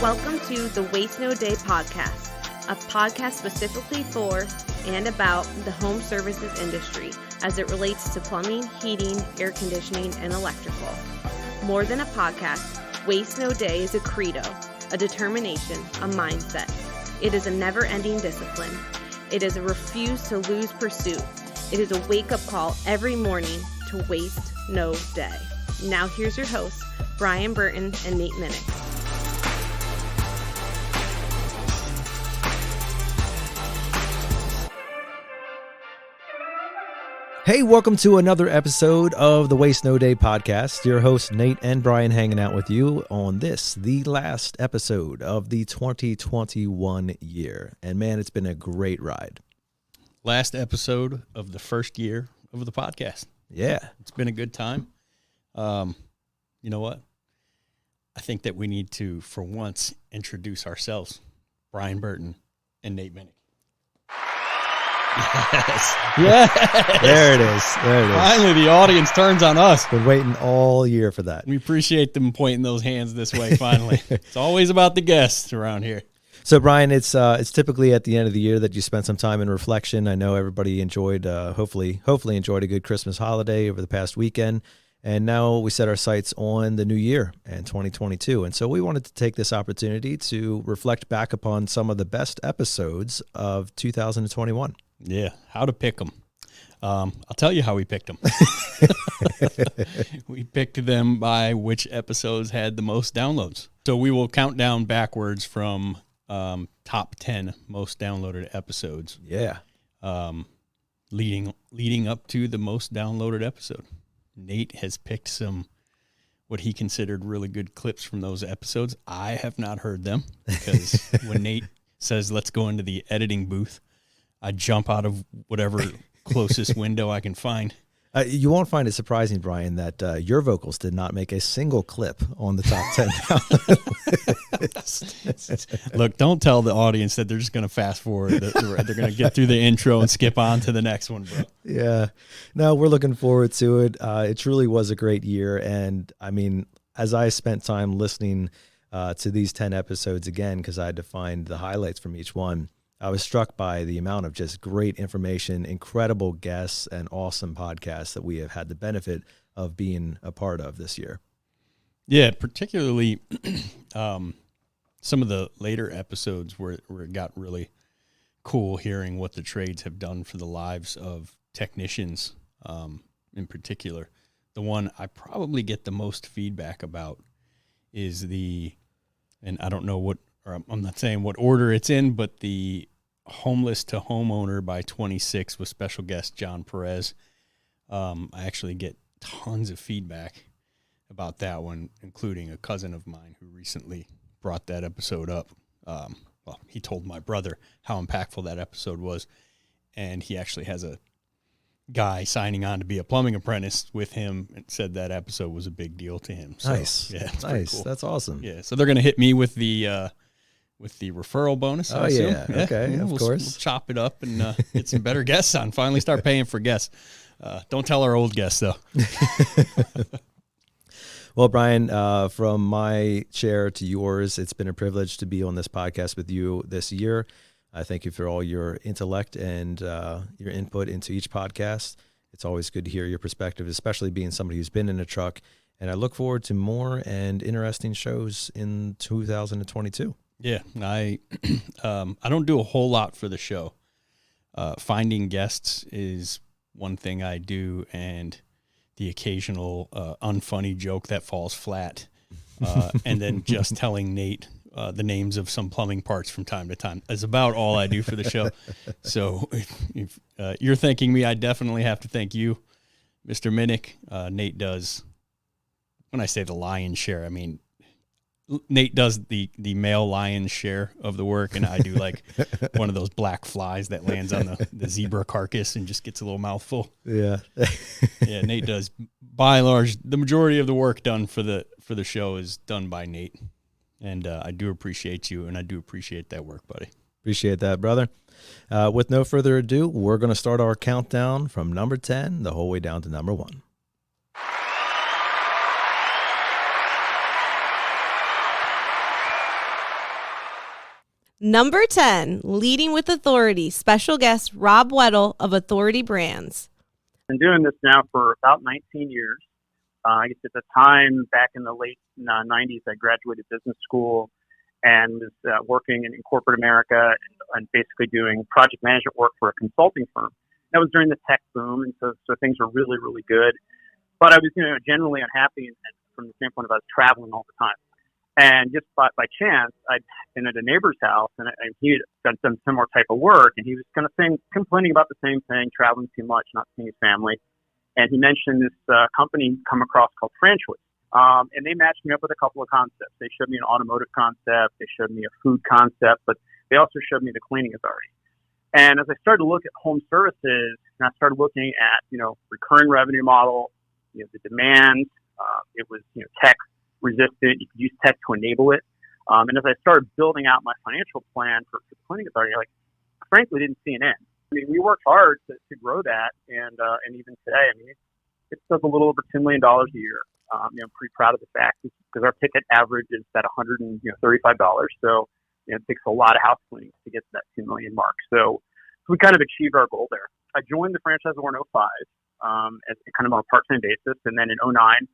Welcome to the Waste No Day podcast, a podcast specifically for and about the home services industry as it relates to plumbing, heating, air conditioning, and electrical. More than a podcast, Waste No Day is a credo, a determination, a mindset. It is a never-ending discipline. It is a refuse to lose pursuit. It is a wake-up call every morning to waste no day. Now here's your hosts, Brian Burton and Nate Minnick. Hey, welcome to another episode of the Waste No Day podcast. Your hosts, Nate and Brian, hanging out with you on this, the last episode of the 2021 year. And man, it's been a great ride. Last episode of the first year of the podcast. Yeah. It's been a good time. You know what? I think that we need to, for once, introduce ourselves. Brian Burton and Nate Minnick. Yes. Yes. There it is. Finally, the audience turns on us. Been waiting all year for that. We appreciate them pointing those hands this way, finally. It's always about the guests around here. So, Brian, it's typically at the end of the year that you spend some time in reflection. I know everybody enjoyed, hopefully enjoyed a good Christmas holiday over the past weekend. And now we set our sights on the new year and 2022. And so we wanted to take this opportunity to reflect back upon some of the best episodes of 2021. Yeah, how to pick them. I'll tell you how we picked them. We picked them by which episodes had the most downloads. So we will count down backwards from top 10 most downloaded episodes. Yeah. Leading up to the most downloaded episode. Nate has picked some what he considered really good clips from those episodes. I have not heard them because when Nate says, let's go into the editing booth, I jump out of whatever closest window I can find. You won't find it surprising, Brian, that your vocals did not make a single clip on the top 10. Look, don't tell the audience that they're just going to fast forward. They're going to get through the intro and skip on to the next one, bro. Yeah. No, we're looking forward to it. It truly was a great year. And, I mean, as I spent time listening to these 10 episodes again, because I had to find the highlights from each one, I was struck by the amount of just great information, incredible guests, and awesome podcasts that we have had the benefit of being a part of this year. Yeah, particularly some of the later episodes where it got really cool hearing what the trades have done for the lives of technicians in particular. The one I probably get the most feedback about is and I don't know what, or I'm not saying what order it's in, but the Homeless to Homeowner by 26 with special guest John Perez. I actually get tons of feedback about that one, including a cousin of mine who recently brought that episode up. Well, he told my brother how impactful that episode was, and he actually has a guy signing on to be a plumbing apprentice with him and said that episode was a big deal to him. So, nice. Yeah, nice. Cool. That's awesome. Yeah. So they're going to hit me with the referral bonus. Oh, yeah. Okay. Of course. We'll chop it up and get some better guests on. Finally start paying for guests. Don't tell our old guests, though. Well, Brian, from my chair to yours, it's been a privilege to be on this podcast with you this year. I thank you for all your intellect and your input into each podcast. It's always good to hear your perspective, especially being somebody who's been in a truck. And I look forward to more and interesting shows in 2022. Yeah, I don't do a whole lot for the show. Finding guests is one thing I do, and the occasional unfunny joke that falls flat, and then just telling Nate the names of some plumbing parts from time to time is about all I do for the show. So if you're thanking me, I definitely have to thank you, Mr. Minnick. Nate does, when I say the lion's share, I mean Nate does the male lion's share of the work, and I do like one of those black flies that lands on the zebra carcass and just gets a little mouthful. Yeah. Yeah, Nate does, by and large, the majority of the work done for the show is done by Nate. And I do appreciate you, and I do appreciate that work, buddy. Appreciate that, brother. With no further ado, we're going to start our countdown from number 10 the whole way down to number 1. Number 10, Leading with Authority, special guest Rob Weddle of Authority Brands. Been doing this now for about 19 years. I guess at the time, back in the late 90s, I graduated business school and was working in corporate America and basically doing project management work for a consulting firm. That was during the tech boom, and so things were really, really good. But I was, generally unhappy and from the standpoint of I was traveling all the time. And just by chance, I'd been at a neighbor's house, and he had done similar type of work, and he was kind of complaining about the same thing, traveling too much, not seeing his family. And he mentioned this company come across called Franchise. And they matched me up with a couple of concepts. They showed me an automotive concept, they showed me a food concept, but they also showed me the cleaning authority. And as I started to look at home services, and I started looking at, recurring revenue model, the demand, it was, tech resistant. You could use tech to enable it. And as I started building out my financial plan for the cleaning authority, I frankly didn't see an end. I mean, we worked hard to grow that, and even today, it does a little over $2 million a year. I'm pretty proud of the fact because our ticket average is at $135. So, it takes a lot of house cleaning to get to that 2 million mark. So we kind of achieved our goal there. I joined the franchisor in 2005 as kind of on a part-time basis. And then in 2009,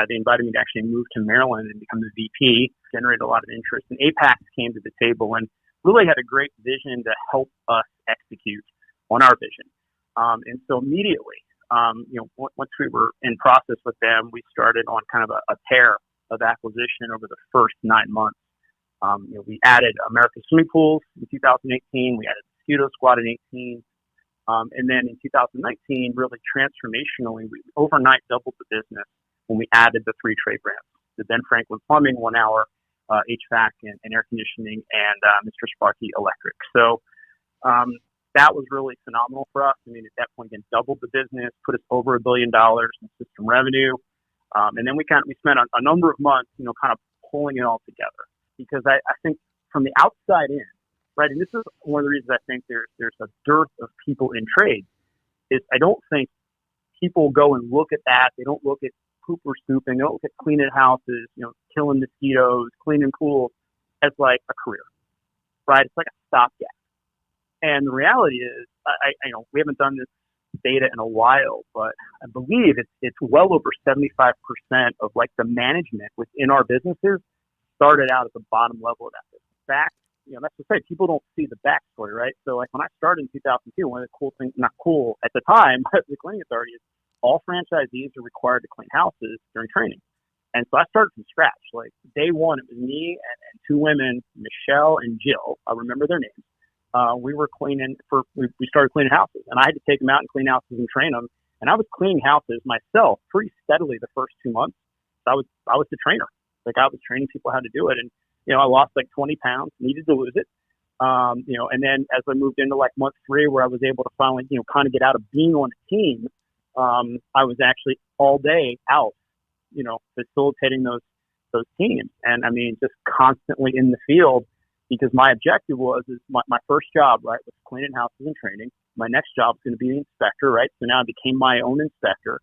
they invited me to actually move to Maryland and become the VP, generated a lot of interest. And APAC came to the table and really had a great vision to help us execute on our vision. And so immediately, once we were in process with them, we started on kind of a tear of acquisition over the first 9 months. We added America's Swimming Pools in 2018. We added Mosquito Squad in 2018. And then in 2019, really transformationally, we overnight doubled the business when we added the 3 trade brands, the Ben Franklin Plumbing, 1 Hour HVAC and air conditioning, and Mr. Sparky Electric. So that was really phenomenal for us. At that point, again, doubled the business, put us over $1 billion in system revenue. And then we spent a number of months, kind of pulling it all together. Because I think from the outside in, right, and this is one of the reasons I think there's a dearth of people in trade, is I don't think people go and look at that. They don't look at pooper scooping. They don't look at cleaning houses, killing mosquitoes, cleaning pools as like a career, right? It's like a stopgap. And the reality is, we haven't done this data in a while, but I believe it's well over 75% of like the management within our businesses started out at the bottom level of that business. Back, that's to say, people don't see the backstory, right? So like when I started in 2002, one of the cool things, not cool at the time, but the cleaning authority is all franchisees are required to clean houses during training. And so I started from scratch. Like day one, it was me and 2 women, Michelle and Jill. I remember their names. We started cleaning houses, and I had to take them out and clean houses and train them. And I was cleaning houses myself pretty steadily the first 2 months. So I was the trainer. Like I was training people how to do it. And, I lost like 20 pounds, needed to lose it. And then as I moved into like month 3 where I was able to finally, kind of get out of being on a team, I was actually all day out, facilitating those teams. And just constantly in the field because my objective was my first job, right, was cleaning houses and training. My next job was going to be the inspector, right? So now I became my own inspector.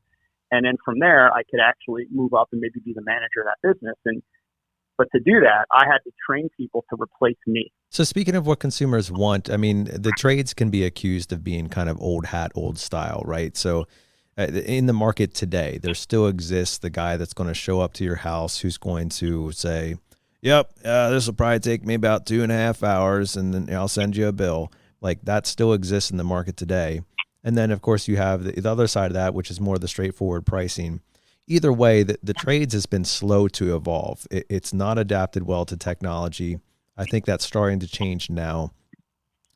And then from there, I could actually move up and maybe be the manager of that business. But to do that, I had to train people to replace me. So speaking of what consumers want, the trades can be accused of being kind of old hat, old style, right? So in the market today, there still exists the guy that's going to show up to your house who's going to say, yep, this will probably take me about 2.5 hours and then I'll send you a bill. Like that still exists in the market today. And then, of course, you have the other side of that, which is more the straightforward pricing. Either way, the trades has been slow to evolve. It's not adapted well to technology. I think that's starting to change now.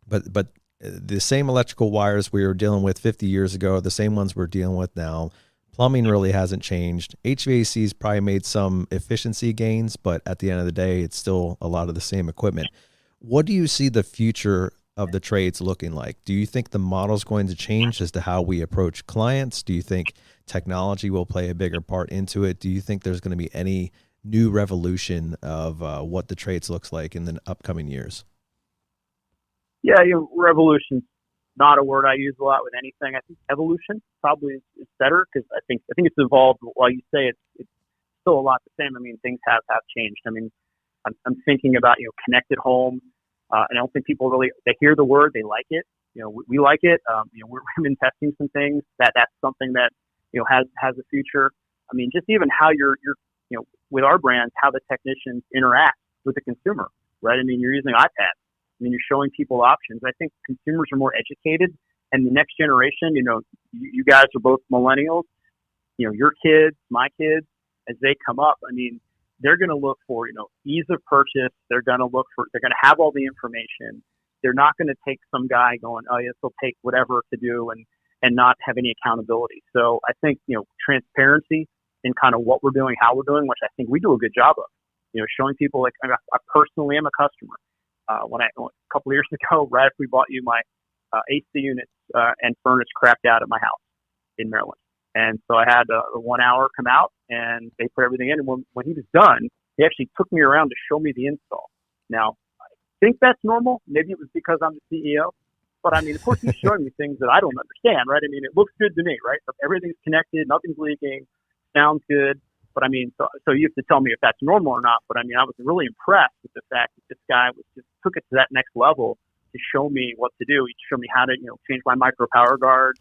But the same electrical wires we were dealing with 50 years ago are the same ones we're dealing with now. Plumbing really hasn't changed. HVAC's probably made some efficiency gains, but at the end of the day, it's still a lot of the same equipment. What do you see the future of the trades looking like? Do you think the model's going to change as to how we approach clients? Do you think technology will play a bigger part into it? Do you think there's going to be any new revolution of what the trades looks like in the upcoming years? Yeah, revolution's not a word I use a lot with anything. I think evolution probably is better because I think it's evolved. While you say it's still a lot the same, things have changed. I'm thinking about connected home. And I don't think people really, they hear the word, they like it. We like it. We've been testing some things that's something that, has a future. I mean, just even how you're, with our brands, how the technicians interact with the consumer, right? I mean, you're using iPads. I mean, you're showing people options. I think consumers are more educated, and the next generation, you guys are both millennials, your kids, my kids, as they come up, I mean, they're going to look for, ease of purchase. They're going to have all the information. They're not going to take some guy going, oh, yes, they'll take whatever to do and not have any accountability. So I think, transparency in kind of what we're doing, how we're doing, which I think we do a good job of, showing people, like, I personally am a customer. When a couple of years ago, right after we bought you, my AC units and furnace crapped out at my house in Maryland. And so I had a 1 hour come out, and they put everything in. And when he was done, he actually took me around to show me the install. Now, I think that's normal. Maybe it was because I'm the CEO. But, I mean, of course, he's showing me things that I don't understand, right? I mean, it looks good to me, right? So everything's connected. Nothing's leaking. Sounds good. But, I mean, so you have to tell me if that's normal or not. But, I mean, I was really impressed with the fact that this guy just took it to that next level to show me what to do. He showed me how to, change my micro power guards.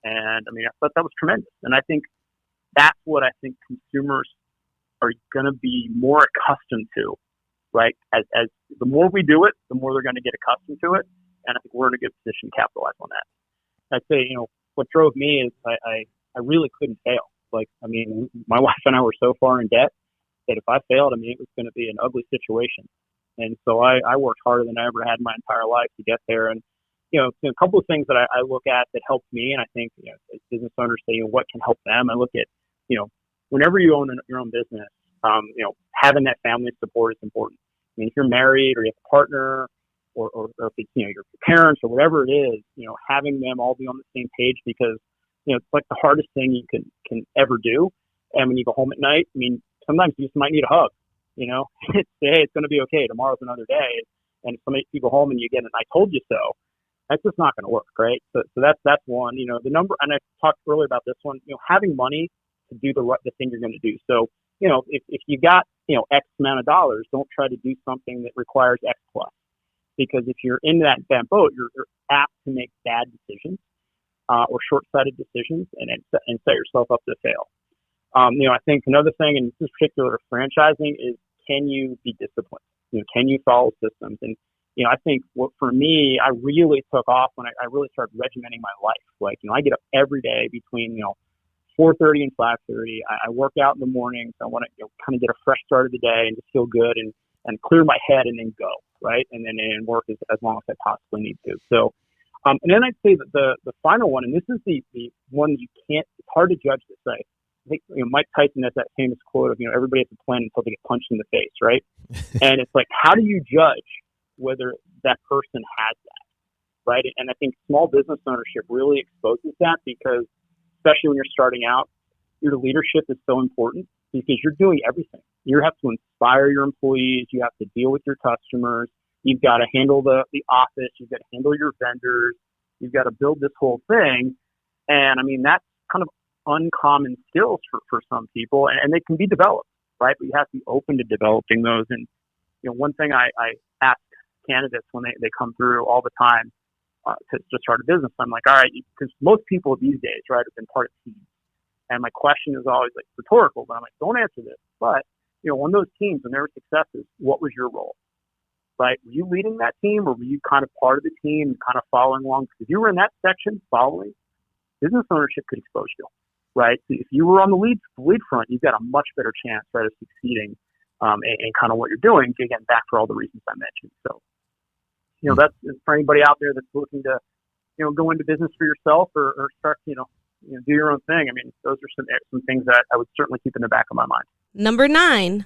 And I mean, I thought that was tremendous. And I think that's what I think consumers are going to be more accustomed to, right? As the more we do it, the more they're going to get accustomed to it. And I think we're in a good position to capitalize on that. I'd say, what drove me is I really couldn't fail. Like, I mean, my wife and I were so far in debt that if I failed, I mean, it was going to be an ugly situation. And so I worked harder than I ever had in my entire life to get there. And a couple of things that I look at that helped me, and I think, as business owners say, what can help them. I look at, whenever you own your own business, having that family support is important. I mean, if you're married or you have a partner, or if it's, your parents or whatever it is, having them all be on the same page, because, it's like the hardest thing you can ever do. And when you go home at night, I mean, sometimes you just might need a hug, it's, hey, it's going to be okay. Tomorrow's another day. And if you go home and you get an "I told you so," that's just not going to work, right? So that's one. The number, and I talked earlier about this one. Having money to do the thing you're going to do. So if you got X amount of dollars, don't try to do something that requires X plus, because if you're in that boat, you're apt to make bad decisions or short-sighted decisions, and set yourself up to fail. I think another thing, and this is particular to franchising, is can you be disciplined? Can you follow systems? And I think for me, I really took off when I really started regimenting my life. Like, I get up every day between, 4:30 and 5:30. I work out in the morning. So I want to, kind of get a fresh start of the day and just feel good and clear my head and then go, right? And then work as long as I possibly need to. So, and then I'd say that the final one, and this is the one you can't, it's hard to judge this. I think, Mike Tyson has that famous quote of, everybody has a plan until they get punched in the face, right? And it's like, how do you judge whether that person has that, right? And I think small business ownership really exposes that, because especially when you're starting out, your leadership is so important, because you're doing everything. You have to inspire your employees. You have to deal with your customers. You've got to handle the office. You've got to handle your vendors. You've got to build this whole thing. And I mean, that's kind of uncommon skills for some people, and they can be developed, right? But you have to be open to developing those. And, one thing I ask candidates when they come through all the time to start a business, I'm like, all right, because most people these days, right, have been part of teams. And my question is always like rhetorical, but I'm like, don't answer this. But, on those teams, when there were successes, what was your role, right? Were you leading that team, or were you kind of part of the team and kind of following along? Because if you were in that section following, business ownership could expose you, right? So if you were on the lead front, you've got a much better chance, right, of succeeding in kind of what you're doing, again, back for all the reasons I mentioned. So, that's for anybody out there that's looking to, go into business for yourself or start, do your own thing. I mean, those are some things that I would certainly keep in the back of my mind. Number 9,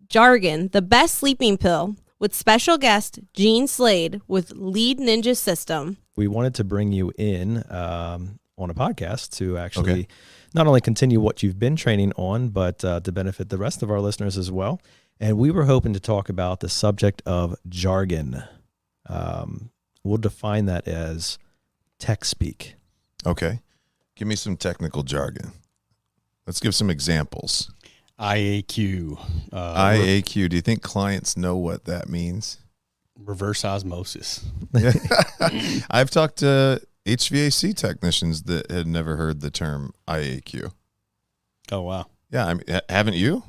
Jargon, the best sleeping pill, with special guest Gene Slade with Lead Ninja System. We wanted to bring you in on a podcast to actually not only continue what you've been training on, but to benefit the rest of our listeners as well. And we were hoping to talk about the subject of jargon. We'll define that as tech speak. Okay. Give me some technical jargon. Let's give some examples. IAQ. IAQ. Do you think clients know what that means? reverse osmosis. Yeah. I've talked to HVAC technicians that had never heard the term IAQ. Oh, wow. Yeah, I mean, haven't you?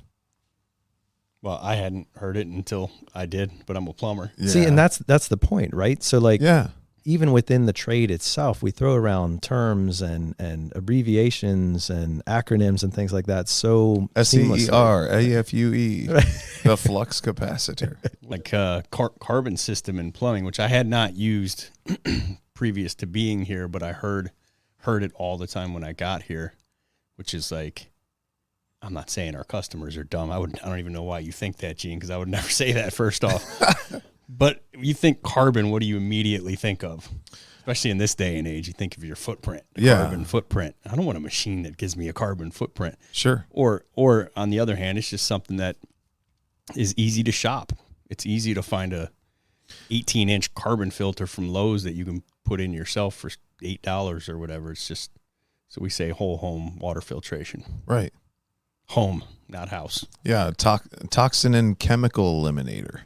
Well, I hadn't heard it until I did, but I'm a plumber. Yeah. See, and that's the point, right? So like, Yeah. even within the trade itself, we throw around terms and abbreviations and acronyms and things like that. So seamlessly. SCER, the flux capacitor. Like carbon system in plumbing, which I had not used previous to being here, but I heard it all the time when I got here, which is like, I'm not saying our customers are dumb. I don't even know why you think that, Gene, because I would never say that first off. But you think carbon, what do you immediately think of? Especially in this day and age, you think of your footprint, carbon footprint. I don't want a machine that gives me a carbon footprint. Sure. Or on the other hand, it's just something that is easy to shop. It's easy to find a 18-inch carbon filter from Lowe's that you can put in yourself for $8 or whatever. It's just, so we say whole home water filtration. Right. Home, not house. Yeah, toxin and chemical eliminator.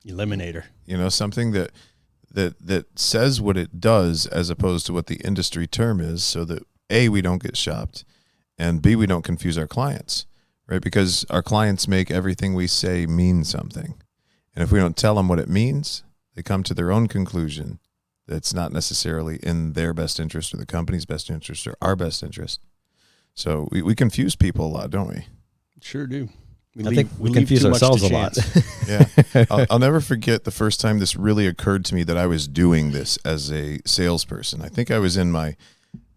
Eliminator. You know, something that says what it does as opposed to what the industry term is, so that A, we don't get shopped, and B, we don't confuse our clients, right? Because our clients make everything we say mean something. And if we don't tell them what it means, they come to their own conclusion that's not necessarily in their best interest or the company's best interest or our best interest. So we confuse people a lot, don't we? Sure do. I think we confuse ourselves a lot. Yeah. I'll never forget the first time this really occurred to me that I was doing this as a salesperson. I think I was in my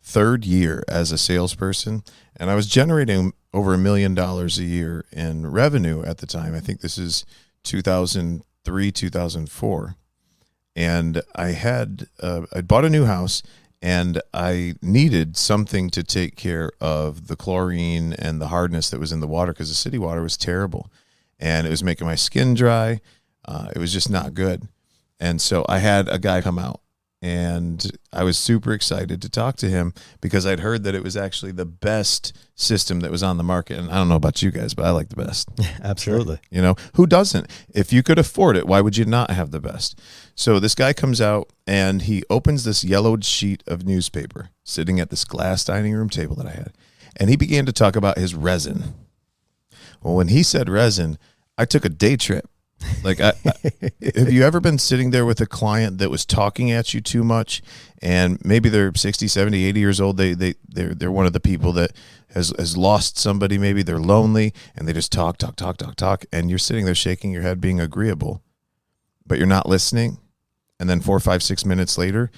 third year as a salesperson, and I was generating over $1 million a year in revenue at the time. I think this is 2003, 2004. And I bought a new house, and I needed something to take care of the chlorine and the hardness that was in the water, because the city water was terrible and it was making my skin dry. It was just not good. And so I had a guy come out, and I was super excited to talk to him because I'd heard that it was actually the best system that was on the market. And I don't know about you guys, but I like the best. Absolutely. You know, who doesn't? If you could afford it, why would you not have the best? So this guy comes out, and he opens this yellowed sheet of newspaper sitting at this glass dining room table that I had. And he began to talk about his resin. Well, when he said resin, I took a day trip. Like, have you ever been sitting there with a client that was talking at you too much, and maybe they're 60, 70, 80 years old. They're one of the people that has lost somebody. Maybe they're lonely, and they just talk. And you're sitting there shaking your head, being agreeable, but you're not listening. And then 4, 5, 6 minutes later,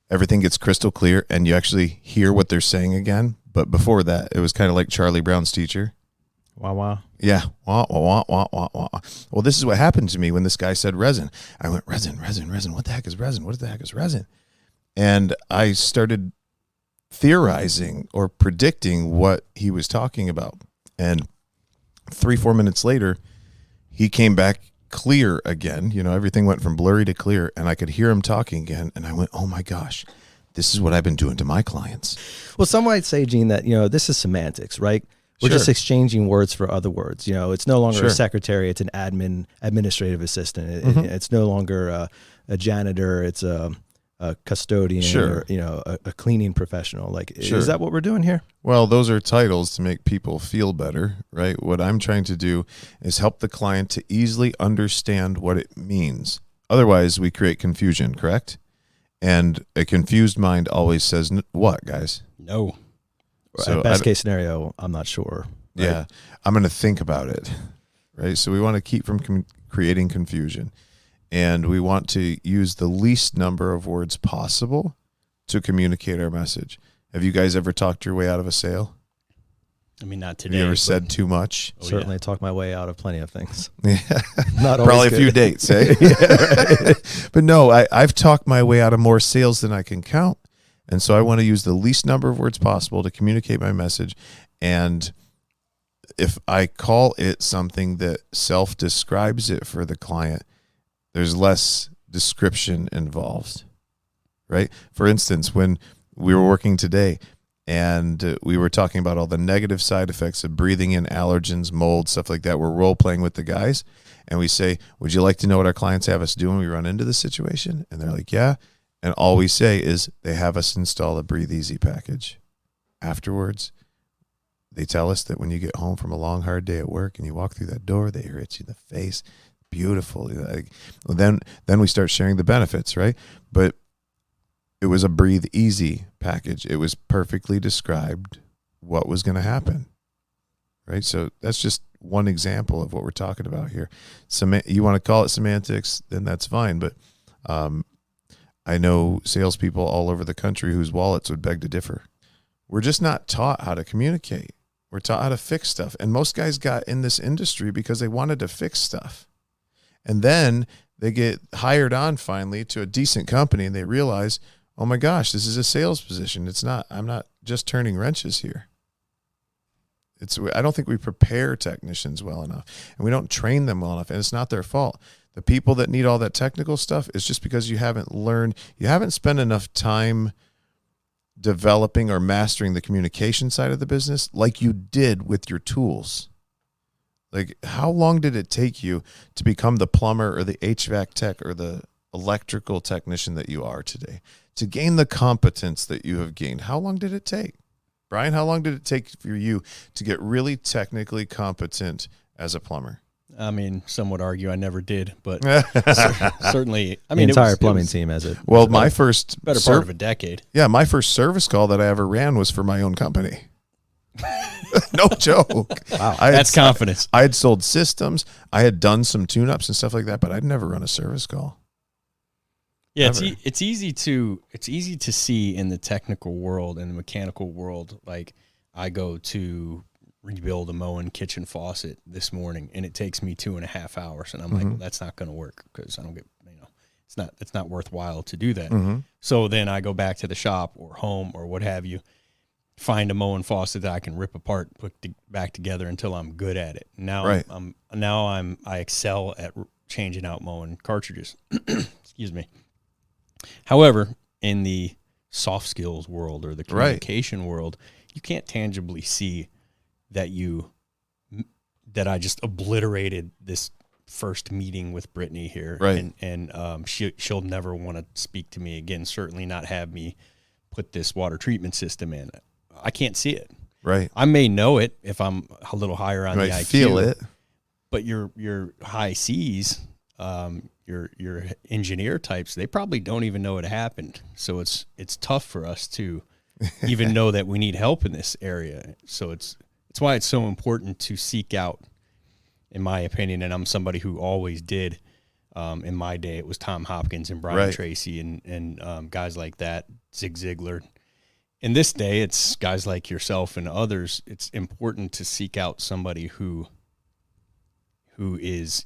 everything gets crystal clear, and you actually hear what they're saying again. But before that, it was kind of like Charlie Brown's teacher. Wah, wah. Yeah. Wah, wah, wah, wah, wah. Well, this is what happened to me when this guy said resin. I went, resin. What the heck is resin? What the heck is resin? And I started theorizing or predicting what he was talking about. And 3, 4 minutes later, he came back clear again. You know, everything went from blurry to clear, and I could hear him talking again. And I went, oh my gosh, this is what I've been doing to my clients. Well, some might say, Gene, that, you know, this is semantics, right? We're just exchanging words for other words. You know, it's no longer a secretary; it's an administrative assistant. It's no longer a janitor; it's a custodian, or, you know, a cleaning professional. Like, is that what we're doing here? Well, those are titles to make people feel better, right? What I'm trying to do is help the client to easily understand what it means. Otherwise, we create confusion, correct? And a confused mind always says, what, guys? No. So best case scenario, I'm not sure. Right? Yeah, I'm going to think about it, right? So we want to keep from creating confusion, and we want to use the least number of words possible to communicate our message. Have you guys ever talked your way out of a sale? I mean, not today. Have you ever said too much? Certainly talked my way out of plenty of things. Yeah. Not probably a few dates, eh? Right. But no, I've talked my way out of more sales than I can count. And so I want to use the least number of words possible to communicate my message. And if I call it something that self-describes it for the client, there's less description involved, right? For instance, when we were working today and we were talking about all the negative side effects of breathing in allergens, mold, stuff like that. We're role playing with the guys, and we say, would you like to know what our clients have us do when we run into this situation? And they're like, yeah. And all we say is they have us install a Breathe Easy package. Afterwards, they tell us that when you get home from a long, hard day at work and you walk through that door, they hit you in the face. Beautiful. Well, then we start sharing the benefits, right? But it was a Breathe Easy package. It was perfectly described what was going to happen, right? So that's just one example of what we're talking about here. You want to call it semantics, then that's fine. But I know salespeople all over the country whose wallets would beg to differ. We're just not taught how to communicate. We're taught how to fix stuff. And most guys got in this industry because they wanted to fix stuff. And then they get hired on finally to a decent company and they realize, oh my gosh, this is a sales position. I'm not just turning wrenches here. I don't think we prepare technicians well enough and we don't train them well enough, and it's not their fault. The people that need all that technical stuff is just because you haven't spent enough time developing or mastering the communication side of the business like you did with your tools. Like, how long did it take you to become the plumber or the HVAC tech or the electrical technician that you are today? To gain the competence that you have gained, how long did it take? Brian, how long did it take for you to get really technically competent as a plumber? I mean, some would argue I never did, but certainly, I The mean, entire plumbing team has it. Well, my first better part of a decade. Yeah, my first service call that I ever ran was for my own company. No joke. Wow. That's confidence. I had sold systems. I had done some tune-ups and stuff like that, but I'd never run a service call. Yeah, it's easy to see in the technical world and the mechanical world. Like, I go to rebuild a Moen kitchen faucet this morning, and it takes me 2.5 hours, and I'm like, well, that's not going to work because I don't get, it's not worthwhile to do that. So then I go back to the shop or home or what have you, find a Moen faucet that I can rip apart, back together until I'm good at it. Now I excel at changing out Moen cartridges. Excuse me. However, in the soft skills world or the communication world, you can't tangibly see that I just obliterated this first meeting with Brittany here, right? And she'll never want to speak to me again. Certainly not have me put this water treatment system in. I can't see it. Right. I may know it if I'm a little higher on the IQ. Feel it. But your high C's, your engineer types, they probably don't even know it happened. So it's tough for us to even know that we need help in this area. So it's why it's so important to seek out, in my opinion, and I'm somebody who always did. In my day, it was Tom Hopkins and Brian Tracy and guys like that, Zig Ziglar. In this day, it's guys like yourself and others. It's important to seek out somebody who is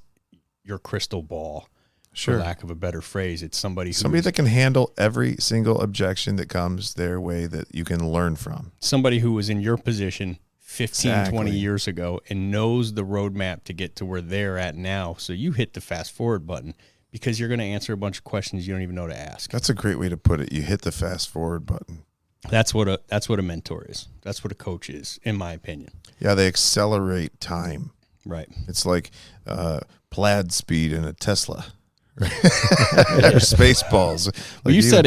your crystal ball, for lack of a better phrase. It's somebody that can handle every single objection that comes their way that you can learn from. Somebody who was in your position 15, 20 years ago and knows the roadmap to get to where they're at now. So you hit the fast forward button because you're going to answer a bunch of questions you don't even know to ask. That's a great way to put it. You hit the fast forward button. That's what a mentor is. That's what a coach is, in my opinion. Yeah, they accelerate time. Right. It's like plaid speed in a Tesla. Right? Or Spaceballs. Well, you said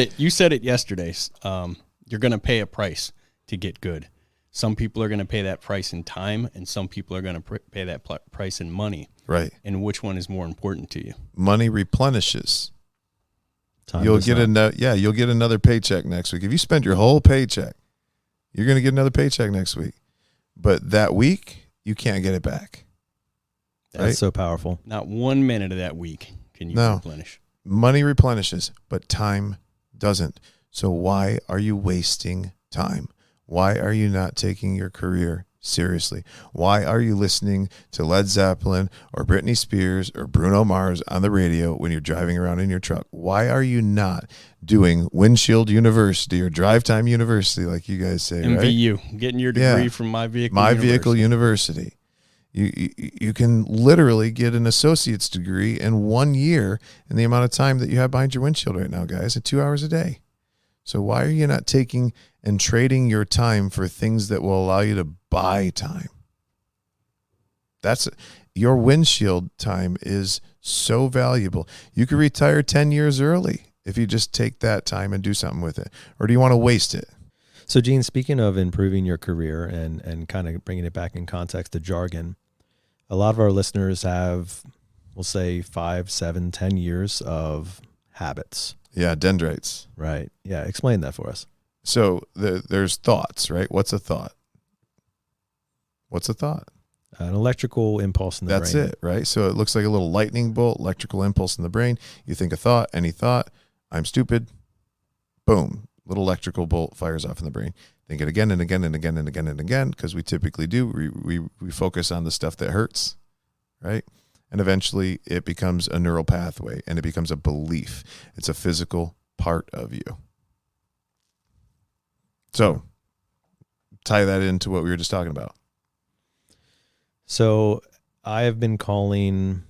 it yesterday. You're going to pay a price to get good. Some people are going to pay that price in time, and some people are going to pay that price in money. Right. And which one is more important to you? Money replenishes. Time you'll get another paycheck next week. If you spend your whole paycheck, you're going to get another paycheck next week. But that week, you can't get it back. That's so powerful. Not 1 minute of that week can you replenish. Money replenishes, but time doesn't. So why are you wasting time? Why are you not taking your career seriously? Why are you listening to Led Zeppelin or Britney Spears or Bruno Mars on the radio when you're driving around in your truck? Why are you not doing Windshield University or Drive Time University like you guys say, MVU, right? Getting your degree from My Vehicle University. You can literally get an associate's degree in 1 year in the amount of time that you have behind your windshield right now, guys, at 2 hours a day. So why are you not taking and trading your time for things that will allow you to buy time? Your windshield time is so valuable. You could retire 10 years early if you just take that time and do something with it. Or do you want to waste it? So, Gene, speaking of improving your career and kind of bringing it back in context to jargon, a lot of our listeners have, we'll say, 5, 7, 10 years of habits. Yeah, dendrites. Right. Yeah. Explain that for us. So there's thoughts, right? What's a thought? What's a thought? An electrical impulse in the brain. That's it, right? So it looks like a little lightning bolt, electrical impulse in the brain. You think a thought, any thought, I'm stupid, boom, little electrical bolt fires off in the brain. Think it again and again and again and again and again, because we typically do. We focus on the stuff that hurts, right? And eventually it becomes a neural pathway and it becomes a belief. It's a physical part of you. So tie that into what we were just talking about. So I have been calling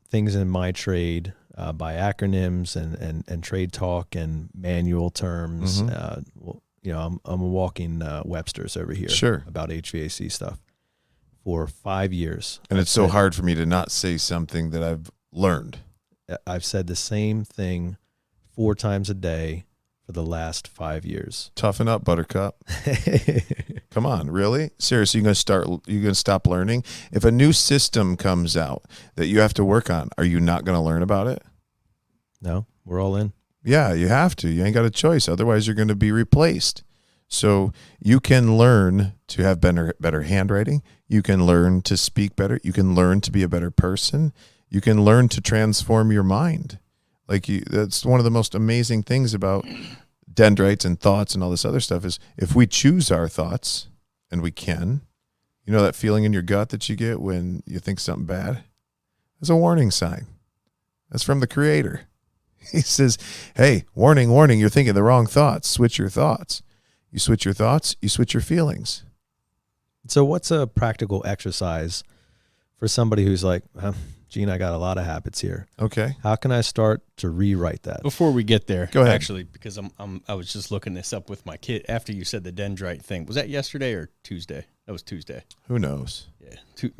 things in my trade by acronyms and trade talk and manual terms. I'm a walking Webster's over here. Sure. About HVAC stuff for 5 years. And it's so hard for me to not say something that I've learned. I've said the same thing 4 times a day for the last 5 years. Toughen up, Buttercup. Come on, really? Seriously, you're gonna stop learning? If a new system comes out that you have to work on, are you not gonna learn about it? No, we're all in. Yeah, you have to. You ain't got a choice. Otherwise, you're going to be replaced. So you can learn to have better handwriting. You can learn to speak better. You can learn to be a better person. You can learn to transform your mind. That's one of the most amazing things about dendrites and thoughts and all this other stuff is if we choose our thoughts, and we can, you know that feeling in your gut that you get when you think something bad? That's a warning sign. That's from the Creator. He says, hey, warning, warning, you're thinking the wrong thoughts. Switch your thoughts. You switch your thoughts, you switch your feelings. So what's a practical exercise for somebody who's like, Gene, I got a lot of habits here. Okay. How can I start to rewrite that? Before we get there, go ahead. Actually, because I was just looking this up with my kid after you said the dendrite thing. Was that yesterday or Tuesday? That was Tuesday. Who knows? Yeah.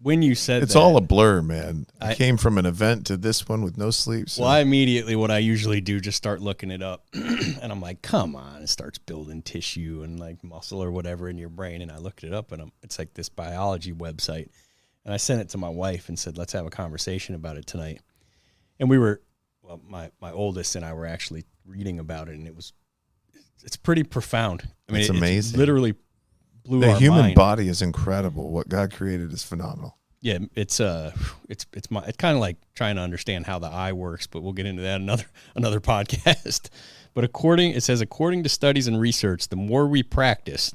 When you said it's that, all a blur, man. I came from an event to this one with no sleep. So. Well, I immediately, what I usually do, just start looking it up. And I'm like, come on. It starts building tissue and like muscle or whatever in your brain. And I looked it up and it's like this biology website. And I sent it to my wife and said, let's have a conversation about it tonight. And my oldest and I were actually reading about it. And it's pretty profound. I mean, it's amazing. It literally blew our mind. The human body is incredible. What God created is phenomenal. Yeah, it's kind of like trying to understand how the eye works, but we'll get into that another podcast. But according to studies and research, the more we practice,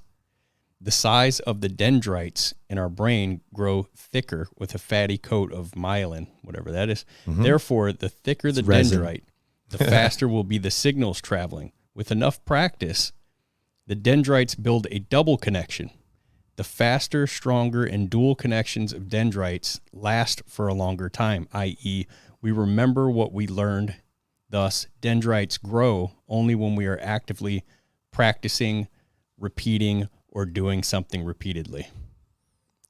the size of the dendrites in our brain grow thicker with a fatty coat of myelin, whatever that is. Mm-hmm. Therefore, the thicker the dendrite, the faster will be the signals traveling. With enough practice, the dendrites build a double connection. The faster, stronger, and dual connections of dendrites last for a longer time, i.e., we remember what we learned. Thus, dendrites grow only when we are actively practicing, repeating, or doing something repeatedly.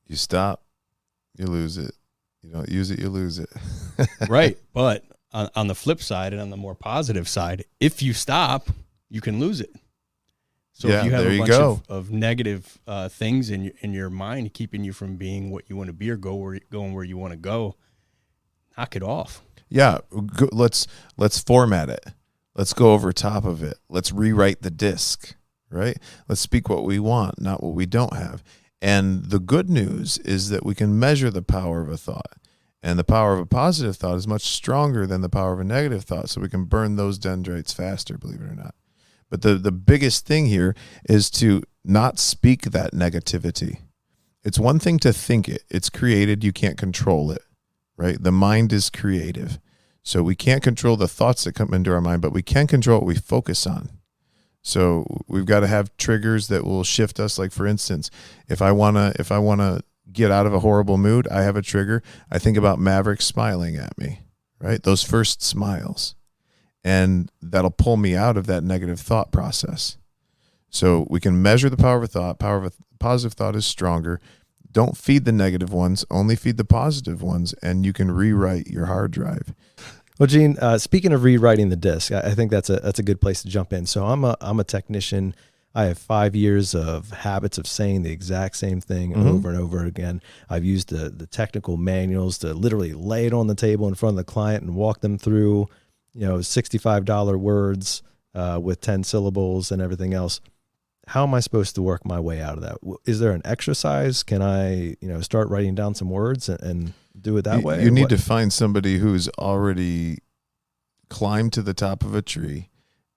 You stop, you lose it. You don't use it, you lose it. Right. But on the flip side and on the more positive side, if you stop, you can lose it. So if you have a bunch of negative things in your mind keeping you from being what you want to be or going where you want to go, knock it off. Yeah, let's format it. Let's go over top of it. Let's rewrite the disc, right? Let's speak what we want, not what we don't have. And the good news is that we can measure the power of a thought. And the power of a positive thought is much stronger than the power of a negative thought, so we can burn those dendrites faster, believe it or not. But the biggest thing here is to not speak that negativity. It's one thing to think it. It's created. You can't control it, right? The mind is creative. So we can't control the thoughts that come into our mind, but we can control what we focus on. So we've got to have triggers that will shift us. Like, for instance, if I want to get out of a horrible mood, I have a trigger. I think about Maverick smiling at me, right? Those first smiles. and that'll pull me out of that negative thought process. So we can measure the power of a thought. Power of a positive thought is stronger. Don't feed the negative ones, only feed the positive ones, and you can rewrite your hard drive. Well, Gene, speaking of rewriting the disk, I think that's a good place to jump in. So I'm a technician. I have 5 years of habits of saying the exact same thing over and over again. I've used the technical manuals to literally lay it on the table in front of the client and walk them through, $65 words with 10 syllables and everything else. How am I supposed to work my way out of that? Is there an exercise? Can I, start writing down some words and do it that way? You need to find somebody who's already climbed to the top of a tree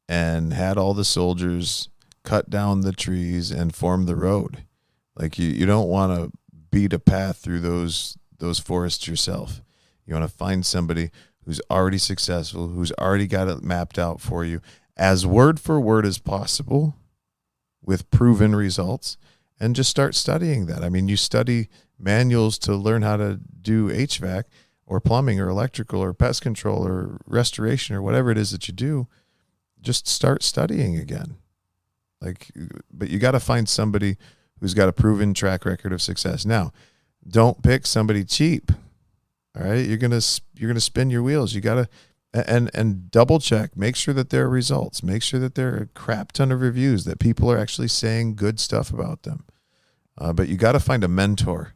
and had all the soldiers cut down the trees and form the road. Like you don't want to beat a path through those forests yourself. You want to find somebody who's already successful, who's already got it mapped out for you as word for word as possible, with proven results, and just start studying that. I mean, you study manuals to learn how to do HVAC or plumbing or electrical or pest control or restoration or whatever it is that you do. Just start studying again. But you got to find somebody who's got a proven track record of success. Now, don't pick somebody cheap. All right, you're gonna spin your wheels. You got to and double check, make sure that there are results, make sure that there are a crap ton of reviews, that people are actually saying good stuff about them. But you got to find a mentor.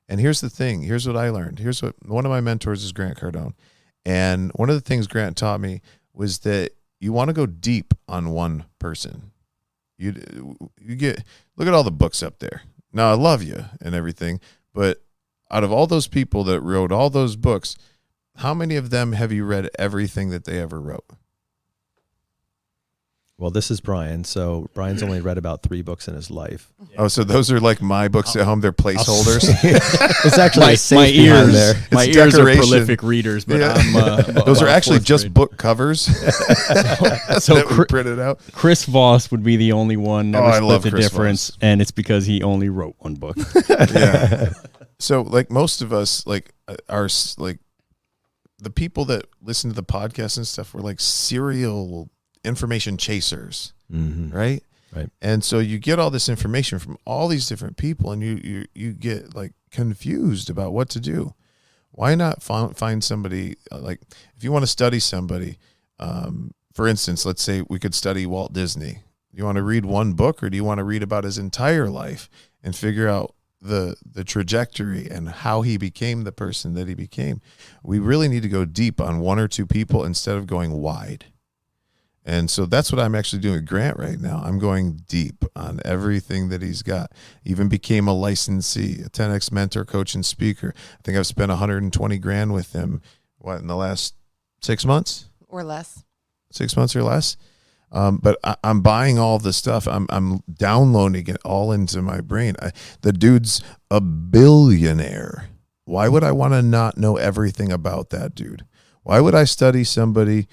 And here's the thing. Here's what I learned. Here's what one of my mentors is, Grant Cardone. And one of the things Grant taught me was that you want to go deep on one person. You look at all the books up there. Now, I love you and everything, but out of all those people that wrote all those books, how many of them have you read everything that they ever wrote? Well, this is Brian. So Brian's only read about 3 books in his life. Oh, so those are like my books at home. They're placeholders. It's actually my ears. there. My It's ears are decoration. prolific readers, but Yeah. I'm Those are about actually fourth just grade. book covers So that we printed out. Chris Voss would be the only one never I split love the Chris difference, Voss. and it's because he only wrote one book. Yeah. So like most of us, are the people that listen to the podcast and stuff were like serial information chasers, right? Right. And so you get all this information from all these different people, and you get like confused about what to do. Why not find somebody, if you want to study somebody, for instance, let's say we could study Walt Disney. You want to read one book, or do you want to read about his entire life and figure out the trajectory and how he became the person that he became? We really need to go deep on one or two people instead of going wide. And so that's what I'm actually doing with Grant right now. I'm going deep on everything that he's got. Even became a licensee, a 10X mentor, coach, and speaker. I think I've spent $120,000 with him, in the last 6 months? Or less. 6 months or less. But I'm buying all the stuff. I'm downloading it all into my brain. The dude's a billionaire. Why would I want to not know everything about that dude? Why would I study 20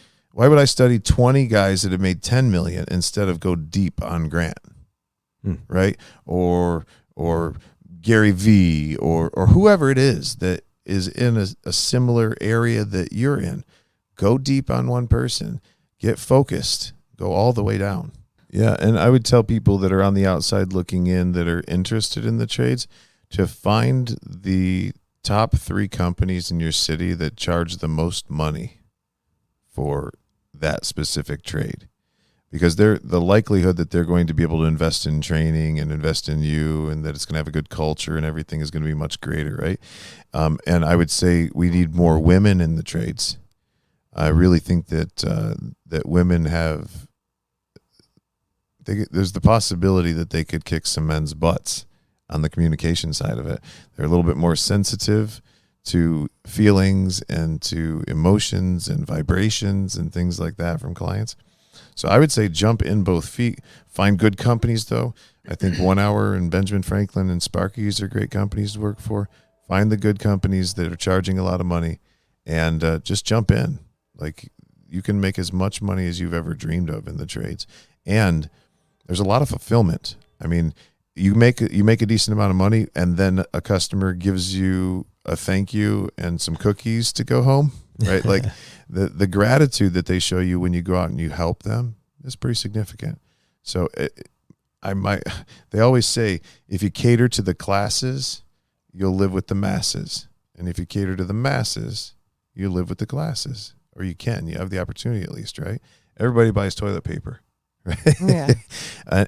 guys that have made 10 million instead of go deep on Grant? Right? Or Gary V or whoever it is that is in a similar area that you're in. Go deep on one person. Get focused. Go all the way down. Yeah, and I would tell people that are on the outside looking in that are interested in the trades to find the top 3 companies in your city that charge the most money for that specific trade, because the likelihood that they're going to be able to invest in training and invest in you, and that it's going to have a good culture and everything, is going to be much greater, right? And I would say we need more women in the trades. I really think that women have. There's the possibility that they could kick some men's butts on the communication side of it. They're a little bit more sensitive to feelings and to emotions and vibrations and things like that from clients. So I would say jump in both feet. Find good companies, though. I think 1 Hour and Benjamin Franklin and Sparky's are great companies to work for. Find the good companies that are charging a lot of money, and just jump in. You can make as much money as you've ever dreamed of in the trades. And there's a lot of fulfillment. I mean, you make a decent amount of money, and then a customer gives you a thank you and some cookies to go home. right? Like the gratitude that they show you when you go out and you help them is pretty significant. So they always say, if you cater to the classes, you'll live with the masses. And if you cater to the masses, you live with the classes. Or you have the opportunity at least, right? Everybody buys toilet paper, right? Yeah.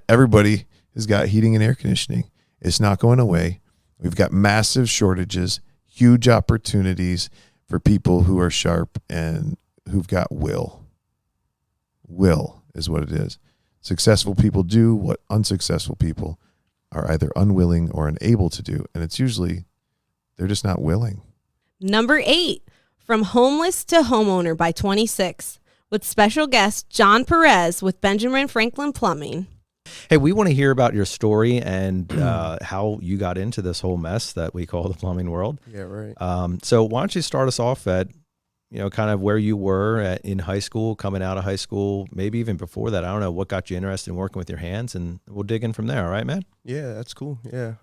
Everybody has got heating and air conditioning. It's not going away. We've got massive shortages, huge opportunities for people who are sharp and who've got will. Will is what it is. Successful people do what unsuccessful people are either unwilling or unable to do. And it's usually they're just not willing. Number 8, From Homeless to Homeowner by 26, with special guest John Perez with Benjamin Franklin Plumbing. Hey, we want to hear about your story and how you got into this whole mess that we call the plumbing world. Yeah, right. So why don't you start us off at, kind of where you were in high school, coming out of high school, maybe even before that. I don't know what got you interested in working with your hands, and we'll dig in from there. All right, man? Yeah, that's cool. Yeah.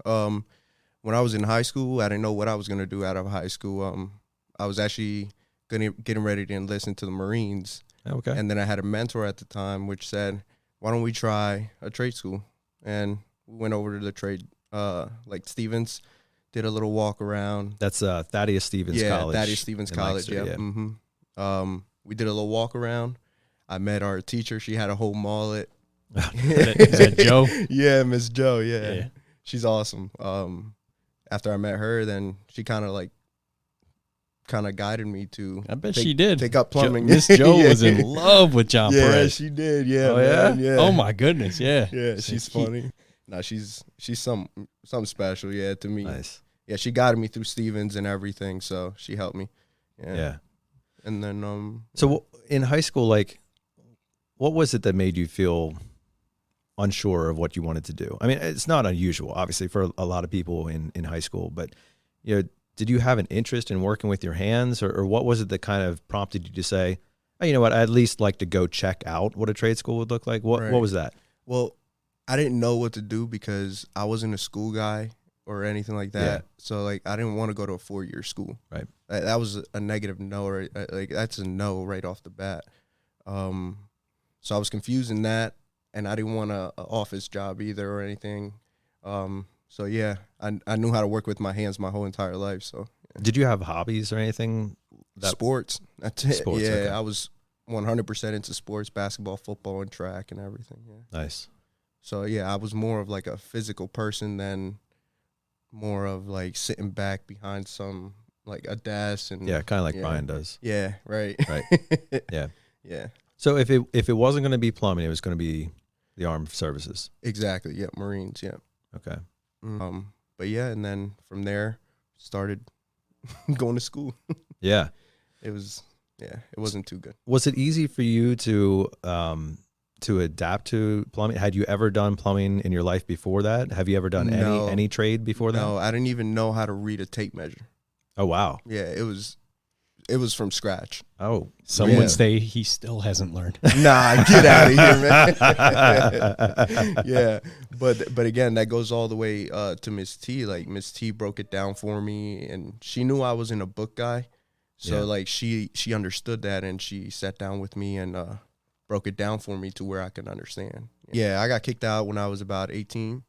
When I was in high school, I didn't know what I was going to do out of high school. I was actually getting ready to enlist into the Marines. Okay. And then I had a mentor at the time which said, why don't we try a trade school? And we went over to the trade, like Stevens, did a little walk around. That's Thaddeus Stevens College. Yeah, Thaddeus Stevens College, Lancaster, yeah. yeah. Mm-hmm. We did a little walk around. I met our teacher. She had a whole mullet. Is that Joe? Yeah, Miss Joe, yeah. Yeah. She's awesome. After I met her, then she kind of guided me to I bet she did. take up plumbing. Miss Joe Yeah. was in love with John Yeah, Perez. she did. Yeah, Oh, man, yeah. Oh my goodness, yeah. Yeah, she's funny. No, she's something special, yeah, to me. Nice. Yeah, she guided me through Stevens and everything, so she helped me. Yeah. And then So in high school, like, what was it that made you feel unsure of what you wanted to do? I mean, it's not unusual, obviously, for a lot of people in high school, but, did you have an interest in working with your hands, or what was it that kind of prompted you to say, oh, you know what, I'd at least like to go check out what a trade school would look like? What Right. was that? Well, I didn't know what to do because I wasn't a school guy or anything like that. Yeah. So, like, I didn't want to go to a 4-year school. Right. That was a negative no. Right? Like, that's a no right off the bat. So I was confused in that, and I didn't want an office job either or anything. So, yeah, I knew how to work with my hands my whole entire life. So, yeah. Did you have hobbies or anything? Sports. That's it. Sports, Yeah, okay. I was 100% into sports, basketball, football, and track and everything. Yeah. Nice. So, yeah, I was more of like a physical person than more of like sitting back behind some like a desk and Yeah, kind of like yeah. Brian does. Yeah, right. Right. Yeah. Yeah. So if it wasn't going to be plumbing, it was going to be the armed services. Exactly. Yeah, Marines, yeah. Okay. But yeah, and then from there started going to school. Yeah. It wasn't too good. Was it easy for you to adapt to plumbing? Had you ever done plumbing in your life before that? Have you ever done No. any trade before that? No, I didn't even know how to read a tape measure. Oh, wow. Yeah, it was from scratch. Oh, Some Yeah. would say he still hasn't learned. Nah, get out of here, man. Yeah, but again, that goes all the way to Miss T. Like Miss T broke it down for me, and she knew I wasn't a book guy, so Yeah. like she understood that, and she sat down with me and broke it down for me to where I could understand. Yeah, I got kicked out when I was about 18.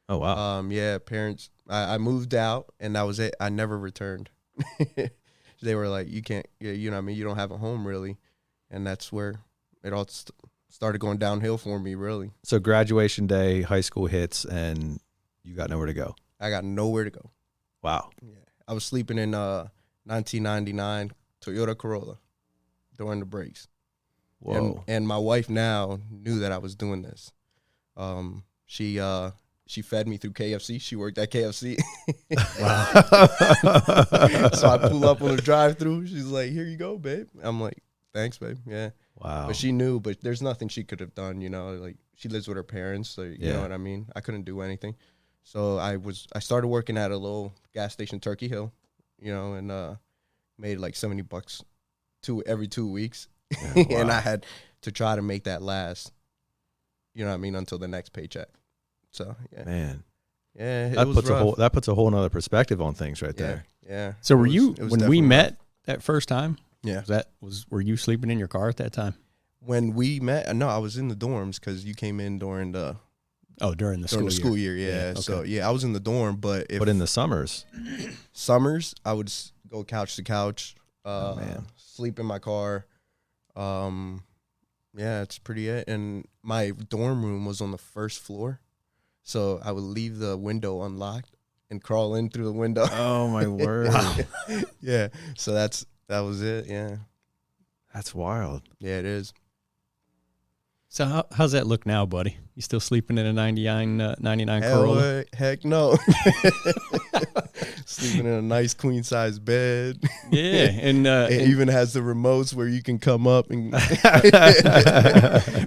Oh, wow. Yeah, parents. I moved out, and that was it. I never returned. They were like, you can't, you know what I mean? You don't have a home, really. And that's where it all started going downhill for me, really. So graduation day, high school hits, and you got nowhere to go. I got nowhere to go. Wow. Yeah, I was sleeping in 1999 Toyota Corolla during the breaks. Whoa. And my wife now knew that I was doing this. She fed me through KFC. She worked at KFC. So I pull up on the drive-through. She's like, "Here you go, babe." I'm like, "Thanks, babe." Yeah. Wow. But she knew, but there's nothing she could have done, like she lives with her parents, so you Yeah. know what I mean? I couldn't do anything. So I started working at a little gas station, Turkey Hill, and made like $70 every 2 weeks. Yeah, And wow. I had to try to make that last, you know what I mean, until the next paycheck. So yeah. Man, Yeah, it that was puts rough. a whole nother perspective on things right Yeah, there. yeah. So It were was- you it was when we definitely met that first time? Yeah. Were you sleeping in your car at that time? When we met, no, I was in the dorms because you came in during the During the school year. Yeah. okay. So I was in the dorm, but in the summers, I would go couch to couch, man. sleep in my car. Yeah, it's pretty it. And my dorm room was on the first floor, so I would leave the window unlocked and crawl in through the window. Oh my word. Yeah. So that was it. Yeah. That's wild. Yeah, it is. So how's that look now, buddy? You still sleeping in a 99 Corolla? Heck no. Sleeping in a nice queen size bed. Yeah, and It even has the remotes where you can come up and.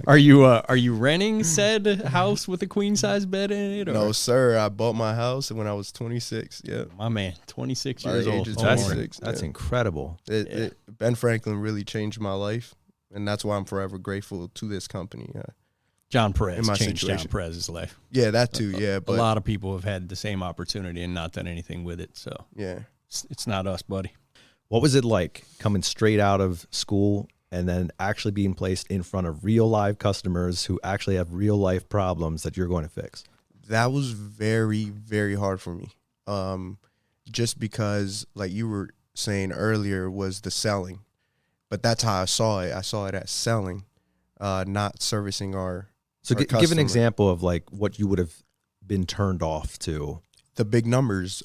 Are you renting said house with a queen size bed in it? Or? No, sir. I bought my house when I was 26. Yeah. My man, 26 By years the old. age of Oh, 26. That's yeah. incredible. Ben Franklin really changed my life, and that's why I'm forever grateful to this company. John Perez In my changed situation. John Perez's life. Yeah, that too. Yeah, A but lot of people have had the same opportunity and not done anything with it. So yeah, it's not us, buddy. What was it like coming straight out of school and then actually being placed in front of real live customers who actually have real life problems that you're going to fix? that was very, very hard for me. Just because, like you were saying earlier, was the selling, but that's how I saw it. I saw it as selling, not servicing our. So our give an customer. example of like what you would have been turned off to. The big numbers,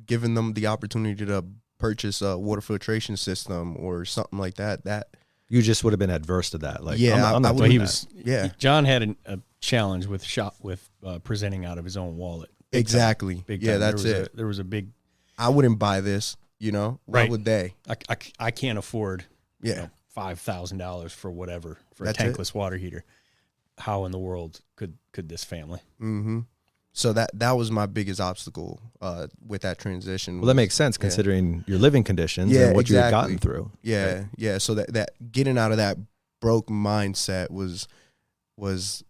giving them the opportunity to purchase a water filtration system or something like that. That You just would have been adverse to that. Like, Yeah, I'm not I doing would've- He that. was. yeah, John had a challenge with presenting out of his own wallet. Big exactly. time. Big Yeah, time. that's it. There was a big. I wouldn't buy this. You know, why Right. would they? I can't afford. Yeah, $5,000 for whatever for That's a it. tankless water heater. How in the world could this family? mm-hmm. So that was my biggest obstacle with that transition. Well, that makes sense yeah. considering your living conditions Yeah, and what you had exactly. gotten through. Yeah, right? yeah. So that getting out of that broke mindset was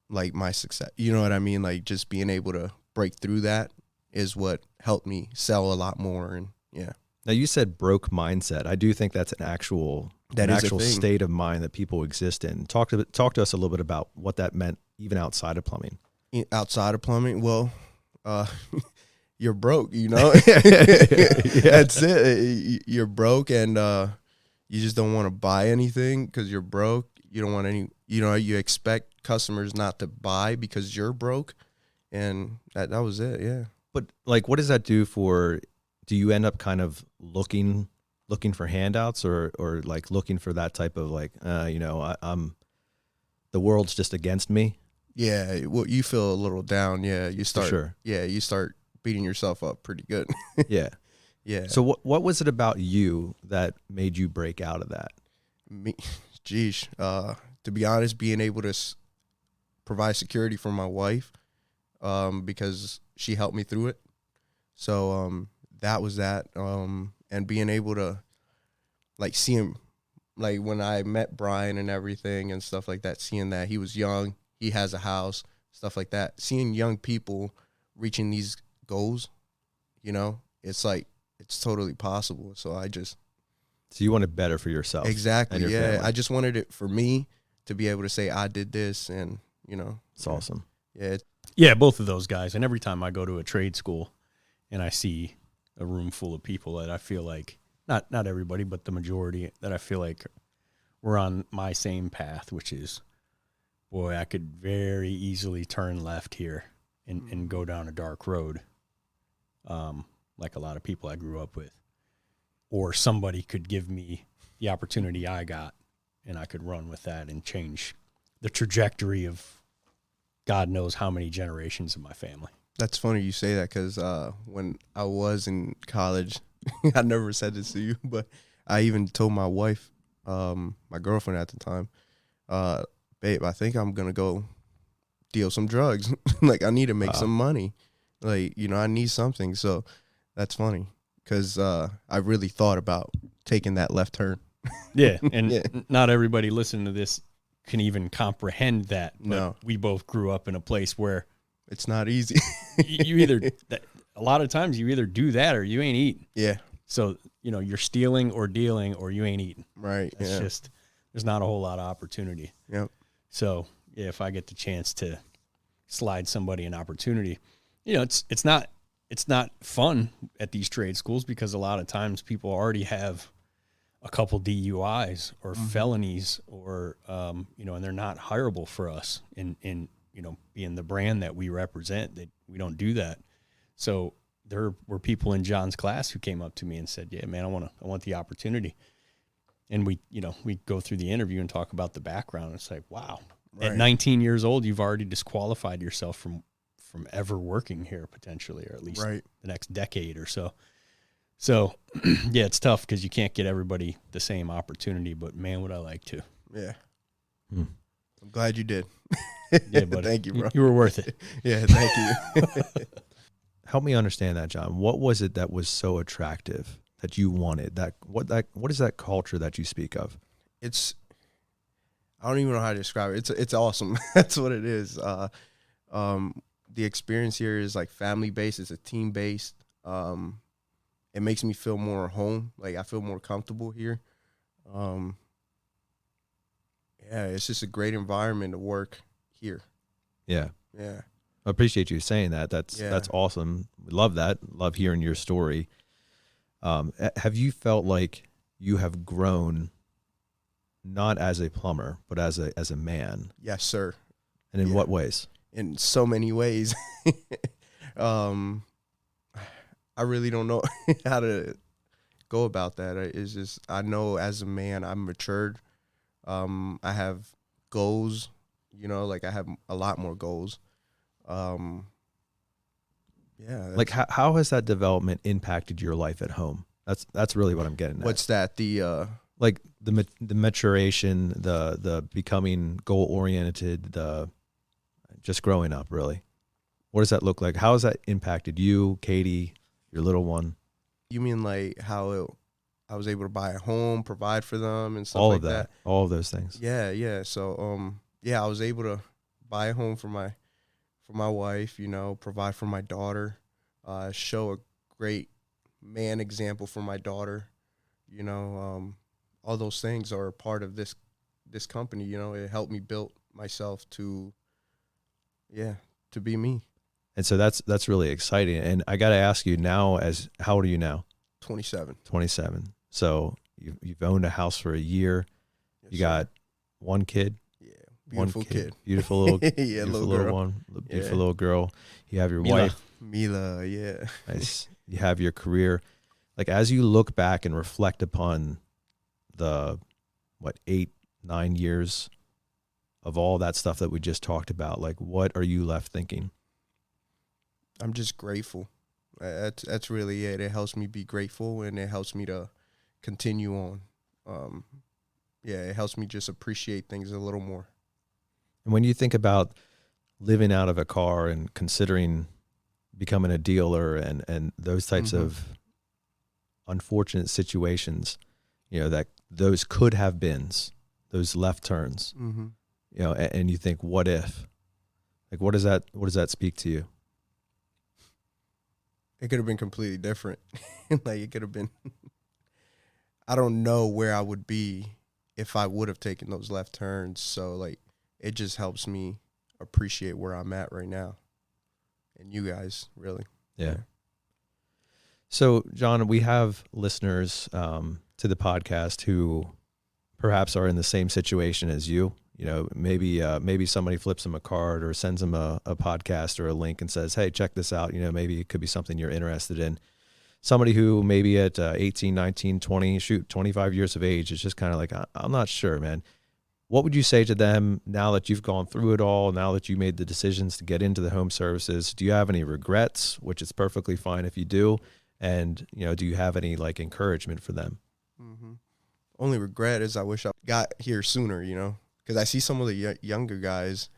like my success. You know what I mean? Like just being able to break through that is what helped me sell a lot more. And yeah, Now you said broke mindset. I do think that's an actual That is a thing. state of mind that people exist in. Talk to us a little bit about what that meant, even outside of plumbing. outside of plumbing, well, you're broke. You know, that's it. You're broke, and you just don't want to buy anything because you're broke. You don't want any. You know, you expect customers not to buy because you're broke, and that was it. Yeah. But like, what does that do for? Do you end up kind of looking for handouts or like looking for that type of like, I'm the world's just against me? Yeah, well, you feel a little down. Yeah, you start. sure. Yeah, you start beating yourself up pretty good. Yeah. Yeah. So what was it about you that made you break out of that? Me, geez, to be honest, being able to provide security for my wife, because she helped me through it. So that was that, and being able to like see him, like when I met Brian and everything and stuff like that, seeing that he was young. He has a house, stuff like that. Seeing young people reaching these goals, you know, it's like, it's totally possible. So So you wanted better for yourself. exactly. and your Yeah. family. I just wanted it for me to be able to say, I did this, and, you know, It's awesome. yeah. Yeah, both of those guys. And every time I go to a trade school and I see a room full of people that I feel like, not everybody, but the majority, that I feel like we're on my same path, which is, boy, I could very easily turn left here and go down a dark road, like a lot of people I grew up with. Or somebody could give me the opportunity I got, and I could run with that and change the trajectory of God knows how many generations of my family. That's funny you say that because when I was in college, I never said this to you, but I even told my wife, my girlfriend at the time, babe, I think I'm going to go deal some drugs. Like, I need to make some money. Like, you know, I need something. So that's funny because I really thought about taking that left turn. Yeah, and Yeah. not everybody listening to this can even comprehend that. But No. we both grew up in a place where It's not easy. you either, a lot of times you either do that or you ain't eating. Yeah. So you're stealing or dealing or you ain't eating. Right. It's Yeah. just, there's not a whole lot of opportunity. Yep. So yeah, if I get the chance to slide somebody an opportunity, it's not fun at these trade schools because a lot of times people already have a couple DUIs or felonies or, and they're not hireable for us in being the brand that we represent, that we don't do that. So there were people in John's class who came up to me and said, yeah, man, I want the opportunity. And we go through the interview and talk about the background. It's like, wow, at 19 years old, you've already disqualified yourself from ever working here potentially, or at least the next decade or so. So yeah, it's tough because you can't get everybody the same opportunity, but man, would I like to. Yeah. I'm glad you did. Yeah, buddy. Thank you, bro. You were worth it. Yeah, thank you. Help me understand that, John. What was it that was so attractive that you wanted? What is that culture that you speak of? I don't even know how to describe it. It's awesome. That's what it is. The experience here is like family based. It's a team based. It makes me feel more home. Like I feel more comfortable here. Yeah, it's just a great environment to work here. Yeah. Yeah. I appreciate you saying that. That's awesome. We love that. Love hearing your story. Have you felt like you have grown not as a plumber, but as a man? Yes, sir. And in what ways? In so many ways. I really don't know how to go about that. It's just, I know as a man, I'm matured. I have goals, like I have a lot more goals. Yeah. Like how has that development impacted your life at home? That's really what I'm getting at. What's that? Like the maturation, the becoming goal oriented, the just growing up, really. What does that look like? How has that impacted you, Katie, your little one? You mean like how I was able to buy a home, provide for them, and stuff all like of that, all of those things. Yeah. So I was able to buy a home for my wife, provide for my daughter, show a great man example for my daughter, all those things are a part of this company. It helped me build myself to be me. And so that's really exciting. And I got to ask you now, how old are you now? 27. 27. So you've owned a house for a year. Yes, you got one kid. Yeah, beautiful kid. Beautiful little, yeah, beautiful little one, beautiful little girl. You have your Mila. wife. Mila, yeah. Nice. You have your career. Like as you look back and reflect upon the 8-9 years of all that stuff that we just talked about, like what are you left thinking? I'm just grateful. That's really it. It helps me be grateful, and it helps me to continue on. It helps me just appreciate things a little more. And when you think about living out of a car and considering becoming a dealer and those types of unfortunate situations, that those could have beens, those left turns, and you think, what if? Like, what does that speak to you? It could have been completely different. Like it could have been, I don't know where I would be if I would have taken those left turns. So like, it just helps me appreciate where I'm at right now. And you guys, really. Yeah. So John, we have listeners to the podcast who perhaps are in the same situation as you. Maybe somebody flips them a card or sends them a podcast or a link and says, hey, check this out. Maybe it could be something you're interested in. Somebody who maybe at 18, 19, 20, 25 years of age is just kind of like, I'm not sure, man. What would you say to them now that you've gone through it all, now that you made the decisions to get into the home services? Do you have any regrets, which is perfectly fine if you do? And, do you have any like encouragement for them? Only regret is I wish I got here sooner, because I see some of the younger guys,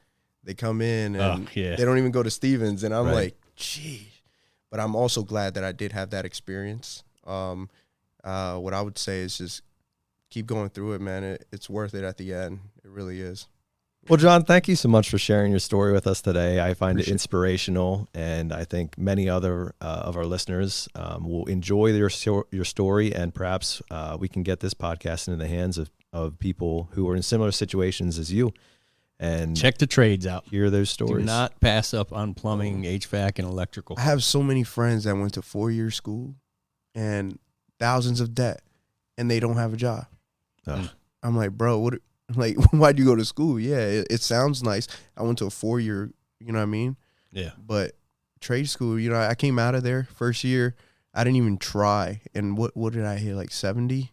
they come in and they don't even go to Stevens, and I'm like, gee. But I'm also glad that I did have that experience. What I would say is just keep going through it, man. It's worth it at the end. It really is. Well, John, thank you so much for sharing your story with us today. I find it inspirational, and I think many other of our listeners will enjoy your story, and perhaps we can get this podcast into the hands of people who are in similar situations as you. And check the trades out. Hear those stories. Do not pass up on plumbing, HVAC, and electrical. I have so many friends that went to 4-year school and thousands of debt, and they don't have a job. I'm like, bro, what? Like, why'd you go to school? Yeah, it sounds nice. I went to a 4-year, you know what I mean? Yeah. But trade school, you know, I came out of there first year. I didn't even try. And what did I hit? Like 70?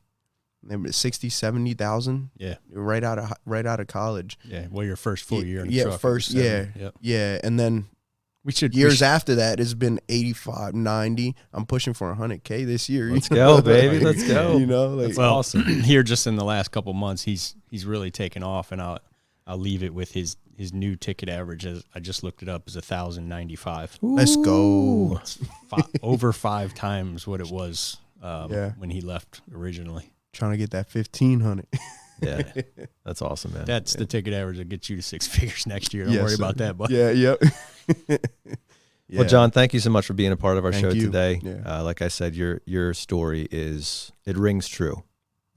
60, 70,000? Yeah. Right out of college. Yeah. Well, your first full year in the yeah, truck. first, yeah. Yep. Yeah. And then after that, it's been 85, 90. I'm pushing for 100K this year. Let's go, baby. Let's go. You know, like, that's awesome. Here, just in the last couple months, he's really taken off, and I'll leave it with his new ticket average. As I just looked it up, is 1,095. Let's go. It's over 5 times what it was when he left originally. Trying to get that 1,500. Yeah, that's awesome, man. That's the ticket average that gets you to 6 figures next year. Don't worry about that, bud. Yeah, yep. Well, John, thank you so much for being a part of our show you. today. Yeah. Like I said, your story it rings true,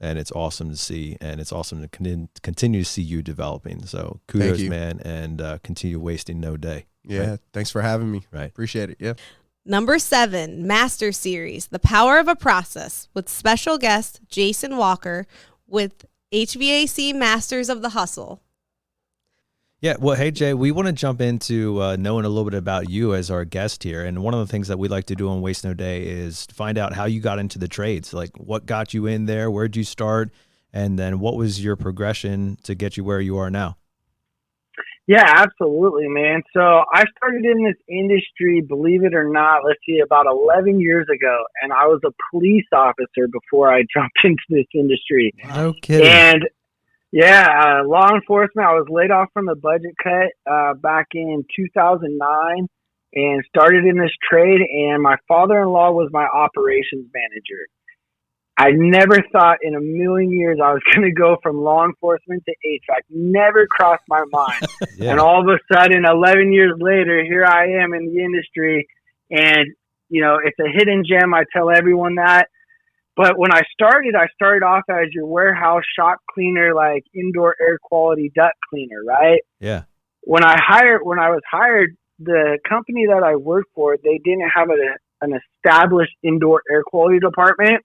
and it's awesome to see, and it's awesome to continue to see you developing. So kudos, man, and continue wasting no day. Yeah, right? Thanks for having me. Right. Appreciate it. Yeah. Number 7, Master Series, The Power of a Process, with special guest Jason Walker with HVAC Masters of the Hustle. Yeah, well, hey, Jay, we want to jump into knowing a little bit about you as our guest here. And one of the things that we like to do on Waste No Day is find out how you got into the trades. Like, what got you in there? Where'd you start? And then what was your progression to get you where you are now? Yeah, absolutely, man. So I started in this industry, believe it or not, about 11 years ago. And I was a police officer before I jumped into this industry. No kidding. And yeah, law enforcement, I was laid off from the budget cut back in 2009 and started in this trade. And my father-in-law was my operations manager. I never thought in a million years I was going to go from law enforcement to HVAC. Never crossed my mind. Yeah. And all of a sudden, 11 years later, here I am in the industry. And, you know, it's a hidden gem. I tell everyone that. But when I started off as your warehouse shop cleaner, like indoor air quality duct cleaner, right? Yeah. When I was hired, the company that I worked for, they didn't have an established indoor air quality department.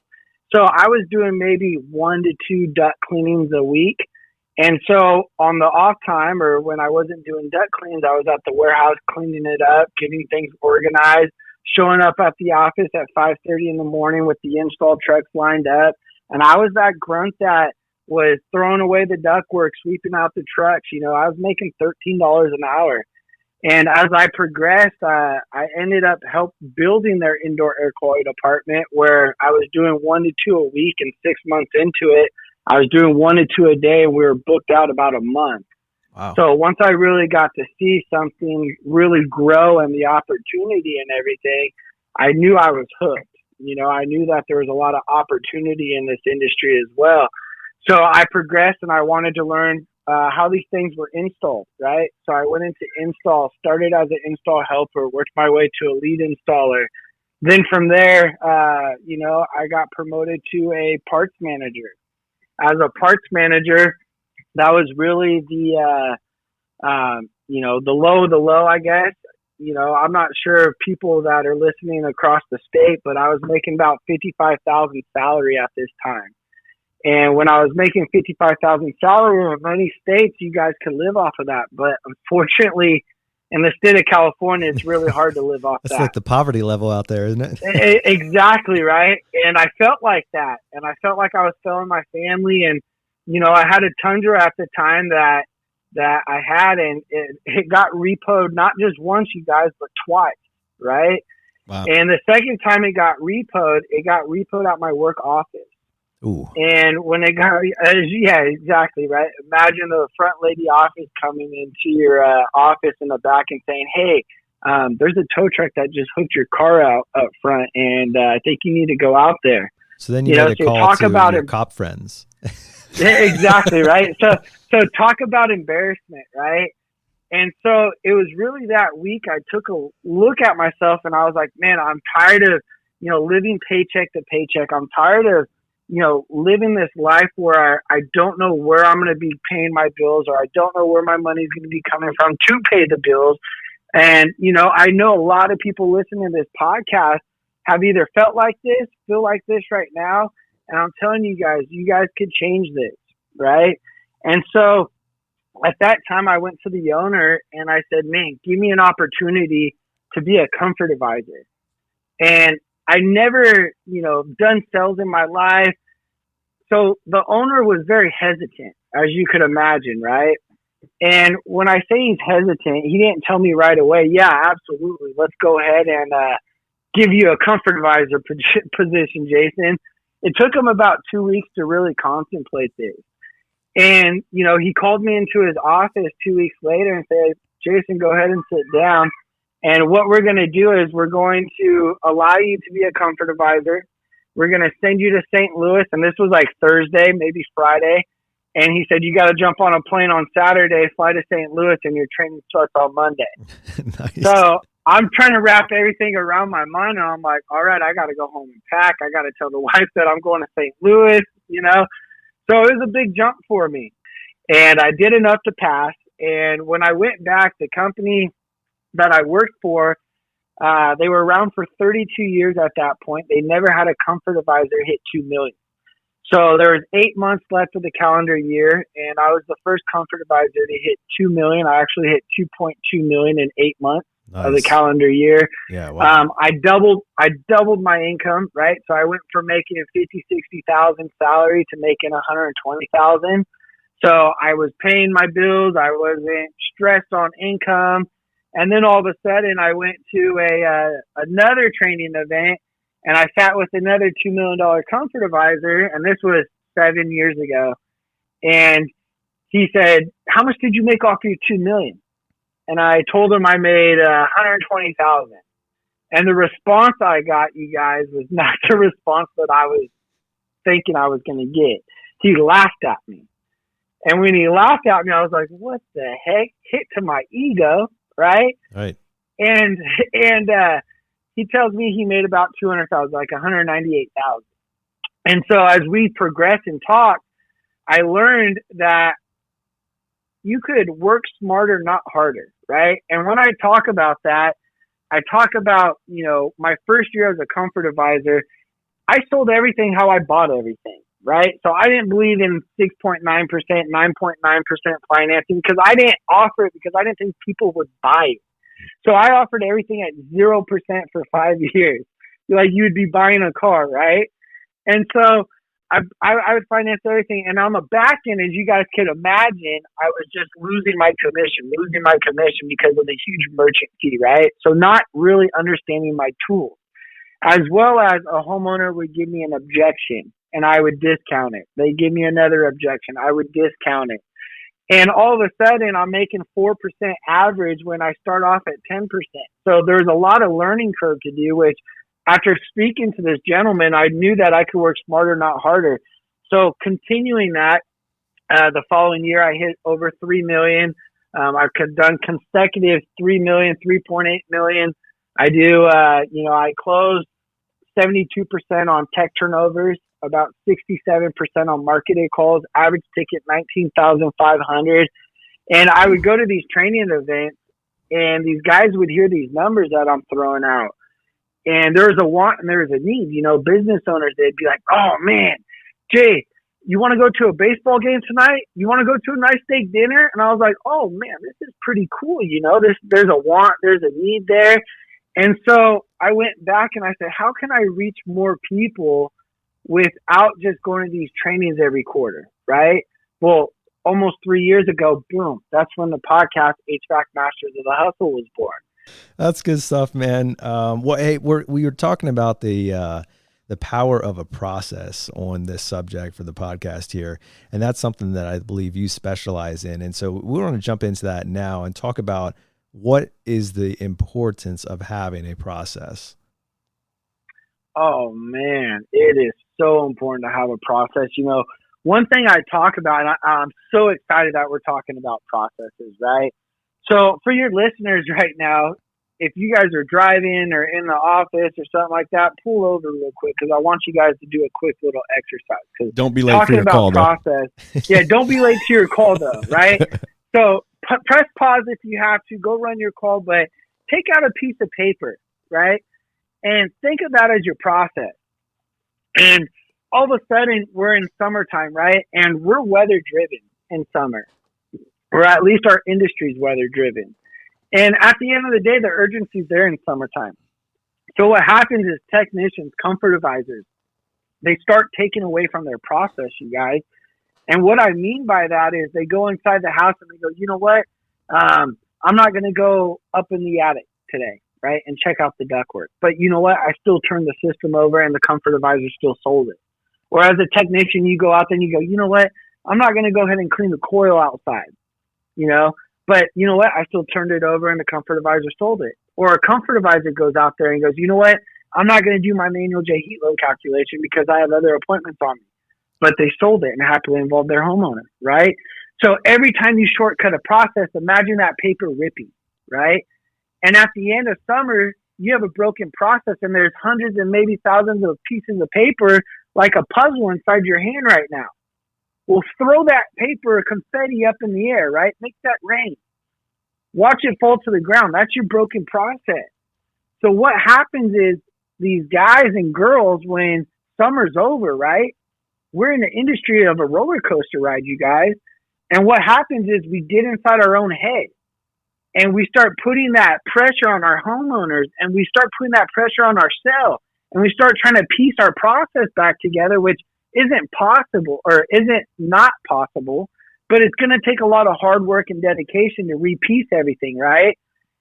So I was doing maybe 1 to 2 duct cleanings a week. And so on the off time, or when I wasn't doing duct cleans, I was at the warehouse cleaning it up, getting things organized, showing up at the office at 5:30 in the morning with the install trucks lined up. And I was that grunt that was throwing away the ductwork, sweeping out the trucks. You know, I was making $13 an hour. And as I progressed, I ended up building their indoor air quality department, where I was doing 1 to 2 a week, and 6 months into it, I was doing 1 to 2 a day, and we were booked out about a month. Wow. So once I really got to see something really grow and the opportunity and everything, I knew I was hooked. You know, I knew that there was a lot of opportunity in this industry as well. So I progressed, and I wanted to learn how these things were installed, right? So I went into install, started as an install helper, worked my way to a lead installer. Then from there, you know, I got promoted to a parts manager. As a parts manager, that was really the, you know, the low, I guess. You know, I'm not sure if people that are listening across the state, but I was making about $55,000 salary at this time. And when I was making $55,000 salary in many states, you guys could live off of that. But unfortunately, in the state of California, it's really hard to live off That's that. like the poverty level out there, isn't it? Exactly, right? And I felt like that. And I felt like I was failing my family. And, you know, I had a Tundra at the time that I had, and it got repoed not just once, you guys, but twice, right? Wow. And the second time it got repoed at my work office. Ooh. And when it got, yeah, exactly, right? Imagine the front lady office coming into your office in the back and saying, hey, there's a tow truck that just hooked your car out up front, and I think you need to go out there. So then you made a call to your cop friends. Exactly, right? So talk about embarrassment, right? And so it was really that week I took a look at myself and I was like, man, I'm tired of, living paycheck to paycheck. I'm tired of, living this life where I don't know where I'm going to be paying my bills, or I don't know where my money's going to be coming from to pay the bills. And, I know a lot of people listening to this podcast have either felt like this, feel like this right now. And I'm telling you guys could change this, right? And so at that time, I went to the owner and I said, man, give me an opportunity to be a comfort advisor. And I never, done sales in my life. So the owner was very hesitant, as you could imagine, right? And when I say he's hesitant, he didn't tell me right away, yeah, absolutely, let's go ahead and give you a comfort advisor position, Jason. It took him about 2 weeks to really contemplate this. And, he called me into his office 2 weeks later and said, Jason, go ahead and sit down. And what we're going to do is we're going to allow you to be a comfort advisor. We're going to send you to St. Louis. And this was like Thursday, maybe Friday. And he said, you got to jump on a plane on Saturday, fly to St. Louis, and your training starts on Monday. Nice. So I'm trying to wrap everything around my mind. And I'm like, all right, I got to go home and pack. I got to tell the wife that I'm going to St. Louis, So it was a big jump for me. And I did enough to pass. And when I went back, the company that I worked for, they were around for 32 years at that point. They never had a comfort advisor hit 2 million. So there was 8 months left of the calendar year, and I was the first comfort advisor to hit 2 million. I actually hit 2.2 million in 8 months of the calendar year. Yeah, wow. I doubled my income, right? So I went from making 50, 60,000 salary to making 120,000. So I was paying my bills. I wasn't stressed on income. And then all of a sudden I went to another training event and I sat with another $2 million comfort advisor. And this was 7 years ago. And he said, how much did you make off your 2 million? And I told him I made 120,000. And the response I got, you guys, was not the response that I was thinking I was going to get. He laughed at me. And when he laughed at me, I was like, what the heck? Hit to my ego, right? Right. And he tells me he made about 200,000, like 198,000. And so as we progressed and talked, I learned that you could work smarter, not harder, right? And when I talk about that, I talk about, my first year as a comfort advisor, I sold everything how I bought everything, right? So I didn't believe in 6.9%, 9.9% financing because I didn't offer it because I didn't think people would buy it. So I offered everything at 0% for 5 years. Like you would be buying a car, right? And so I would finance everything. And on the back end, as you guys can imagine, I was just losing my commission because of the huge merchant fee, right? So not really understanding my tools. As well as a homeowner would give me an objection and I would discount it. They give me another objection. I would discount it. And all of a sudden I'm making 4% average when I start off at 10%. So there's a lot of learning curve to do, which after speaking to this gentleman, I knew that I could work smarter, not harder. So continuing that, the following year I hit over 3 million. I've done consecutive 3 million, 3.8 million. I closed 72% on tech turnovers, about 67% on marketing calls, average ticket 19,500. And I would go to these training events and these guys would hear these numbers that I'm throwing out. And there was a want and there was a need. Business owners, they'd be like, oh man, Jay, you want to go to a baseball game tonight? You want to go to a nice steak dinner? And I was like, oh man, this is pretty cool. There's a want, there's a need there. And so I went back and I said, how can I reach more people without just going to these trainings every quarter, right? Well, almost 3 years ago, boom, that's when the podcast HVAC Masters of the Hustle was born. That's good stuff, man. Hey, we were talking about the power of a process on this subject for the podcast here, and that's something that I believe you specialize in. And so we want to jump into that now and talk about what is the importance of having a process. Oh man, it is so important to have a process. one thing I talk about, and I'm so excited that we're talking about processes, right? So for your listeners right now, if you guys are driving or in the office or something like that, pull over real quick because I want you guys to do a quick little exercise. Because Don't be late for your call, process, yeah, don't be late to your call though, right? So press pause if you have to. Go run your call, but take out a piece of paper, right? And think of that as your process. And all of a sudden, we're in summertime, right? And we're weather driven in summer, or at least our industry's weather driven. And at the end of the day, the urgency's there in summertime. So what happens is technicians, comfort advisors, they start taking away from their process, you guys. And what I mean by that is they go inside the house and they go, you know what? I'm not going to go up in the attic today, right? And check out the ductwork. But you know what? I still turned the system over and the comfort advisor still sold it. Or as a technician, you go out there and you go, you know what? I'm not going to go ahead and clean the coil outside, you know? But you know what? I still turned it over and the comfort advisor sold it. Or a comfort advisor goes out there and goes, you know what? I'm not going to do my manual J heat load calculation because I have other appointments on me. But they sold it and happily involved their homeowner, right? So every time you shortcut a process, imagine that paper ripping, right? And at the end of summer, you have a broken process and there's hundreds and maybe thousands of pieces of paper like a puzzle inside your hand right now. Well, throw that paper confetti up in the air, right? Make that rain. Watch it fall to the ground. That's your broken process. So what happens is these guys and girls, when summer's over, right? We're in the industry of a roller coaster ride, you guys. And what happens is we get inside our own head and we start putting that pressure on our homeowners and we start putting that pressure on ourselves and we start trying to piece our process back together, which isn't possible or isn't not possible, but it's going to take a lot of hard work and dedication to repiece everything, right?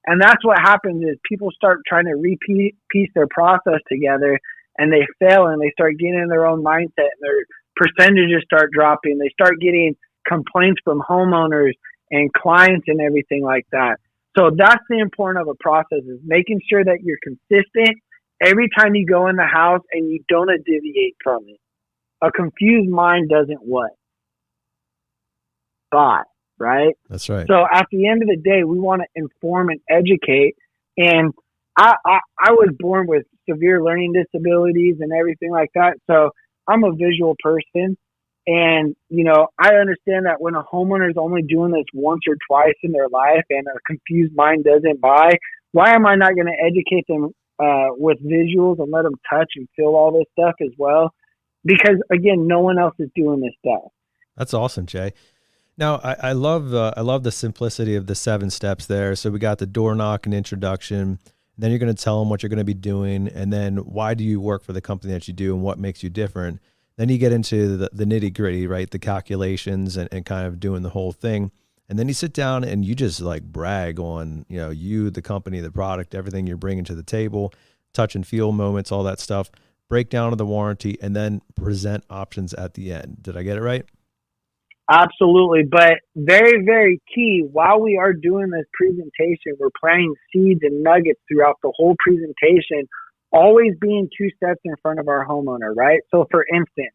And that's what happens is people start trying to repiece their process together and they fail and they start getting in their own mindset and their percentages start dropping. They start getting complaints from homeowners and clients and everything like that. So that's the importance of a process is making sure that you're consistent every time you go in the house and you don't deviate from it. A confused mind doesn't what? Buy, right? That's right. So at the end of the day, we want to inform and educate. And I was born with severe learning disabilities and everything like that. So I'm a visual person. And, you know, I understand that when a homeowner is only doing this once or twice in their life and a confused mind doesn't buy, why am I not going to educate them with visuals and let them touch and feel all this stuff as well? Because, again, no one else is doing this stuff. That's awesome, Jay. Now, I love the simplicity of the 7 steps there. So we got the door knock and introduction. Then you're going to tell them what you're going to be doing. And then why do you work for the company that you do and what makes you different? Then you get into the nitty gritty, right? The calculations and kind of doing the whole thing. And then you sit down and you just like brag on, you know, you, the company, the product, everything you're bringing to the table, touch and feel moments, all that stuff, breakdown of the warranty, and then present options at the end. Did I get it right? Absolutely. But very, very key, while we are doing this presentation, we're planting seeds and nuggets throughout the whole presentation, always being 2 steps in front of our homeowner, right? So for instance,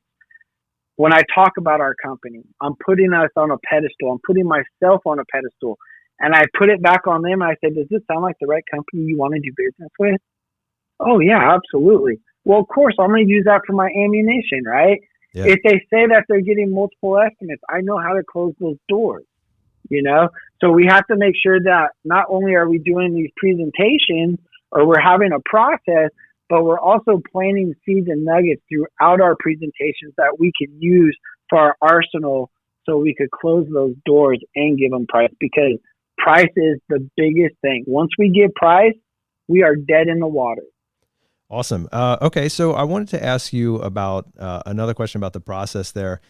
when I talk about our company, I'm putting us on a pedestal. I'm putting myself on a pedestal. And I put it back on them and I said, does this sound like the right company you want to do business with? Oh, yeah, absolutely. Well, of course, I'm going to use that for my ammunition, right? Yeah. If they say that they're getting multiple estimates, I know how to close those doors, you know? So we have to make sure that not only are we doing these presentations or we're having a process, but we're also planting seeds and nuggets throughout our presentations that we can use for our arsenal so we could close those doors and give them price, because price is the biggest thing. Once we give price, we are dead in the water. Awesome. Okay, so I wanted to ask you about another question about the process there.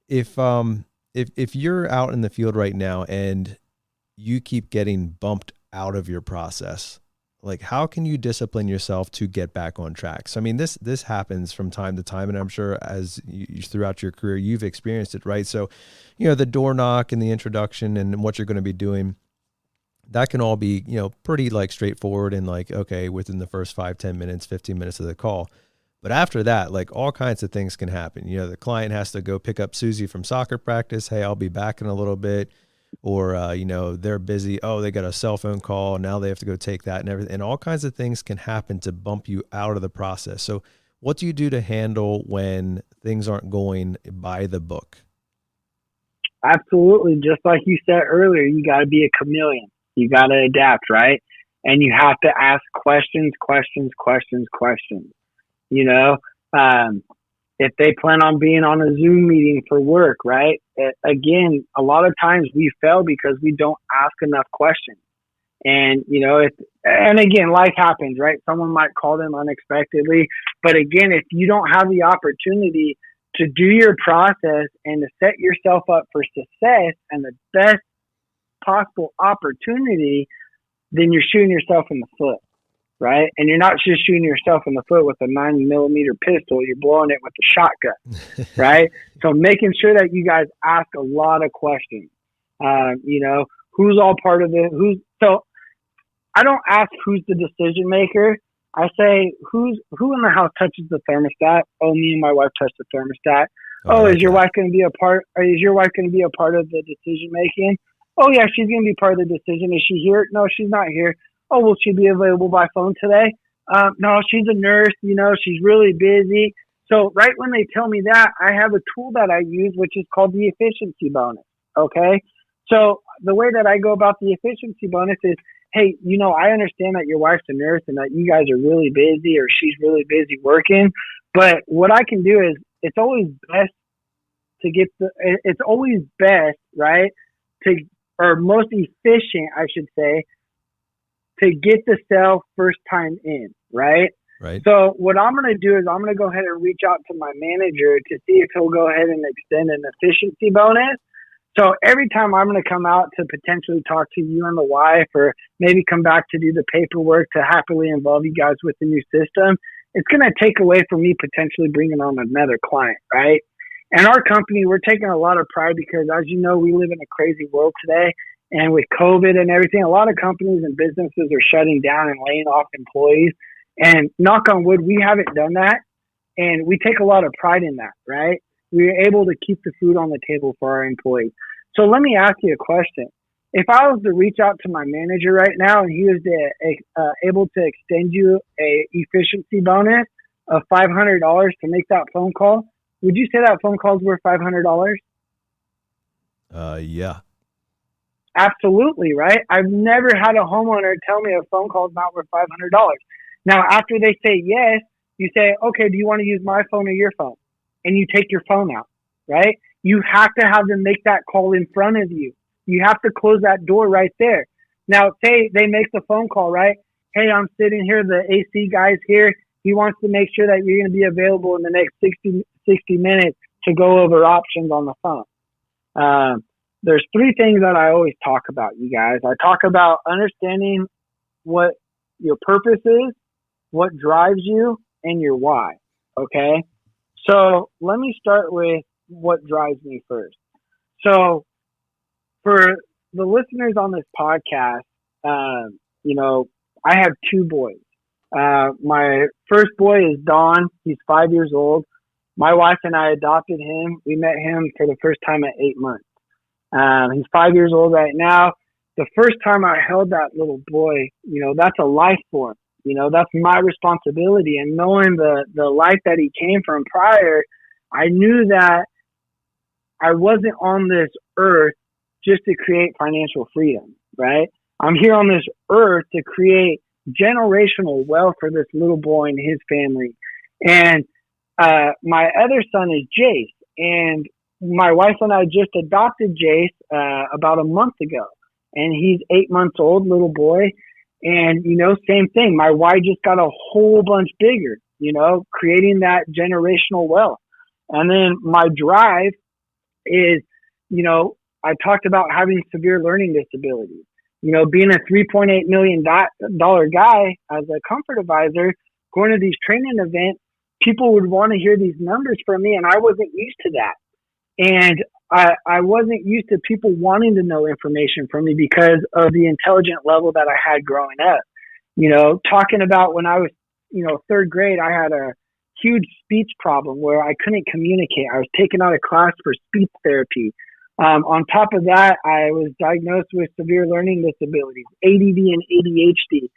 If you're out in the field right now and you keep getting bumped out of your process, like how can you discipline yourself to get back on track? So I mean, this happens from time to time, and I'm sure as you throughout your career you've experienced it, right? So, you know, the door knock and the introduction and what you're going to be doing, that can all be, you know, pretty like straightforward and like, okay, within the first 5, 10 minutes, 15 minutes of the call. But after that, like all kinds of things can happen. You know, the client has to go pick up Susie from soccer practice. Hey, I'll be back in a little bit. Or, you know, they're busy. Oh, they got a cell phone call. Now they have to go take that and everything. And all kinds of things can happen to bump you out of the process. So what do you do to handle when things aren't going by the book? Absolutely. Just like you said earlier, you got to be a chameleon. You got to adapt, right? And you have to ask questions. You know, if they plan on being on a Zoom meeting for work, right? Again, a lot of times we fail because we don't ask enough questions. And, you know, and again, life happens, right? Someone might call them unexpectedly. But again, if you don't have the opportunity to do your process and to set yourself up for success and the best possible opportunity, then you're shooting yourself in the foot, right? And you're not just shooting yourself in the foot with a 9mm pistol, you're blowing it with a shotgun, right? So making sure that you guys ask a lot of questions. You know, who's all part of it? So I don't ask who's the decision maker. I say, who in the house touches the thermostat? Oh, me and my wife touch the thermostat. Oh, is your wife going to be a part? Or is your wife going to be a part of the decision making? Oh, yeah, she's going to be part of the decision. Is she here? No, she's not here. Oh, will she be available by phone today? No, she's a nurse. You know, she's really busy. So right when they tell me that, I have a tool that I use, which is called the efficiency bonus. Okay. So the way that I go about the efficiency bonus is, hey, you know, I understand that your wife's a nurse and that you guys are really busy or she's really busy working. But what I can do is it's always best, right? Or most efficient, I should say, to get the sale first time in, right? Right. So what I'm going to do is I'm going to go ahead and reach out to my manager to see if he'll go ahead and extend an efficiency bonus. So every time I'm going to come out to potentially talk to you and the wife, or maybe come back to do the paperwork to happily involve you guys with the new system, it's going to take away from me potentially bringing on another client, right? And our company, we're taking a lot of pride because, as you know, we live in a crazy world today. And with COVID and everything, a lot of companies and businesses are shutting down and laying off employees. And knock on wood, we haven't done that. And we take a lot of pride in that, right? We're able to keep the food on the table for our employees. So let me ask you a question. If I was to reach out to my manager right now and he was able to extend you a efficiency bonus of $500 to make that phone call, would you say that phone call is worth $500? Yeah. Absolutely, right? I've never had a homeowner tell me a phone call is not worth $500. Now, after they say yes, you say, okay, do you want to use my phone or your phone? And you take your phone out, right? You have to have them make that call in front of you. You have to close that door right there. Now, say they make the phone call, right? Hey, I'm sitting here. The AC guy's here. He wants to make sure that you're going to be available in the next 60 minutes to go over options on the phone. There's three things that I always talk about, you guys. I talk about understanding what your purpose is, what drives you, and your why. Okay? So let me start with what drives me first. So for the listeners on this podcast, you know, I have two boys. My first boy is Don. He's 5 years old. My wife and I adopted him. We met him for the first time at 8 months. He's 5 years old right now. The first time I held that little boy, you know, that's a life form. You know, that's my responsibility. And knowing the life that he came from prior, I knew that I wasn't on this earth just to create financial freedom, right? I'm here on this earth to create generational wealth for this little boy and his family. And my other son is Jace. And my wife and I just adopted Jace about a month ago. And he's 8 months old, little boy. And, you know, same thing. My wife just got a whole bunch bigger, you know, creating that generational wealth. And then my drive is, you know, I talked about having severe learning disabilities. You know, being a $3.8 million guy as a comfort advisor, going to these training events, people would want to hear these numbers from me, and I wasn't used to that. And I wasn't used to people wanting to know information from me because of the intelligent level that I had growing up. You know, talking about when I was, you know, third grade, I had a huge speech problem where I couldn't communicate. I was taken out of class for speech therapy. On top of that, I was diagnosed with severe learning disabilities, ADD and ADHD.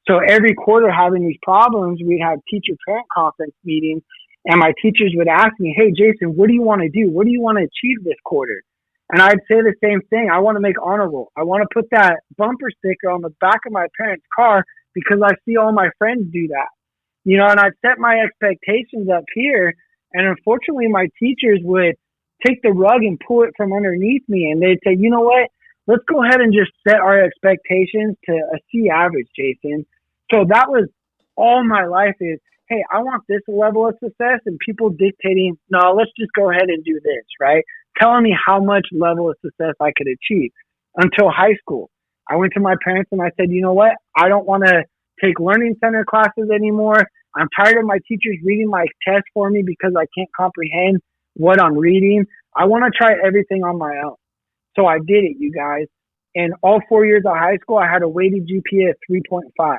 So every quarter having these problems, we'd have teacher-parent conference meetings, and my teachers would ask me, hey, Jason, what do you want to do? What do you want to achieve this quarter? And I'd say the same thing. I want to make honor roll. I want to put that bumper sticker on the back of my parents' car because I see all my friends do that. You know, and I'd set my expectations up here, and unfortunately my teachers would take the rug and pull it from underneath me, and they'd say, you know what, let's go ahead and just set our expectations to a C average, Jason. So that was all my life is, hey, I want this level of success, and people dictating, no, let's just go ahead and do this, right? Telling me how much level of success I could achieve until high school. I went to my parents and I said, you know what, I don't want to take learning center classes anymore. I'm tired of my teachers reading my test for me because I can't comprehend what I'm reading. I want to try everything on my own. So I did it, you guys. And all 4 years of high school, I had a weighted GPA of 3.5.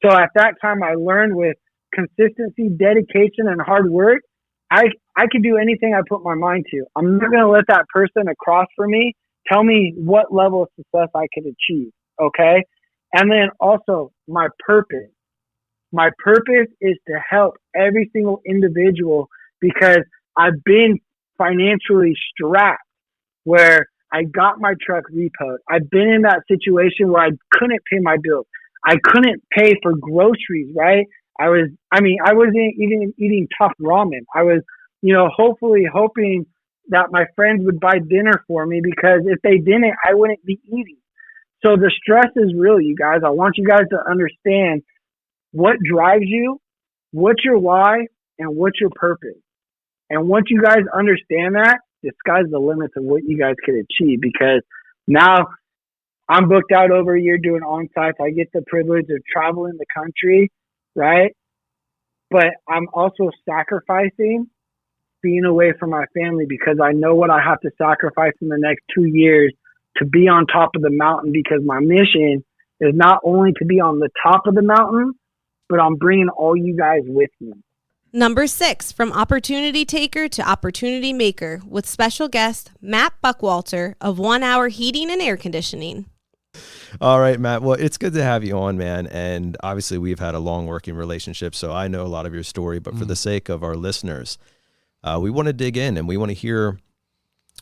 So at that time, I learned with consistency, dedication, and hard work, I could do anything I put my mind to. I'm not going to let that person across from me tell me what level of success I could achieve, okay? And then also my purpose. My purpose is to help every single individual because I've been financially strapped where I got my truck repoed. I've been in that situation where I couldn't pay my bills. I couldn't pay for groceries, right? I wasn't even eating tough ramen. I was, hopefully hoping that my friends would buy dinner for me because if they didn't, I wouldn't be eating. So the stress is real, you guys. I want you guys to understand what drives you, what's your why, and what's your purpose. And once you guys understand that, the sky's the limits of what you guys can achieve because now I'm booked out over a year doing on-sites. I get the privilege of traveling the country, right? But I'm also sacrificing being away from my family because I know what I have to sacrifice in the next 2 years to be on top of the mountain because my mission is not only to be on the top of the mountain, but I'm bringing all you guys with me. Number 6, from opportunity taker to opportunity maker with special guest Matt Buckwalter of 1 Hour Heating and Air Conditioning. All right, Matt. Well, it's good to have you on, man. And obviously we've had a long working relationship, so I know a lot of your story, but for the sake of our listeners, we want to dig in and we want to hear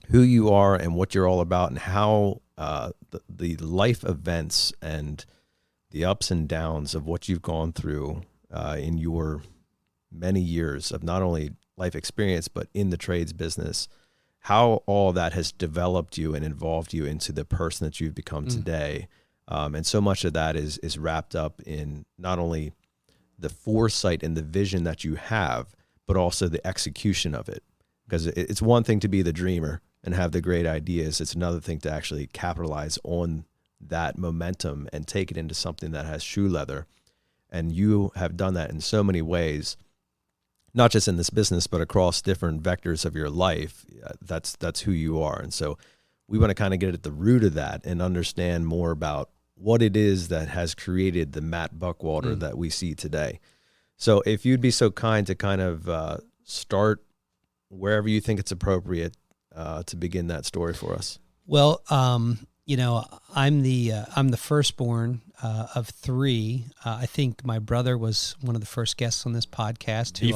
who you are and what you're all about and how the life events and the ups and downs of what you've gone through in your many years of not only life experience, but in the trades business, how all that has developed you and involved you into the person that you've become today. And so much of that is wrapped up in not only the foresight and the vision that you have, but also the execution of it. Because it's one thing to be the dreamer and have the great ideas. It's another thing to actually capitalize on that momentum and take it into something that has shoe leather. And you have done that in so many ways, not just in this business, but across different vectors of your life. That's who you are. And so we want to kind of get at the root of that and understand more about what it is that has created the Matt Buckwalter that we see today. So if you'd be so kind to kind of start wherever you think it's appropriate to begin that story for us. Well, I'm the firstborn of 3. I think my brother was one of the first guests on this podcast. The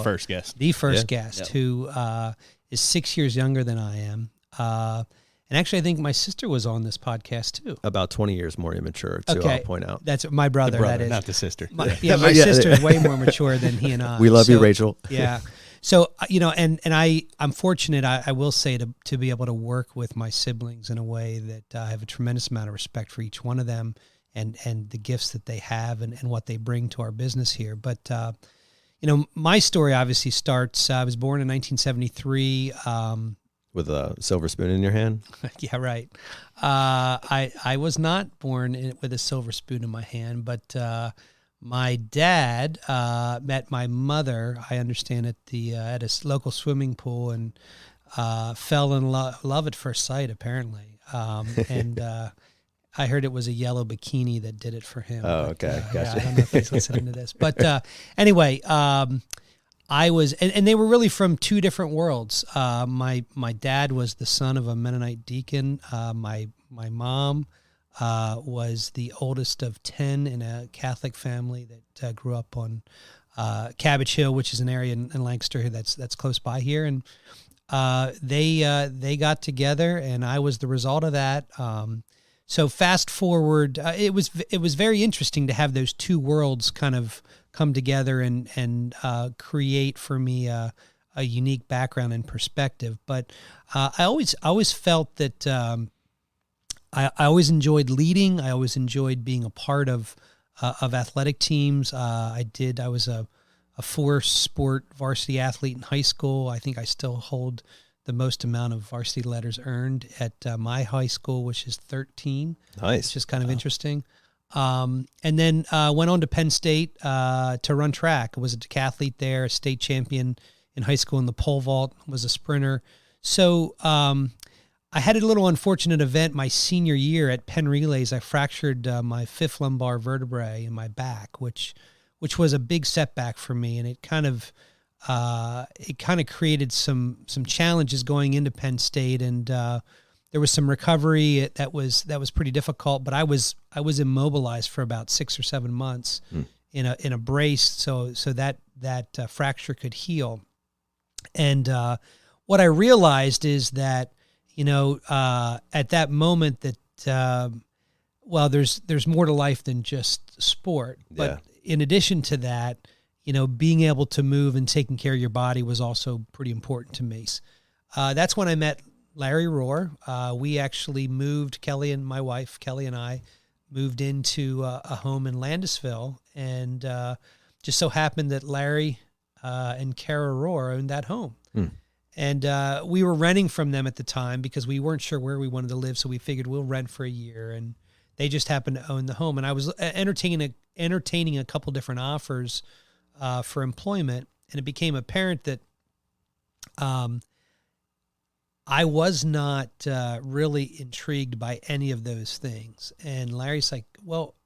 first guest. Who is 6 years younger than I am. And actually, I think my sister was on this podcast too. About 20 years more immature, too, okay. I'll point out. That's my brother, that is. Not the sister. My sister is way more mature than he and I. We love you, Rachel. Yeah. So, and I'm fortunate, I will say, to be able to work with my siblings in a way that I have a tremendous amount of respect for each one of them and the gifts that they have and what they bring to our business here. But, my story obviously starts, I was born in 1973. With a silver spoon in your hand? Yeah, right. I was not born with a silver spoon in my hand, but my dad met my mother, I understand, at a local swimming pool and fell in love at first sight, apparently. And I heard it was a yellow bikini that did it for him. Oh, okay. Gotcha. Yeah, I don't know if he's listening to this. But anyway, I was, and they were really from two different worlds. My dad was the son of a Mennonite deacon. My mom was the oldest of 10 in a Catholic family that grew up on Cabbage Hill, which is an area in Lancaster that's close by here. And they got together, and I was the result of that. So fast forward, it was very interesting to have those two worlds kind of come together and create for me a unique background and perspective. But I always felt that I always enjoyed leading. I always enjoyed being a part of athletic teams. I was a 4-sport varsity athlete in high school. I think I still hold the most amount of varsity letters earned at my high school, which is 13. Nice. It's just kind of interesting. And then went on to Penn State to run track. I was a decathlete there, a state champion in high school in the pole vault, was a sprinter. So I had a little unfortunate event my senior year at Penn Relays. I fractured my 5th lumbar vertebrae in my back, which was a big setback for me, and it kind of created some challenges going into Penn State, and there was some recovery that was pretty difficult. But I was immobilized for about 6 or 7 months in a brace, so that fracture could heal. And what I realized is that at that moment that there's more to life than just sport, but Yeah. in addition to that, being able to move and taking care of your body was also pretty important to me. That's when I met Larry Rohr. We actually moved, my wife, Kelly and I moved into a home in Landisville, and just so happened that Larry and Kara Rohr owned that home. And we were renting from them at the time because we weren't sure where we wanted to live, so we figured we'll rent for a year, and they just happened to own the home. And I was entertaining a couple different offers for employment, and it became apparent that I was not really intrigued by any of those things. And Larry's like, well,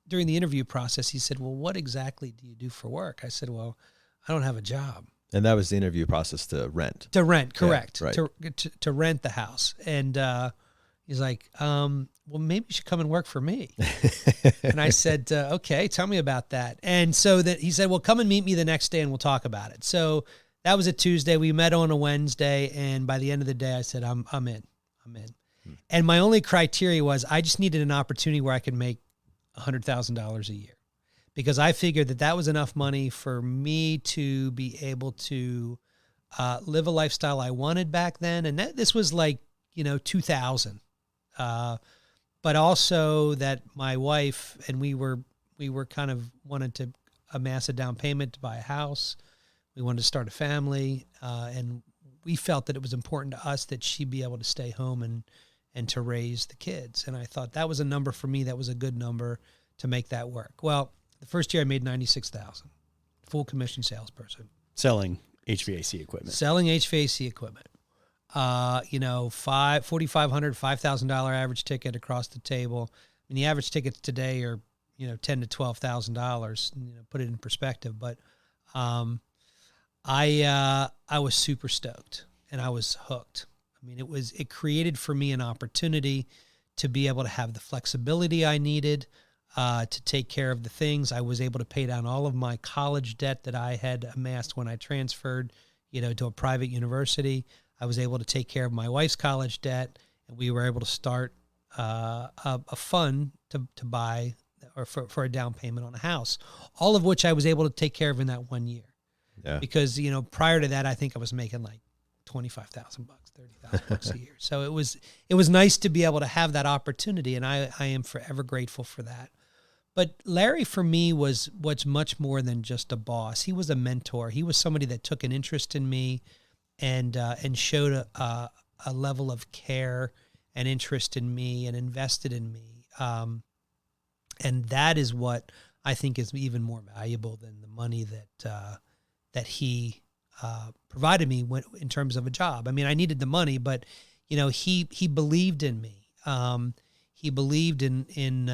during the interview process, he said, well, what exactly do you do for work? I said, well, I don't have a job. And that was the interview process to rent. To rent, correct. Yeah, right. To rent the house. And he's like, well, maybe you should come and work for me. And I said, okay, tell me about that. And so that he said, well, come and meet me the next day and we'll talk about it. So that was a Tuesday. We met on a Wednesday. And by the end of the day, I said, I'm in. And my only criteria was I just needed an opportunity where I could make $100,000 a year, because I figured that was enough money for me to be able to live a lifestyle I wanted back then. And this was like, 2000. But also that my wife and we were kind of wanted to amass a down payment to buy a house. We wanted to start a family. And we felt that it was important to us that she be able to stay home and to raise the kids. And I thought that was a number for me. That was a good number to make that work. Well, the first year I made $96,000, full commission salesperson. Selling HVAC equipment. Selling HVAC equipment. $4,500, $5,000 average ticket across the table. I mean, the average tickets today are, $10,000 to $12,000, put it in perspective. But I was super stoked and I was hooked. I mean, it created for me an opportunity to be able to have the flexibility I needed, to take care of the things. I was able to pay down all of my college debt that I had amassed when I transferred, to a private university. I was able to take care of my wife's college debt, and we were able to start a fund to buy or for a down payment on a house, all of which I was able to take care of in that 1 year. Yeah. Because, prior to that, I think I was making like $25,000, $30,000 a year. So it was nice to be able to have that opportunity, and I am forever grateful for that. But Larry, for me, was much more than just a boss. He was a mentor. He was somebody that took an interest in me and showed a level of care and interest in me and invested in me. And that is what I think is even more valuable than the money that he provided me in terms of a job. I mean, I needed the money, but he believed in me. He believed in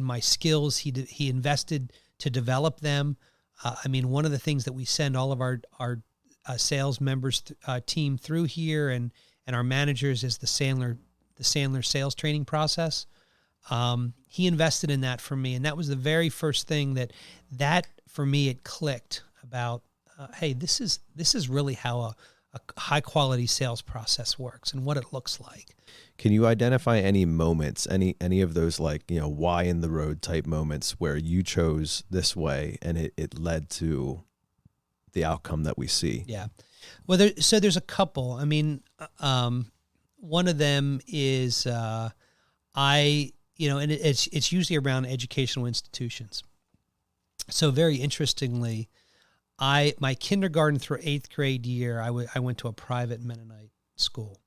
my skills. He invested to develop them. I mean, one of the things that we send all of our sales members team through here and our managers is the Sandler sales training process. He invested in that for me, and that was the very first thing that for me it clicked about. Hey, this is really how a high quality sales process works and what it looks like. Can you identify any moments, any of those, like, why in the road type moments where you chose this way and it led to the outcome that we see? Yeah. Well, there's a couple. I mean, one of them is and it's usually around educational institutions. So very interestingly, my kindergarten through 8th grade year, I went to a private Mennonite school,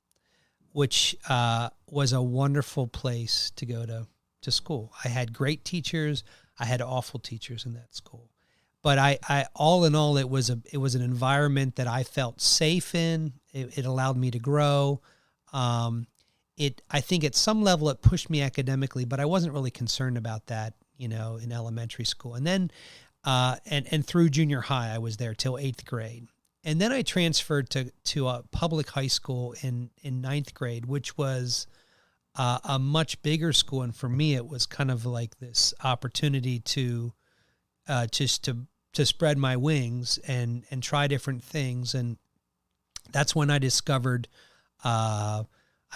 which was a wonderful place to go to school. I had great teachers. I had awful teachers in that school. But I all in all, it was an environment that I felt safe in. It allowed me to grow. I think at some level it pushed me academically, but I wasn't really concerned about that, in elementary school. And then, and through junior high, I was there till 8th grade. And then I transferred to a public high school in 9th grade, which was a much bigger school. And for me, it was kind of like this opportunity to spread my wings and try different things. And that's when I discovered I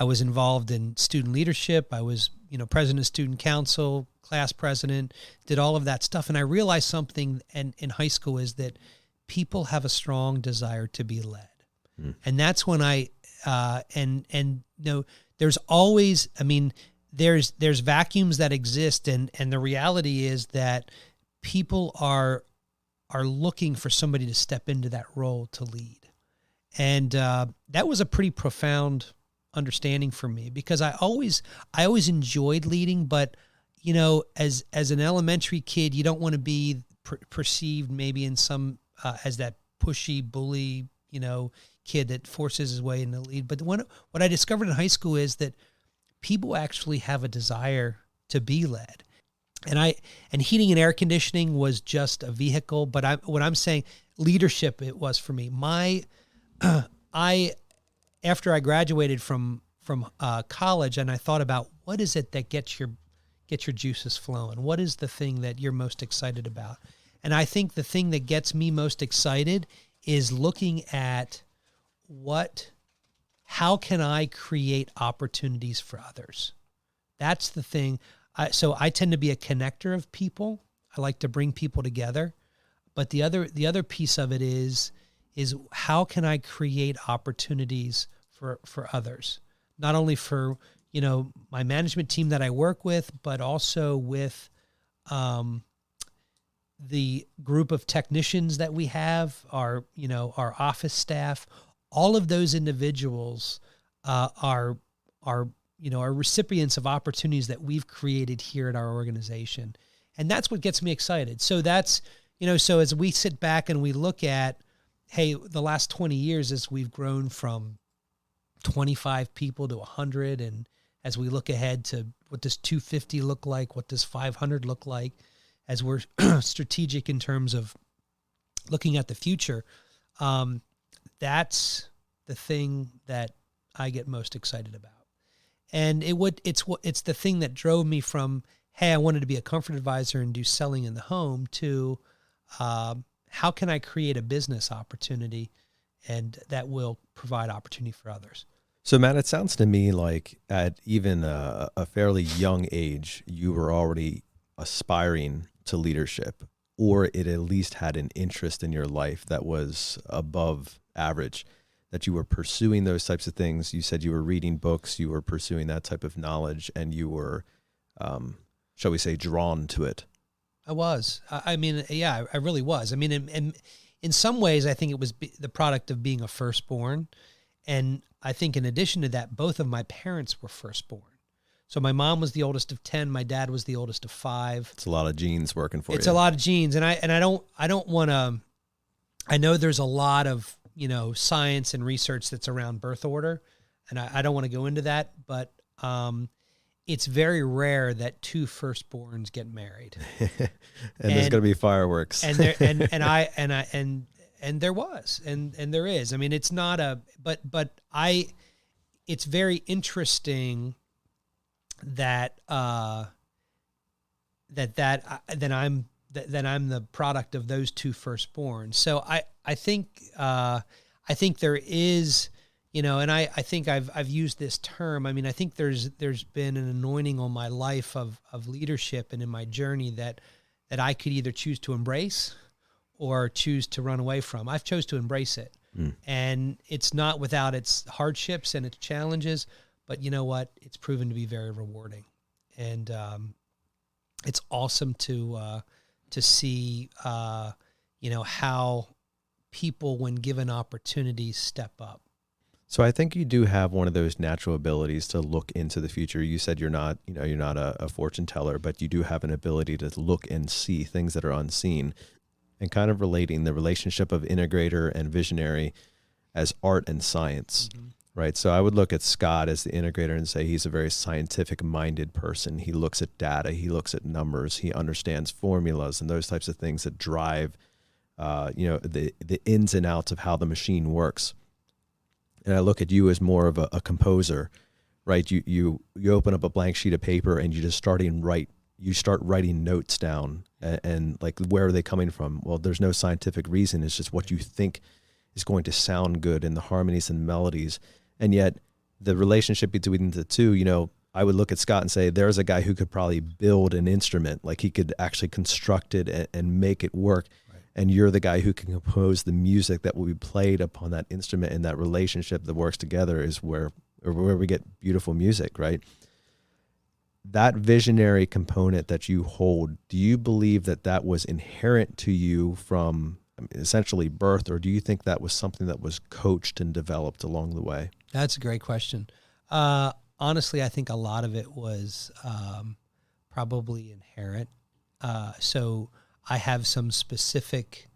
was involved in student leadership. I was, president of student council, class president, did all of that stuff. And I realized something in high school is that people have a strong desire to be led. And that's when there's always, there's vacuums that exist. And the reality is that people are looking for somebody to step into that role to lead. And that was a pretty profound understanding for me, because I always enjoyed leading, but as an elementary kid, you don't want to be perceived maybe in some as that pushy bully, kid that forces his way in the lead. But what I discovered in high school is that people actually have a desire to be led. And heating and air conditioning was just a vehicle, but what I'm saying, leadership, it was for me. After I graduated from college, and I thought about what is it that gets your juices flowing? What is the thing that you're most excited about? And I think the thing that gets me most excited is looking at how can I create opportunities for others? That's the thing. So I tend to be a connector of people. I like to bring people together. But the other piece of it is how can I create opportunities for others? Not only for, my management team that I work with, but also with the group of technicians that we have, our office staff. All of those individuals are recipients of opportunities that we've created here at our organization. And that's what gets me excited. So that's, so as we sit back and we look at, hey, the last 20 years as we've grown from 25 people to 100, and as we look ahead to what does 250 look like, what does 500 look like, as we're strategic in terms of looking at the future, that's the thing that I get most excited about. And it's the thing that drove me from, hey, I wanted to be a comfort advisor and do selling in the home, to how can I create a business opportunity and that will provide opportunity for others. So, Matt, it sounds to me like at even a fairly young age, you were already aspiring to leadership, or it at least had an interest in your life that was above average, that you were pursuing those types of things. You said you were reading books, you were pursuing that type of knowledge, and you were, shall we say, drawn to it. I was. I really was. In some ways, I think it was the product of being a firstborn. And I think in addition to that, both of my parents were firstborn. So my mom was the oldest of 10. My dad was the oldest of 5. It's a lot of genes working for you. It's a lot of genes. And I don't want to, I know there's a lot of, science and research that's around birth order, and I don't want to go into that, but it's very rare that two firstborns get married. And there's going to be fireworks. And there and there was and there is. I mean, it's not a but it's very interesting that I'm the product of those two firstborn. So I think there is, and I think I've used this term. I mean, I think there's been an anointing on my life of leadership and in my journey that I could either choose to embrace or choose to run away from. I've chose to embrace it. And it's not without its hardships and its challenges, but you know what? It's proven to be very rewarding. And it's awesome to see, how people, when given opportunities, step up. So I think you do have one of those natural abilities to look into the future. You said you're not a fortune teller, but you do have an ability to look and see things that are unseen, and kind of relating the relationship of integrator and visionary as art and science, right? So I would look at Scott as the integrator and say he's a very scientific-minded person. He looks at data, he looks at numbers, he understands formulas and those types of things that drive, the ins and outs of how the machine works. And I look at you as more of a composer, right? You open up a blank sheet of paper and you just start writing notes down, and like, where are they coming from? Well, there's no scientific reason. It's just what you think is going to sound good in the harmonies and melodies. And yet the relationship between the two, I would look at Scott and say, there's a guy who could probably build an instrument, like he could actually construct it and make it work. Right. And you're the guy who can compose the music that will be played upon that instrument, and that relationship that works together is where we get beautiful music, right? That visionary component that you hold, do you believe that was inherent to you from essentially birth, or do you think that was something that was coached and developed along the way? That's a great question. Honestly, I think a lot of it was probably inherent. So I have some specific,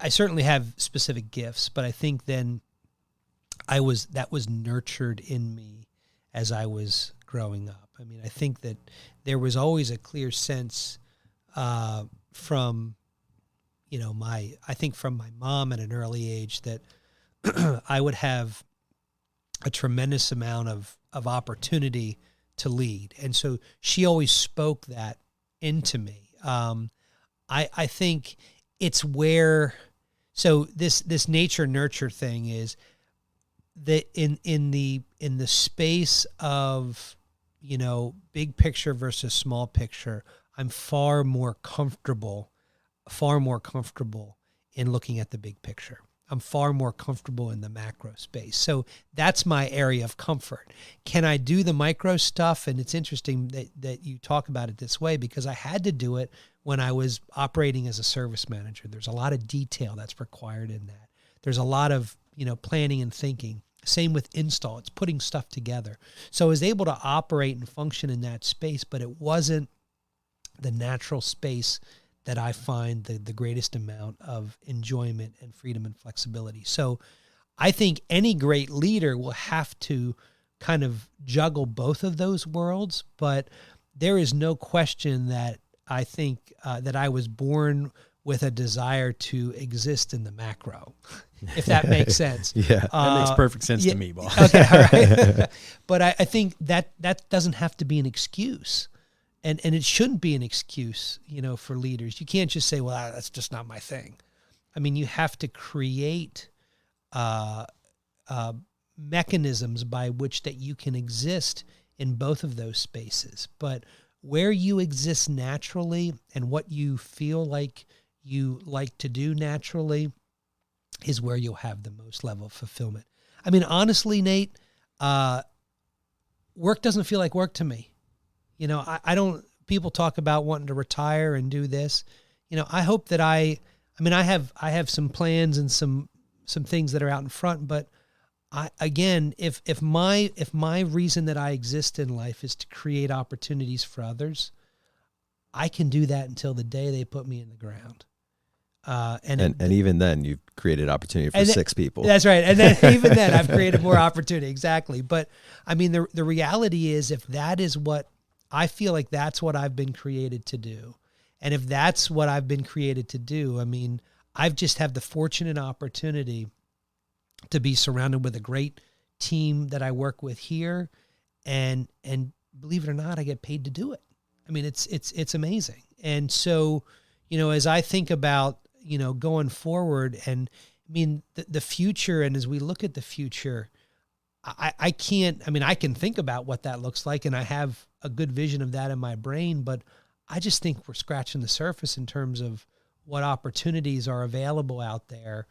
I certainly have specific gifts, but I think then that was nurtured in me as I was growing up. I mean, I think that there was always a clear sense from my mom at an early age that I would have a tremendous amount of opportunity to lead. And so she always spoke that into me. I think it's where, so this nature nurture thing is that in the space of, big picture versus small picture, I'm far more comfortable in looking at the big picture. I'm far more comfortable in the macro space. So that's my area of comfort. Can I do the micro stuff? And it's interesting that you talk about it this way, because I had to do it when I was operating as a service manager. There's a lot of detail that's required in that. There's a lot of, planning and thinking. Same with install. It's putting stuff together. So I was able to operate and function in that space, but it wasn't the natural space that I find the greatest amount of enjoyment and freedom and flexibility. So I think any great leader will have to kind of juggle both of those worlds, but there is no question that I think that I was born with a desire to exist in the macro, if that makes sense. Yeah, that makes perfect sense to me, boss. Okay, all right. But I think that doesn't have to be an excuse. And it shouldn't be an excuse, for leaders. You can't just say, well, that's just not my thing. I mean, you have to create mechanisms by which that you can exist in both of those spaces. But where you exist naturally and what you feel like you like to do naturally is where you'll have the most level of fulfillment. I mean, honestly, Nate, work doesn't feel like work to me. I don't, people talk about wanting to retire and do this. I hope that I have some plans and some things that are out in front, but if my reason that I exist in life is to create opportunities for others, I can do that until the day they put me in the ground. And even then, you've created opportunity for 6 people. That's right. And then even then, I've created more opportunity. Exactly. But I mean, the reality is, if that is what I feel like, that's what I've been created to do. And if that's what I've been created to do, I mean, I've just have the fortunate opportunity to be surrounded with a great team that I work with here. And believe it or not, I get paid to do it. I mean, it's amazing. And so, as I think about, going forward, and I mean, the future, and as we look at the future, I can think about what that looks like, and I have a good vision of that in my brain, but I just think we're scratching the surface in terms of what opportunities are available out there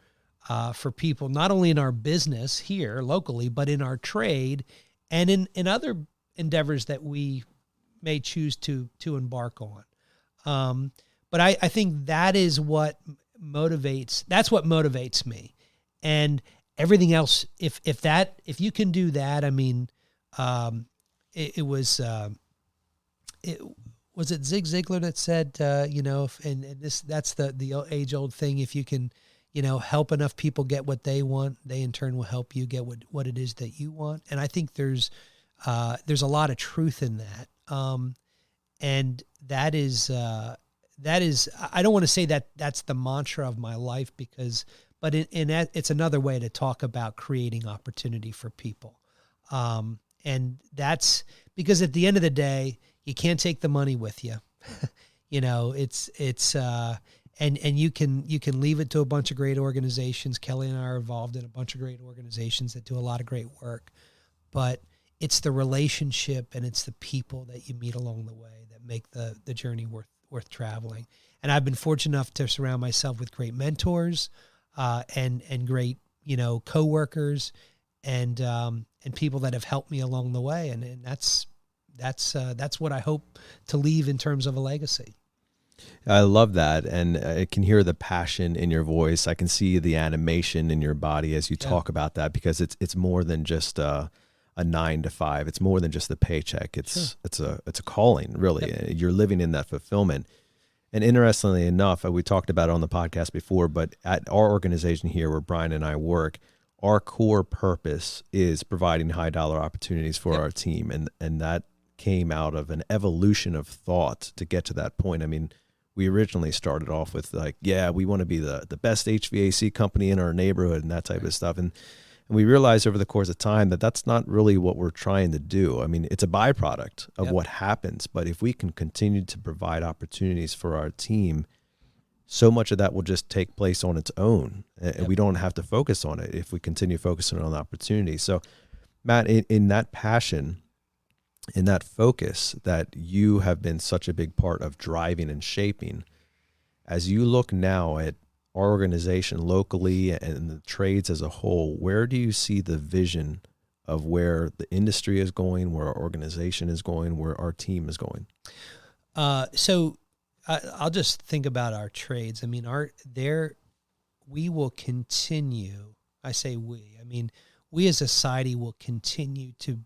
for people, not only in our business here locally, but in our trade and in other endeavors that we may choose to embark on. But I think that is what motivates me. And everything else, if you can do that, I mean, was it Zig Ziglar that said, that's the age old thing. If you can, help enough people get what they want, they in turn will help you get what it is that you want. And I think there's a lot of truth in that. And that is, I don't want to say that that's the mantra of my life, but in that, it's another way to talk about creating opportunity for people. And that's because at the end of the day, you can't take the money with you. And you can leave it to a bunch of great organizations. Kelly and I are involved in a bunch of great organizations that do a lot of great work, but it's the relationship and it's the people that you meet along the way that make the journey worth traveling. And I've been fortunate enough to surround myself with great mentors, and great, coworkers and people that have helped me along the way. And that's what I hope to leave in terms of a legacy. I love that. And I can hear the passion in your voice. I can see the animation in your body as you talk about that, because it's more than just a 9 to 5. It's more than just the paycheck. It's a calling, really. Yep. You're living in that fulfillment. And interestingly enough, we talked about it on the podcast before, but at our organization here where Brian and I work, our core purpose is providing high dollar opportunities for our team. And that came out of an evolution of thought to get to that point. I mean, we originally started off with we want to be the best HVAC company in our neighborhood and that type of stuff. And we realized over the course of time that that's not really what we're trying to do. I mean, it's a byproduct of what happens, but if we can continue to provide opportunities for our team, so much of that will just take place on its own. And we don't have to focus on it if we continue focusing on the opportunity. So Matt, in that passion, in that focus that you have been such a big part of driving and shaping, as you look now at our organization locally and the trades as a whole, where do you see the vision of where the industry is going, where our organization is going, where our team is going? So I'll just think about our trades. I mean, we will continue. I say we. I mean, we as a society will continue to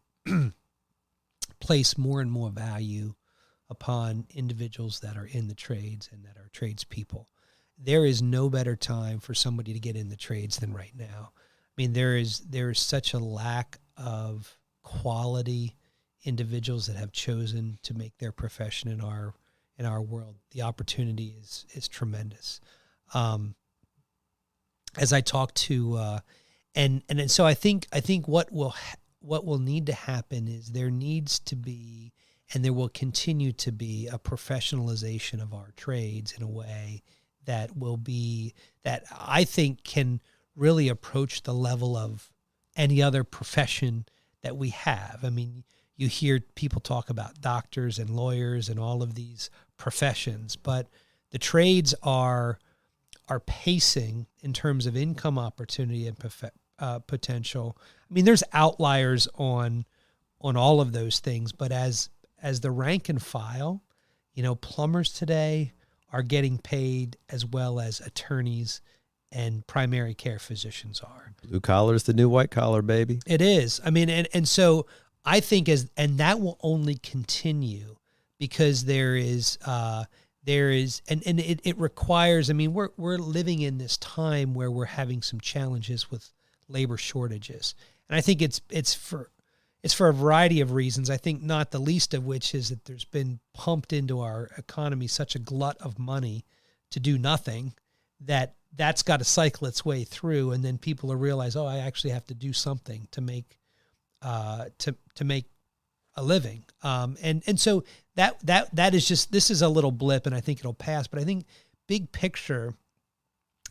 place more and more value upon individuals that are in the trades and that are tradespeople. There is no better time for somebody to get in the trades than right now. I mean, there is such a lack of quality individuals that have chosen to make their profession in our world. The opportunity is tremendous. As I talk to, and so I think what will need to happen is there needs to be, and there will continue to be, a professionalization of our trades in a way that I think can really approach the level of any other profession that we have. I mean, you hear people talk about doctors and lawyers and all of these professions, but the trades are pacing in terms of income opportunity and potential. I mean, there's outliers on all of those things, but as the rank and file, plumbers today are getting paid as well as attorneys and primary care physicians are. Blue collar is the new white collar, baby. It is. I mean, and so I think and that will only continue because there is there is, and it requires, I mean, we're living in this time where we're having some challenges with labor shortages. And I think it's for a variety of reasons. I think not the least of which is that there's been pumped into our economy such a glut of money to do nothing that's got to cycle its way through, and then people will realize, oh, I actually have to do something to make to make a living. And so that is just, this is a little blip, and I think it'll pass. But I think big picture,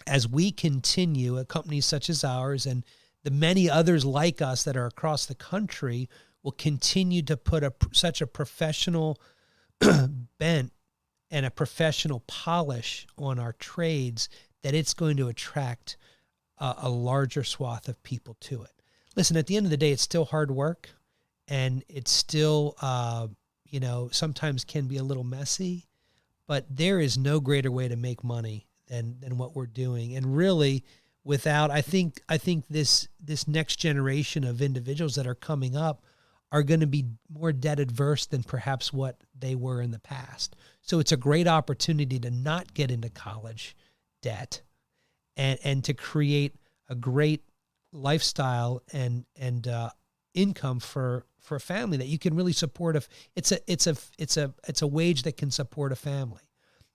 as we continue at companies such as ours and the many others like us that are across the country, will continue to put such a professional bent and a professional polish on our trades that it's going to attract a larger swath of people to it. Listen, at the end of the day, it's still hard work, and it's still, sometimes can be a little messy, but there is no greater way to make money than what we're doing. And really, I think this next generation of individuals that are coming up are going to be more debt adverse than perhaps what they were in the past. So it's a great opportunity to not get into college debt and to create a great lifestyle and income for a family that you can really support. It's a wage that can support a family.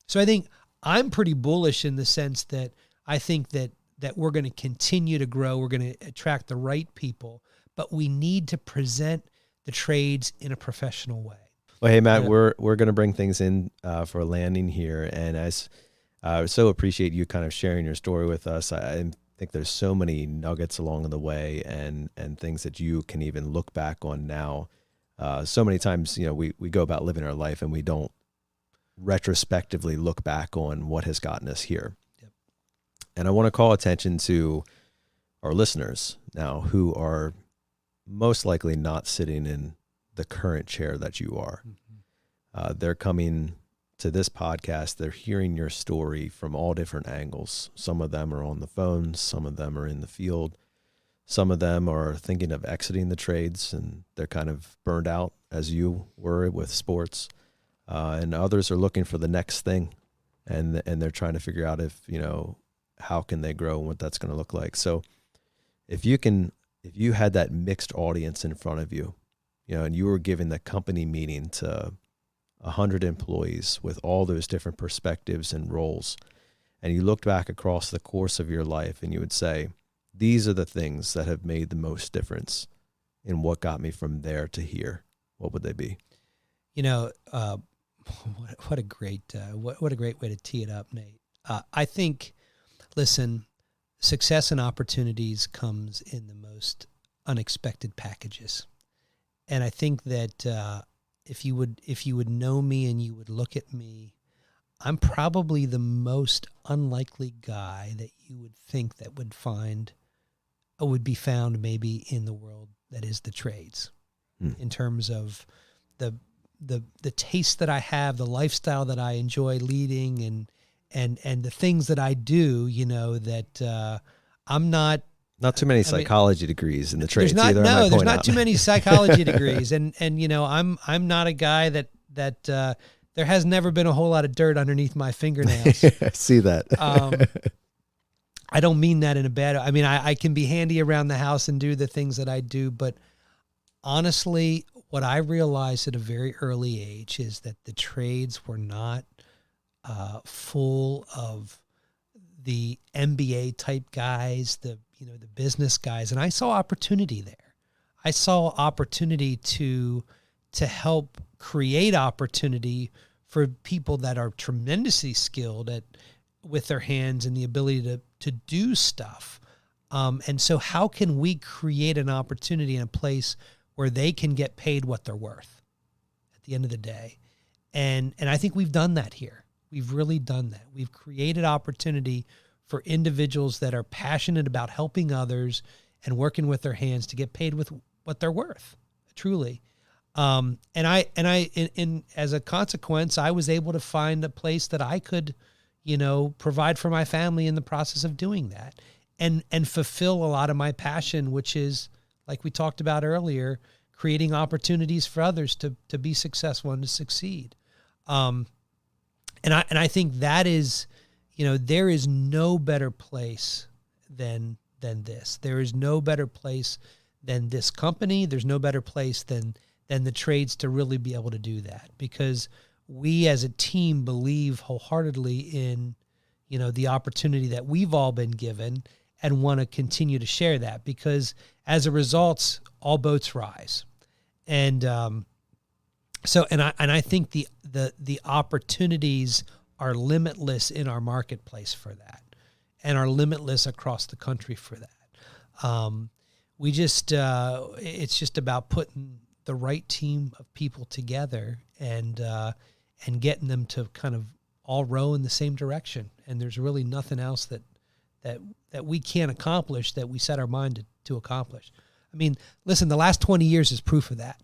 So I think I'm pretty bullish in the sense that I think that we're going to continue to grow. We're going to attract the right people, but we need to present the trades in a professional way. Well, hey, Matt, we're going to bring things in for a landing here. And as I so appreciate you kind of sharing your story with us. I think there's so many nuggets along the way and things that you can even look back on now. So many times, we go about living our life and we don't retrospectively look back on what has gotten us here. Yep. And I want to call attention to our listeners now who are most likely not sitting in the current chair that you are. Mm-hmm. They're coming to this podcast. They're hearing your story from all different angles. Some of them are on the phones. Some of them are in the field. Some of them are thinking of exiting the trades and they're kind of burned out as you were with sports. And others are looking for the next thing, and they're trying to figure out if, how can they grow and what that's going to look like. So if you had that mixed audience in front of you, and you were giving the company meeting to 100 employees with all those different perspectives and roles, and you looked back across the course of your life and you would say, these are the things that have made the most difference in what got me from there to here, what would they be? What a great way to tee it up, Nate. I think, listen, success and opportunities comes in the most unexpected packages. And I think that if you would know me and you would look at me, I'm probably the most unlikely guy that you would think that would be found maybe in the world that is the trades, in terms of the taste that I have, the lifestyle that I enjoy leading, and the things that I do, that I'm not. Not too many psychology degrees in the trades either. No, there's not too many psychology degrees, and I'm not a guy that there has never been a whole lot of dirt underneath my fingernails. I see that. I don't mean that in a bad. I mean, I can be handy around the house and do the things that I do, but honestly, what I realized at a very early age is that the trades were not full of the MBA type guys, the business guys, and I saw opportunity there. I saw opportunity to help create opportunity for people that are tremendously skilled with their hands and the ability to do stuff. And so how can we create an opportunity in a place where they can get paid what they're worth at the end of the day? And I think we've done that here. We've really done that. We've created opportunity for individuals that are passionate about helping others and working with their hands to get paid with what they're worth, truly. And as a consequence, I was able to find a place that I could, provide for my family in the process of doing that, and fulfill a lot of my passion, which is, like we talked about earlier, creating opportunities for others to be successful and to succeed. And I think that is, there is no better place than this. There is no better place than this company. There's no better place than the trades to really be able to do that, because we as a team believe wholeheartedly in, the opportunity that we've all been given, and want to continue to share that, because as a result, all boats rise. And I think the opportunities are limitless in our marketplace for that, and are limitless across the country for that. It's just about putting the right team of people together and getting them to kind of all row in the same direction. And there's really nothing else that we can't accomplish that we set our mind to accomplish. I mean, listen, the last 20 years is proof of that.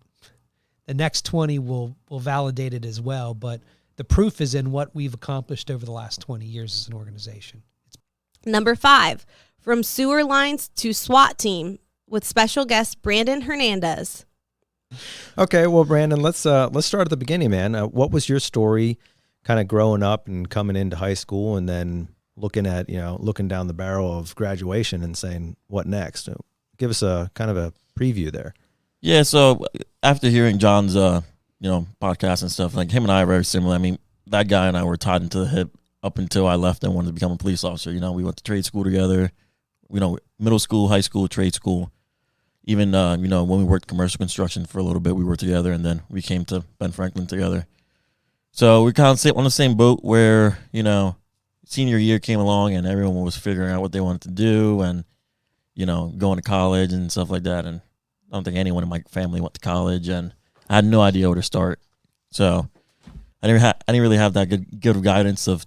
The next 20 will validate it as well, but the proof is in what we've accomplished over the last 20 years as an organization. Number 5, from sewer lines to SWAT team, with special guest Brandon Hernandez. Okay, well, Brandon, let's start at the beginning, man. What was your story, kind of growing up and coming into high school, and then looking down the barrel of graduation and saying, what next? Give us a kind of a preview there. Yeah, so after hearing John's podcast and stuff, like, him and I are very similar. I mean, that guy and I were tied into the hip up until I left and wanted to become a police officer. We went to trade school together, middle school, high school, trade school. Even, when we worked commercial construction for a little bit, we were together, and then we came to Ben Franklin together. So we kind of sit on the same boat where, senior year came along and everyone was figuring out what they wanted to do and, going to college and stuff like that. And I don't think anyone in my family went to college, and I had no idea where to start. So I didn't really have that good guidance of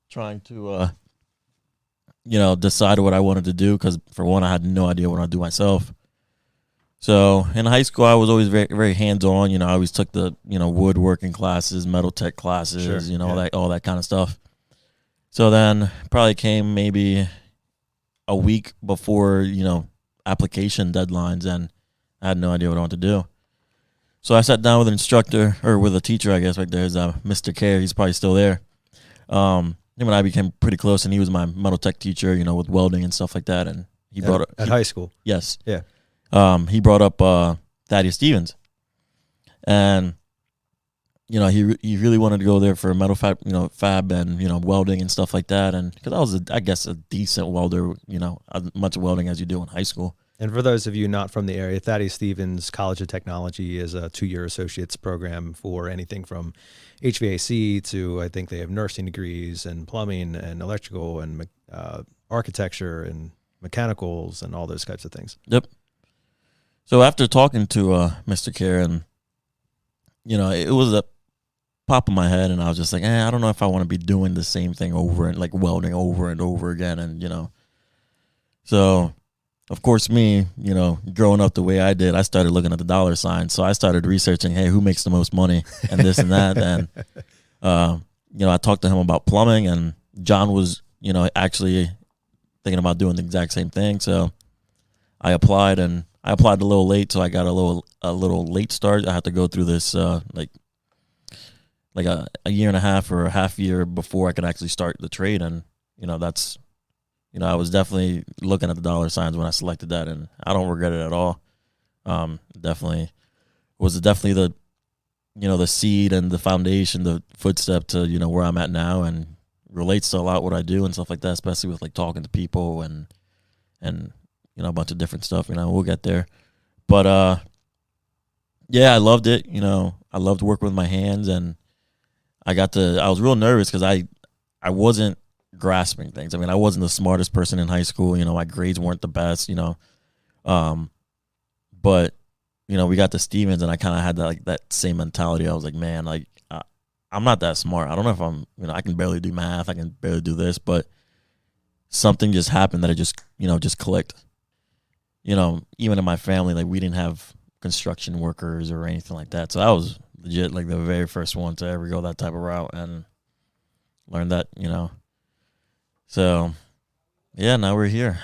trying to, decide what I wanted to do, because for one, I had no idea what I'd do myself. So in high school, I was always very, very hands-on. I always took the, woodworking classes, metal tech classes, Sure, all that kind of stuff. So then probably came maybe a week before, application deadlines, and I had no idea what I wanted to do. So I sat down with an instructor, or with a teacher, I guess, right there is Mr. Care. He's probably still there. Him and I became pretty close, and he was my metal tech teacher, with welding and stuff like that. And he brought up at high school. Yes. Yeah. He brought up Thaddeus Stevens, and he really wanted to go there for metal fab, fab and welding and stuff like that. And because I was, I guess, a decent welder, as much welding as you do in high school. And for those of you not from the area, Thaddeus Stevens College of Technology is a 2-year associate's program for anything from HVAC to, I think they have nursing degrees and plumbing and electrical and architecture and mechanicals and all those types of things. Yep. So after talking to Mr. Care, and it was a pop in my head, and I was just like, I don't know if I want to be doing the same thing over and like welding over and over again, and so of course me, growing up the way I did, I started looking at the dollar signs. So I started researching, hey, who makes the most money and this and that, and I talked to him about plumbing, and John was actually thinking about doing the exact same thing. So I applied, and I applied a little late, so I got a little late start. I had to go through this like a year and a half or a half year before I could actually start the trade. And that's I was definitely looking at the dollar signs when I selected that, and I don't regret it at all. Definitely the the seed and the foundation, the footstep to where I'm at now, and relates to a lot what I do and stuff like that, especially with like talking to people and a bunch of different stuff. We'll get there. But I loved it. I loved working with my hands, and I was real nervous because I wasn't grasping things. I mean, I wasn't the smartest person in high school. My grades weren't the best, but we got to Stevens, and I kind of had that same mentality. I was like, man, like I'm not that smart. I don't know if I'm, I can barely do math. I can barely do this, but something just happened that it just clicked. Even in my family, like we didn't have construction workers or anything like that. So I was legit like the very first one to ever go that type of route and learn that, So, now we're here.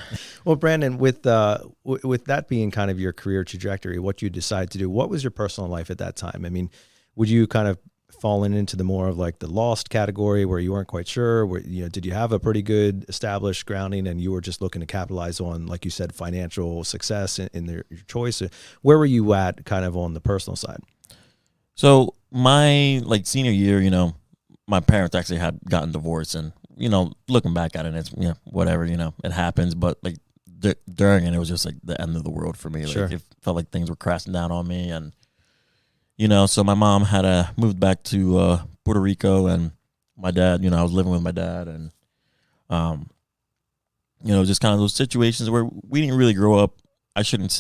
Well, Brandon, with that being kind of your career trajectory, what you decide to do, what was your personal life at that time? I mean, would you kind of fallen into the more of like the lost category where you weren't quite sure? Where, did you have a pretty good established grounding and you were just looking to capitalize on, like you said, financial success in your choice? Where were you at kind of on the personal side? So my like senior year, my parents actually had gotten divorced, and looking back at it, it's whatever, it happens. But like during it was just like the end of the world for me. Like Sure. it felt like things were crashing down on me, and so my mom had moved back to Puerto Rico, and my dad, I was living with my dad, and just kind of those situations where we didn't really grow up. I should just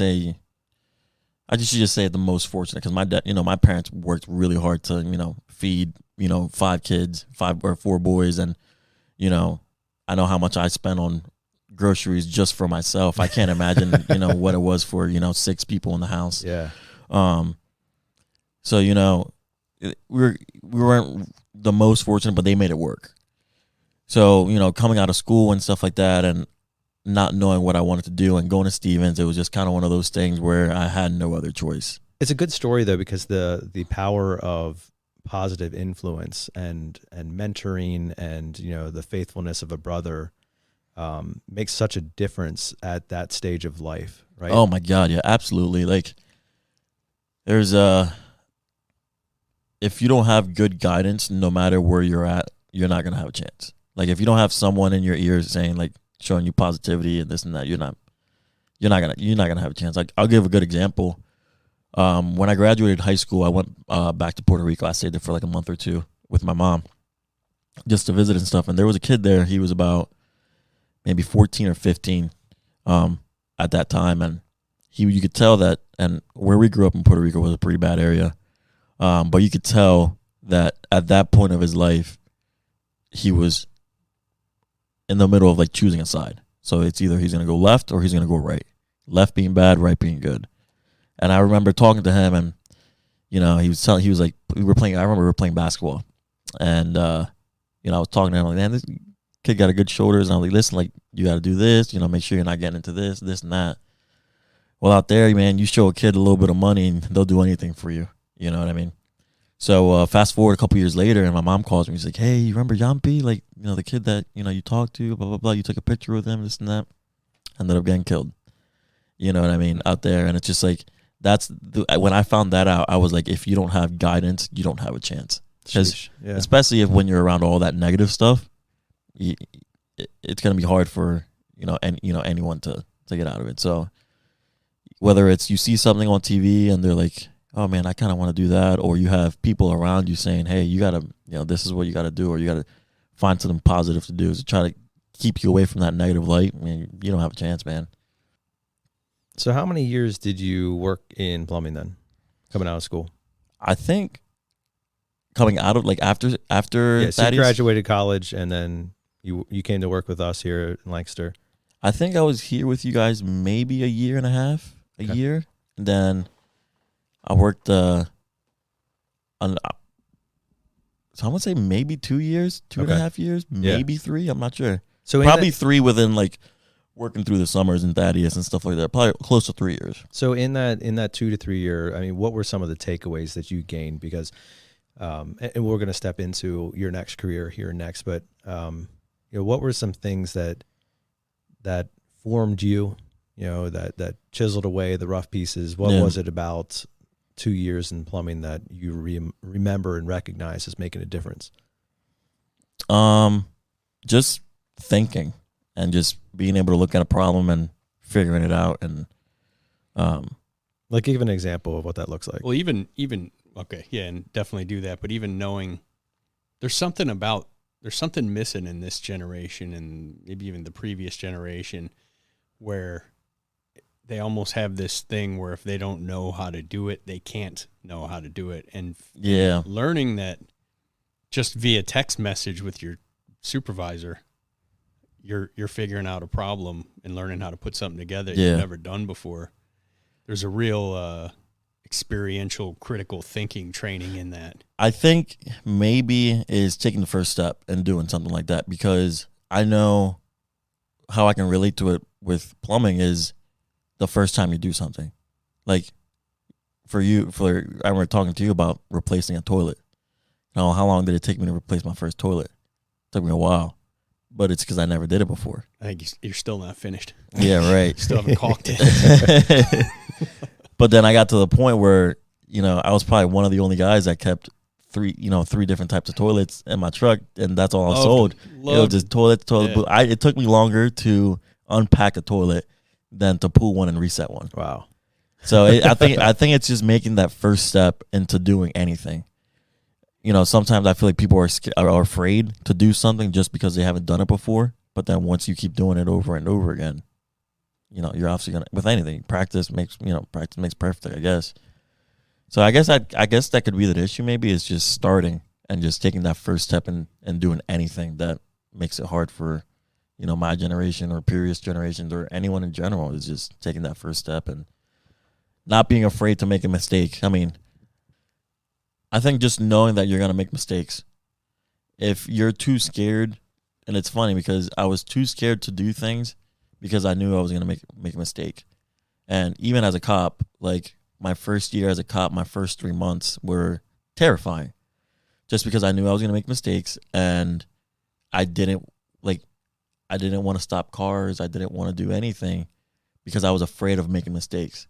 say the most fortunate, because my dad, my parents worked really hard to, feed, 5 kids, 5 or 4 boys. And, I know how much I spent on groceries just for myself. I can't imagine, what it was for, 6 people in the house. Yeah. So, we weren't the most fortunate, but they made it work. So, coming out of school and stuff like that, and not knowing what I wanted to do and going to Stevens, it was just kind of one of those things where I had no other choice. It's a good story though, because the power of positive influence and mentoring and the faithfulness of a brother makes such a difference at that stage of life, right? Oh my God, yeah, absolutely. Like there's if you don't have good guidance, no matter where you're at, you're not gonna have a chance. Like if you don't have someone in your ears saying, like, showing you positivity and this and that, you're not gonna have a chance. Like I'll give a good example. When I graduated high school, I went back to Puerto Rico. I stayed there for like a month or 2 with my mom, just to visit and stuff. And there was a kid there. He was about maybe 14 or 15 at that time, and you could tell that. And where we grew up in Puerto Rico was a pretty bad area, but you could tell that at that point of his life, he was in the middle of like choosing a side. So it's either he's going to go left or he's going to go right. Left being bad, right being good. And I remember talking to him, and he was like, I remember we were playing basketball, and I was talking to him like, man, this kid got a good shoulders, and I was like, listen, like, you got to do this, make sure you're not getting into this and that. Well, out there, man, you show a kid a little bit of money and they'll do anything for you. You know what I mean? So fast forward a couple years later, and my mom calls me. She's like, hey, you remember Yampi? Like, the kid that, you talked to, blah, blah, blah. You took a picture with him, this and that. Ended up getting killed. You know what I mean? Out there. And it's just like, when I found that out, I was like, if you don't have guidance, you don't have a chance. Because especially when you're around all that negative stuff, it's going to be hard for, anyone to get out of it. So whether it's you see something on TV and they're like, oh man, I kind of want to do that, or you have people around you saying, hey, you got to, this is what you got to do, or you got to find something positive to do to try to keep you away from that negative light, I mean, you don't have a chance, man. So how many years did you work in plumbing then, coming out of school? I think coming out of, like, after so you graduated college and then you came to work with us here in Lancaster. I think I was here with you guys maybe a year and a half, year. And then I worked so I'm going to say maybe 2 years, 2.5 years, maybe 3. I'm not sure. So probably 3 within, like, working through the summers and Thaddeus and stuff like that. Probably close to 3 years. So in that 2 to 3 year, I mean, what were some of the takeaways that you gained? Because, and we're going to step into your next career here next, but, what were some things that formed you, that chiseled away the rough pieces? What was it about 2 years in plumbing that you remember and recognize as making a difference? Just thinking and just being able to look at a problem and figuring it out. And like, give an example of what that looks like. Well, even okay, yeah, and definitely do that. But even knowing there's something missing in this generation and maybe even the previous generation, where they almost have this thing where if they don't know how to do it, they can't know how to do it. And learning that just via text message with your supervisor, you're figuring out a problem and learning how to put something together you've never done before. There's a real experiential critical thinking training in that. I think maybe is taking the first step and doing something like that, because I know how I can relate to it with plumbing is the first time you do something. Like I remember talking to you about replacing a toilet. Oh, how long did it take me to replace my first toilet? It took me a while, but it's because I never did it before. I think you're still not finished. Yeah, right. Still haven't caulked it. But then I got to the point where, I was probably one of the only guys that kept three different types of toilets in my truck, and that's all I sold. It was just toilet. Yeah. It took me longer to unpack a toilet than to pull one and reset one. Wow. So I think it's just making that first step into doing anything. Sometimes I feel like people are afraid to do something just because they haven't done it before. But then once you keep doing it over and over again, you're obviously gonna, with anything, practice makes perfect, I guess. So I guess that could be the issue. Maybe is just starting and just taking that first step and doing anything that makes it hard for, my generation or previous generations or anyone in general, is just taking that first step and not being afraid to make a mistake. I mean, I think just knowing that you're going to make mistakes. If you're too scared, and it's funny because I was too scared to do things because I knew I was going to make a mistake. And even as a cop, like my first year as a cop, my first 3 months were terrifying just because I knew I was going to make mistakes, and I didn't want to stop cars. I didn't want to do anything because I was afraid of making mistakes.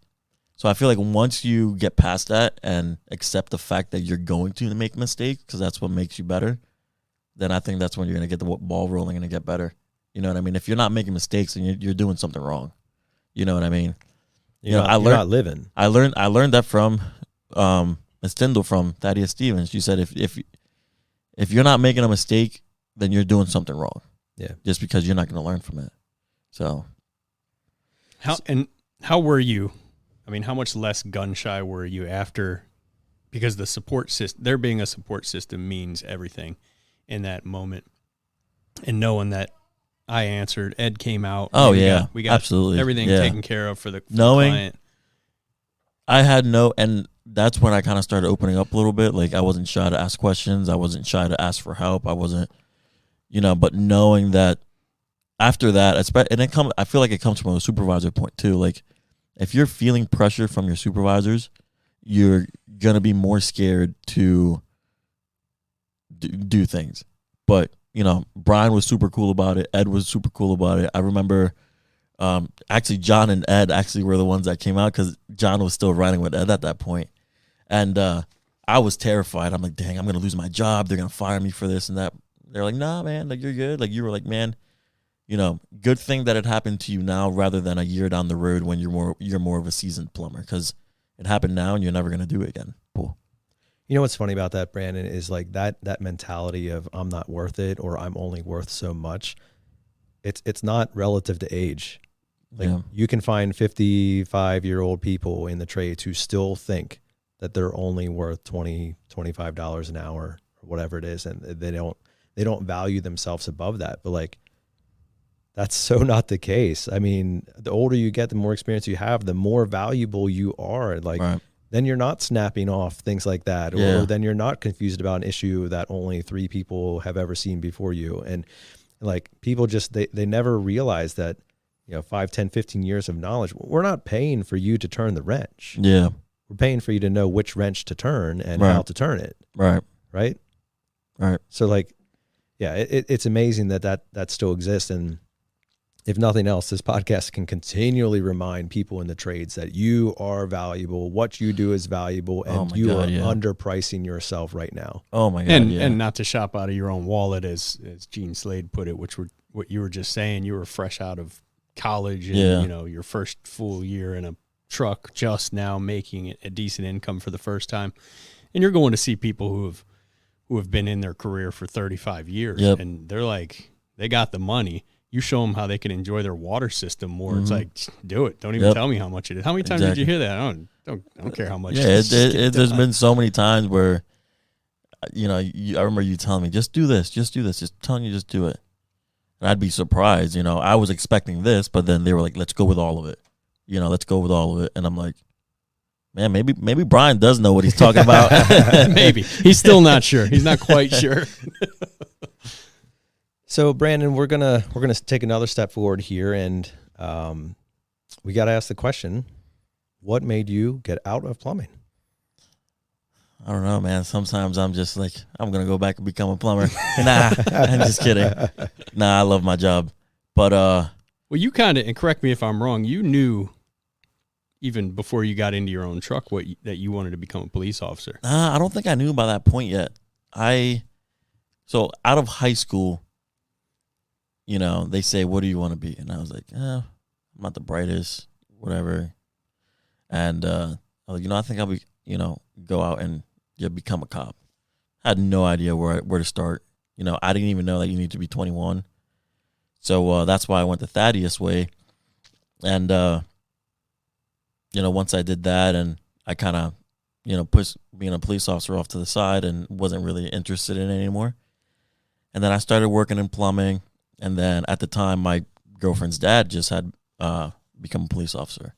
So I feel like once you get past that and accept the fact that you're going to make mistakes, because that's what makes you better, then I think that's when you're going to get the ball rolling and get better. You know what I mean? If you're not making mistakes, then you're doing something wrong. You know what I mean? You're not living. I learned that from Ms. Tyndall from Thaddeus Stevens. She said if you're not making a mistake, then you're doing something wrong. Yeah. Just because you're not going to learn from it. So how were you? I mean, how much less gun shy were you after? Because the support system, there being a support system, means everything in that moment. And knowing that I answered, Ed came out. Oh, we got absolutely everything taken care of for the knowing client. I had and that's when I kind of started opening up a little bit. Like I wasn't shy to ask questions. I wasn't shy to ask for help. I wasn't, but knowing that after that, I feel like it comes from a supervisor point too. Like if you're feeling pressure from your supervisors, you're going to be more scared to do things. But, Brian was super cool about it. Ed was super cool about it. I remember actually John and Ed actually were the ones that came out because John was still riding with Ed at that point. And I was terrified. I'm like, dang, I'm going to lose my job. They're going to fire me for this and that. They're like, nah, man, like you're good. Like you were like, man, good thing that it happened to you now rather than a year down the road when you're more of a seasoned plumber, because it happened now and you're never going to do it again. Cool. You know what's funny about that, Brandon, is like that mentality of I'm not worth it or I'm only worth so much. It's not relative to age. Like you can find 55-year-old people in the trades who still think that they're only worth $20, $25 an hour or whatever it is, and they don't value themselves above that. But like that's so not the case. I mean, the older you get, the more experience you have, the more valuable you are. Like then you're not snapping off things like that, or then you're not confused about an issue that only 3 people have ever seen before you. And like people just, they never realize that, 5, 10, 15 years of knowledge, we're not paying for you to turn the wrench. Yeah. We're paying for you to know which wrench to turn and how to turn it. Right. Right. Right. So like, yeah, it's amazing that still exists. And if nothing else, this podcast can continually remind people in the trades that you are valuable, what you do is valuable, and are underpricing yourself right now. Oh my God. And not to shop out of your own wallet, as Gene Slade put it, which were what you were just saying. You were fresh out of college and your first full year in a truck, just now making a decent income for the first time. And you're going to see people who have been in their career for 35 years and they're like, they got the money. You show them how they can enjoy their water system more. It's like, do it. Don't even tell me how much it is. How many times did you hear that? I don't care how much. Yeah, there's been so many times where, I remember you telling me, just do this, just telling you, just do it. And I'd be surprised, I was expecting this, but then they were like, let's go with all of it. Let's go with all of it. And I'm like, man, maybe Brian does know what he's talking about. Maybe. He's still not sure. He's not quite sure. So Brandon, we're gonna take another step forward here, and we got to ask the question: what made you get out of plumbing? I don't know, man. Sometimes I'm just like, I'm going to go back and become a plumber. Nah, I'm just kidding. Nah, I love my job. But, Well, you kind of, and correct me if I'm wrong, you knew even before you got into your own truck that you wanted to become a police officer. I don't think I knew by that point yet. So out of high school, you know, they say, what do you want to be? And I was like, I'm not the brightest, whatever. And I was like, you know, I think I'll be, you know, go out and become a cop. I had no idea where to start. You know, I didn't even know that you need to be 21. So that's why I went the Thaddeus way. And, you know, once I did that and I kind of, you know, pushed being a police officer off to the side and wasn't really interested in it anymore. And then I started working in plumbing. And then at the time, my girlfriend's dad just had become a police officer.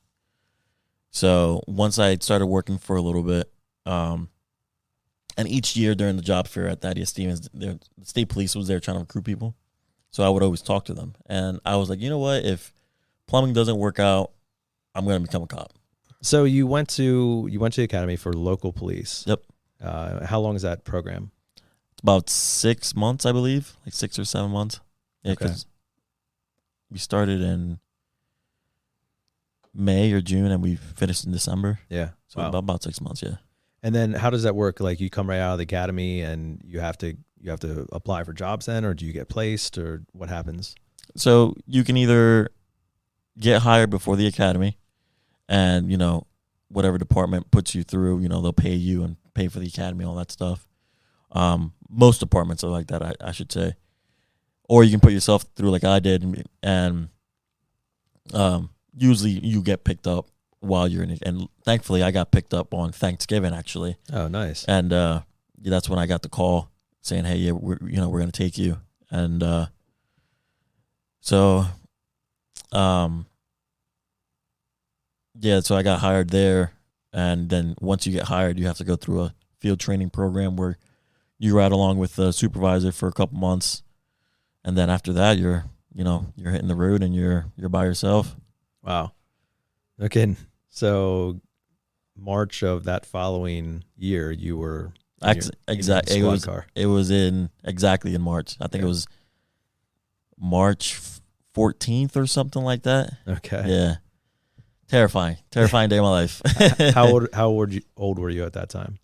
So once I started working for a little bit, and each year during the job fair at Thaddeus Stevens, the state police was there trying to recruit people. So I would always talk to them. And I was like, you know what? If plumbing doesn't work out, I'm going to become a cop. So you went to the academy for local police. Yep. How long is that program? It's about 6 months, I believe, like 6 or 7 months. Yeah, Okay. because we started in May or June and we finished in December. Yeah. So Wow. about 6 months, yeah. And then how does that work? Like you come right out of the academy and you have to apply for jobs then, or do you get placed, or what happens? So you can either get hired before the academy and, you know, whatever department puts you through, you know, they'll pay you and pay for the academy, all that stuff. Most departments are like that, I should say. Or you can put yourself through like I did, and usually you get picked up while you're in it. And thankfully, I got picked up on Thanksgiving, actually. Oh, nice. And that's when I got the call saying, hey, yeah, we're going to take you. And so I got hired there. And then once you get hired, you have to go through a field training program where you ride along with the supervisor for a couple months. And then after that, you're hitting the road and you're by yourself. Wow. Okay. So March of that following year, you were Exactly. It was exactly in March. I think it was March 14th or something like that. Okay. Yeah. Terrifying day of my life. How old were you at that time?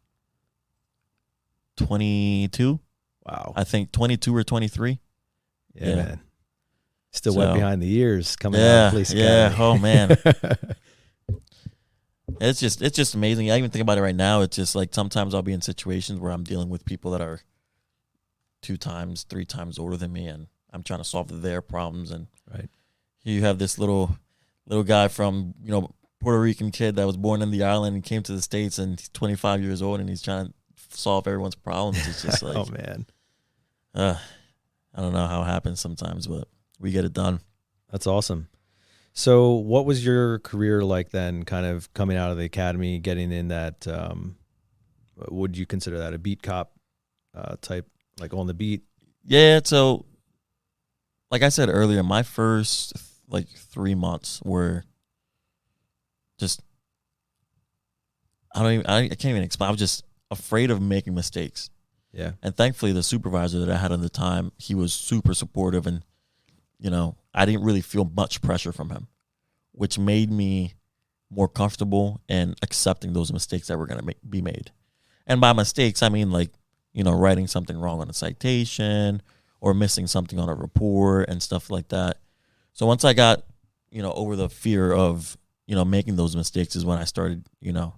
22. Wow. I think 22 or 23. Yeah, man. Still wet behind the ears coming out of police academy. academy. Oh man. It's just amazing. I even think about it right now. It's just like sometimes I'll be in situations where I'm dealing with people that are 2 times, 3 times older than me, and I'm trying to solve their problems. And right, you have this little guy from, you know, Puerto Rican kid that was born in the island and came to the States, and he's 25 years old and he's trying to solve everyone's problems. It's just like, oh man, I don't know how it happens sometimes, but we get it done. That's awesome. So what was your career like then, kind of coming out of the academy, getting in that, would you consider that a beat cop type, like on the beat? Yeah. So like I said earlier, my first 3 months were just, I can't even explain. I was just afraid of making mistakes. Yeah. And thankfully the supervisor that I had at the time, he was super supportive, and, you know, I didn't really feel much pressure from him, which made me more comfortable in accepting those mistakes that were going to be made. And by mistakes, I mean, like, you know, writing something wrong on a citation or missing something on a report and stuff like that. So once I got, you know, over the fear of, you know, making those mistakes is when I started, you know,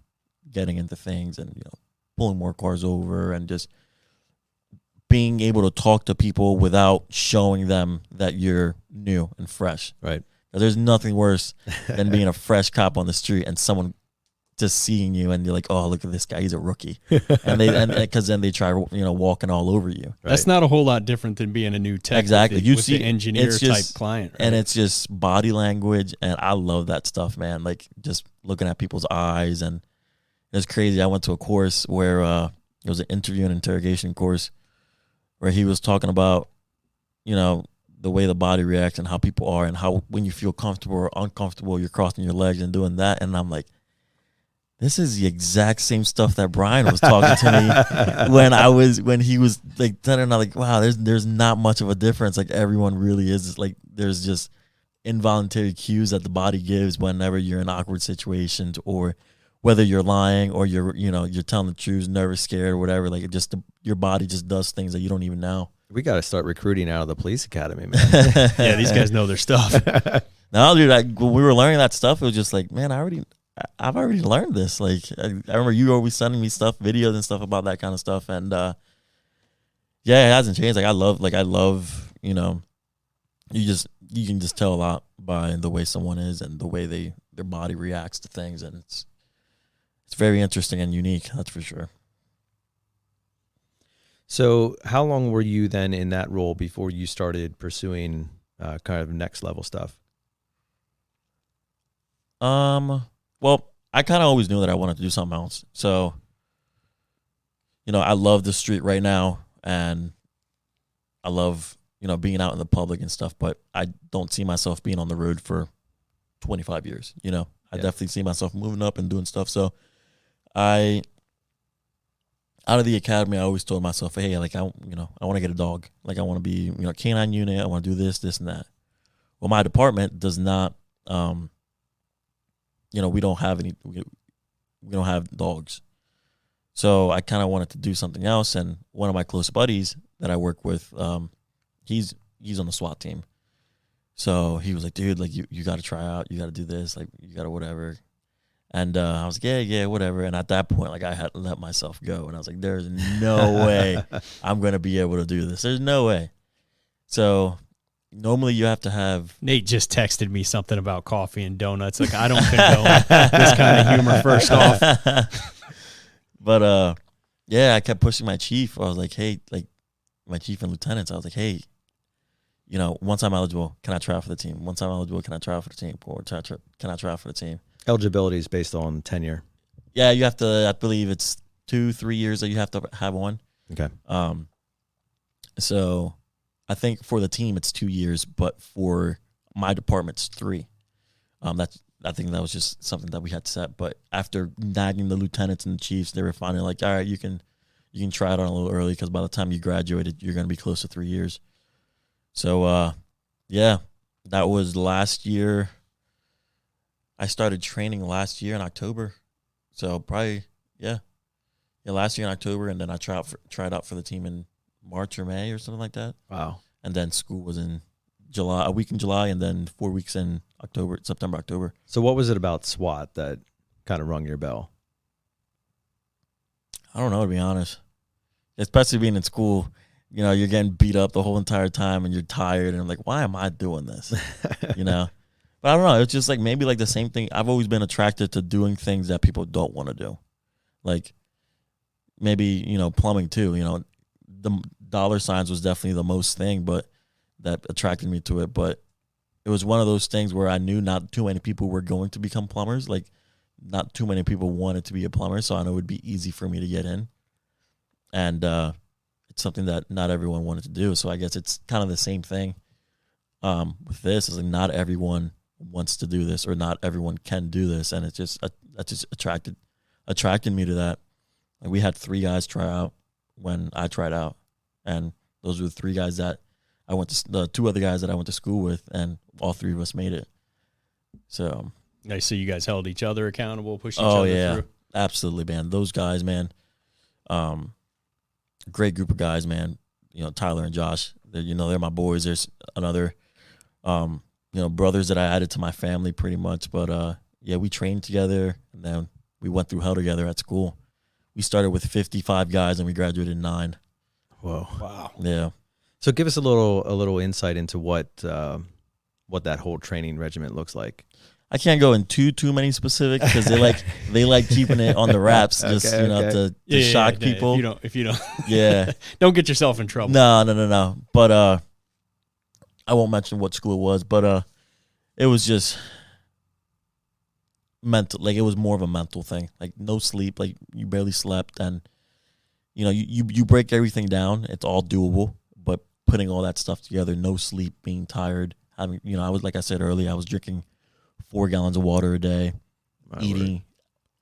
getting into things and, you know, pulling more cars over and just being able to talk to people without showing them that you're new and fresh. Right. There's nothing worse than being a fresh cop on the street and someone just seeing you and you're like, oh, look at this guy, he's a rookie. And because then they try, you know, walking all over you. Right. That's not a whole lot different than being a new tech. Exactly. You see the engineer type client. Right? And it's just body language. And I love that stuff, man. Like just looking at people's eyes. And it's crazy. I went to a course where it was an interview and interrogation course where he was talking about, you know, the way the body reacts and how people are and how when you feel comfortable or uncomfortable, you're crossing your legs and doing that. And I'm like, this is the exact same stuff that Brian was talking to me when he was like telling me, like, wow, there's not much of a difference. Like everyone really is like, there's just involuntary cues that the body gives whenever you're in awkward situations, or whether you're lying or you're telling the truth, nervous, scared, or whatever. Like your body just does things that you don't even know. We got to start recruiting out of the police academy, man. Yeah, these guys know their stuff. No, dude, when we were learning that stuff, it was just like, man, I've already learned this. Like, I remember you always sending me stuff, videos and stuff about that kind of stuff. And, yeah, it hasn't changed. Like, I love, you can just tell a lot by the way someone is and the way their body reacts to things. And it's very interesting and unique. That's for sure. So how long were you then in that role before you started pursuing kind of next level stuff? Well, I kind of always knew that I wanted to do something else. So, I love the street right now, and I love, being out in the public and stuff, but I don't see myself being on the road for 25 years. I definitely see myself moving up and doing stuff. So out of the academy, I always told myself, hey, like, I want to get a dog. Like, I want to be, canine unit. I want to do this, and that. Well, my department does not, we don't have we don't have dogs. So I kind of wanted to do something else. And one of my close buddies that I work with, he's on the SWAT team. So he was like, dude, like, you got to try out. You got to do this. Like, you got to whatever. And I was like, yeah, whatever. And at that point, like, I had to let myself go. And I was like, there's no way I'm going to be able to do this. There's no way. So normally you have to have... Nate just texted me something about coffee and donuts. Like, I don't condone this kind of humor, first off. But, yeah, I kept pushing my chief. I was like, hey, like, my chief and lieutenants, I was like, hey, once I'm eligible, can I try out for the team? Once I'm eligible, can I try out for the team? Or can I try out for the team? Eligibility is based on tenure. Yeah, you have to, I believe it's 2-3 years that you have to have one. Okay. So I think for the team it's 2 years, but for my department it's 3. I think that was just something that we had set. But after nagging the lieutenants and the chiefs, they were finally like, all right, you can try it on a little early, because by the time you graduated, you're going to be close to 3 years. So, yeah, that was last year. I started training last year in October. So probably, yeah, last year in October. And then I tried out for the team in March or May or something like that. Wow. And then school was in July, a week in July, and then 4 weeks in September, October. So what was it about SWAT that kind of rung your bell? I don't know, to be honest. Especially being in school, you're getting beat up the whole entire time and you're tired. And I'm like, why am I doing this? But I don't know. It's just like maybe like the same thing. I've always been attracted to doing things that people don't want to do. Like maybe, plumbing too. The dollar signs was definitely the most thing, but that attracted me to it. But it was one of those things where I knew not too many people were going to become plumbers. Like not too many people wanted to be a plumber. So I know it would be easy for me to get in. And it's something that not everyone wanted to do. So I guess it's kind of the same thing with this. Is like not everyone wants to do this, or not everyone can do this, and it's just that just attracted me to that. Like we had 3 guys try out when I tried out, and those were the 3 guys that I went to, the 2 other guys that I went to school with, and all 3 of us made it. So I see you guys held each other accountable, pushed each other through. Absolutely, man. Those guys, man, great group of guys, man. Tyler and Josh, they're my boys. There's another brothers that I added to my family pretty much. But, yeah, we trained together, and then we went through hell together at school. We started with 55 guys, and we graduated in 9. Whoa. Wow. Yeah. So give us a little insight into what that whole training regiment looks like. I can't go into too many specifics because they like keeping it on the wraps, just to shock people. If you don't, yeah, don't get yourself in trouble. No. But I won't mention what school it was, but it was just mental. Like it was more of a mental thing. Like no sleep. Like you barely slept, and you break everything down. It's all doable, but putting all that stuff together, no sleep, being tired, having I was, like I said earlier, I was drinking 4 gallons of water a day, eating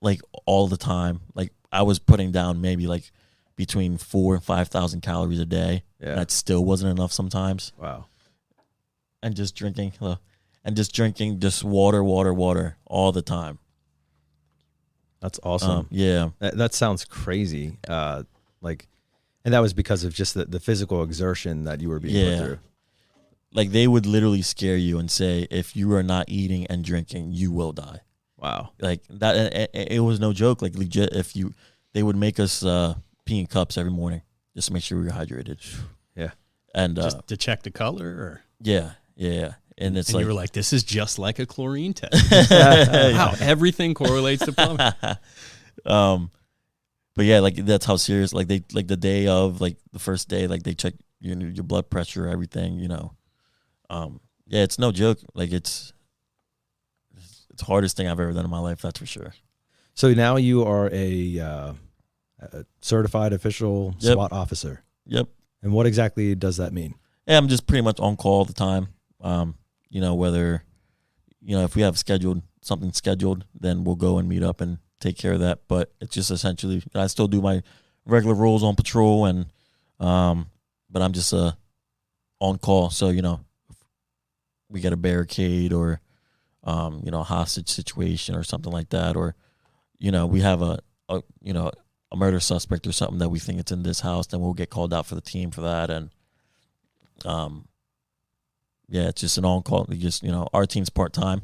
like all the time. Like I was putting down maybe like between 4,000 and 5,000 calories a day. Yeah. That still wasn't enough sometimes. Wow. And just drinking, just water all the time. That's awesome. Yeah. That sounds crazy. And that was because of just the physical exertion that you were being put through. Like they would literally scare you and say, if you are not eating and drinking, you will die. Wow. Like that, it was no joke. Like legit, they would make us pee in cups every morning just to make sure we were hydrated. Yeah. And just to check the color, or yeah. And it's you were like, this is just like a chlorine test. Wow, everything correlates to plumbing. But yeah, like that's how serious. Like they, like the day of, like the first day, like they check your blood pressure, everything. Yeah, it's no joke. Like it's the hardest thing I've ever done in my life. That's for sure. So now you are a certified official SWAT officer. Yep. And what exactly does that mean? Yeah, I'm just pretty much on call all the time. Whether, if we have something scheduled, then we'll go and meet up and take care of that. But it's just essentially, I still do my regular roles on patrol, and but I'm just on call. So we get a barricade or a hostage situation or something like that, or we have a murder suspect or something that we think it's in this house, then we'll get called out for the team for that. And it's just an on call. Our team's part time.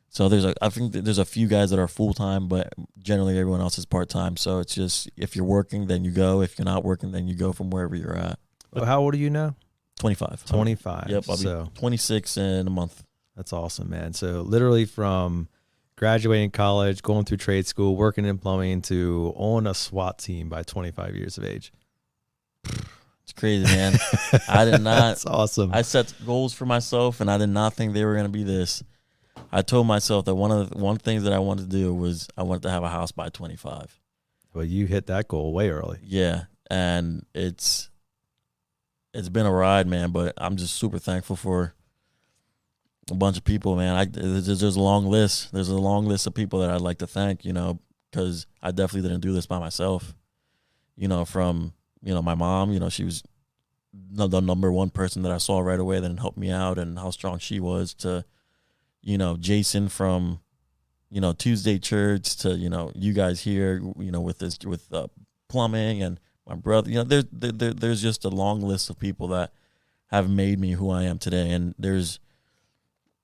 So I think there's a few guys that are full time, but generally everyone else is part time. So it's just, if you're working, then you go. If you're not working, then you go from wherever you're at. Well, how old are you now? 25. 25. Yep, I'll be 26 in a month. That's awesome, man. So literally from graduating college, going through trade school, working in plumbing, to own a SWAT team by 25 years of age. It's crazy, man. I did not. That's awesome. I set goals for myself, and I did not think they were going to be this. I told myself that one thing that I wanted to do was I wanted to have a house by 25. Well, you hit that goal way early. Yeah, and it's been a ride, man, but I'm just super thankful for a bunch of people, man. There's a long list. There's a long list of people that I'd like to thank, because I definitely didn't do this by myself. From, my mom, she was the number one person that I saw right away that helped me out and how strong she was, to, Jason from, Tuesday Church, to, you guys here, with plumbing, and my brother. There's just a long list of people that have made me who I am today. And there's,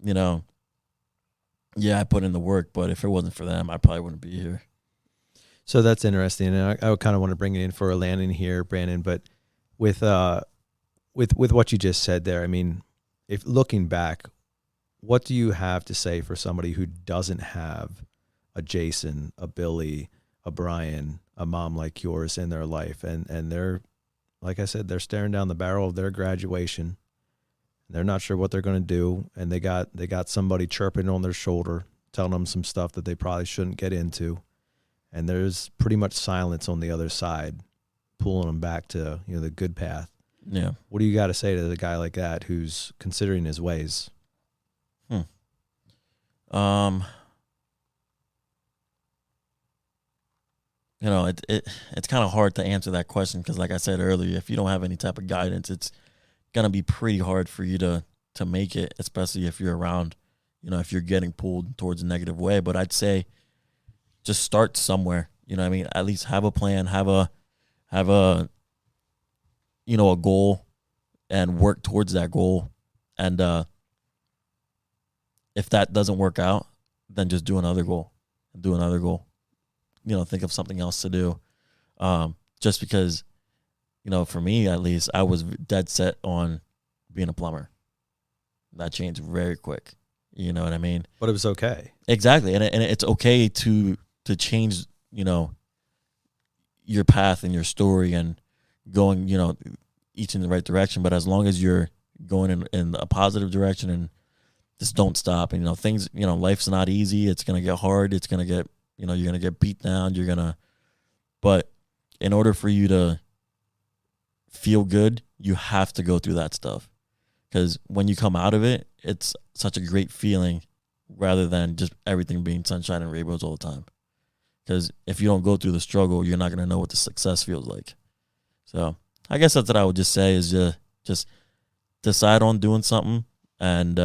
I put in the work, but if it wasn't for them, I probably wouldn't be here. So that's interesting, and I kind of want to bring it in for a landing here, Brandon. But with what you just said there, I mean, if looking back, what do you have to say for somebody who doesn't have a Jason, a Billy, a Brian, a mom like yours in their life, and they're, like I said, they're staring down the barrel of their graduation. They're not sure what they're going to do, and they got somebody chirping on their shoulder, telling them some stuff that they probably shouldn't get into, and there's pretty much silence on the other side, pulling them back to the good path. Yeah. What do you got to say to the guy like that who's considering his ways? It's kind of hard to answer that question, because, like I said earlier, if you don't have any type of guidance, it's gonna be pretty hard for you to make it, especially if you're around, if you're getting pulled towards a negative way. But I'd say just start somewhere. At least have a plan, have a a goal, and work towards that goal. And if that doesn't work out, then just do another goal. Think of something else to do. Just because, for me at least, I was dead set on being a plumber. That changed very quick. You know what I mean? But it was okay. Exactly. And it's okay to change, your path and your story and going, each in the right direction. But as long as you're going in a positive direction, and just don't stop. And, things, life's not easy. It's going to get hard. It's going to get, you're going to get beat down. But in order for you to feel good, you have to go through that stuff. Because when you come out of it, it's such a great feeling, rather than just everything being sunshine and rainbows all the time. Because if you don't go through the struggle, you're not going to know what the success feels like. So I guess that's what I would just say is just decide on doing something. And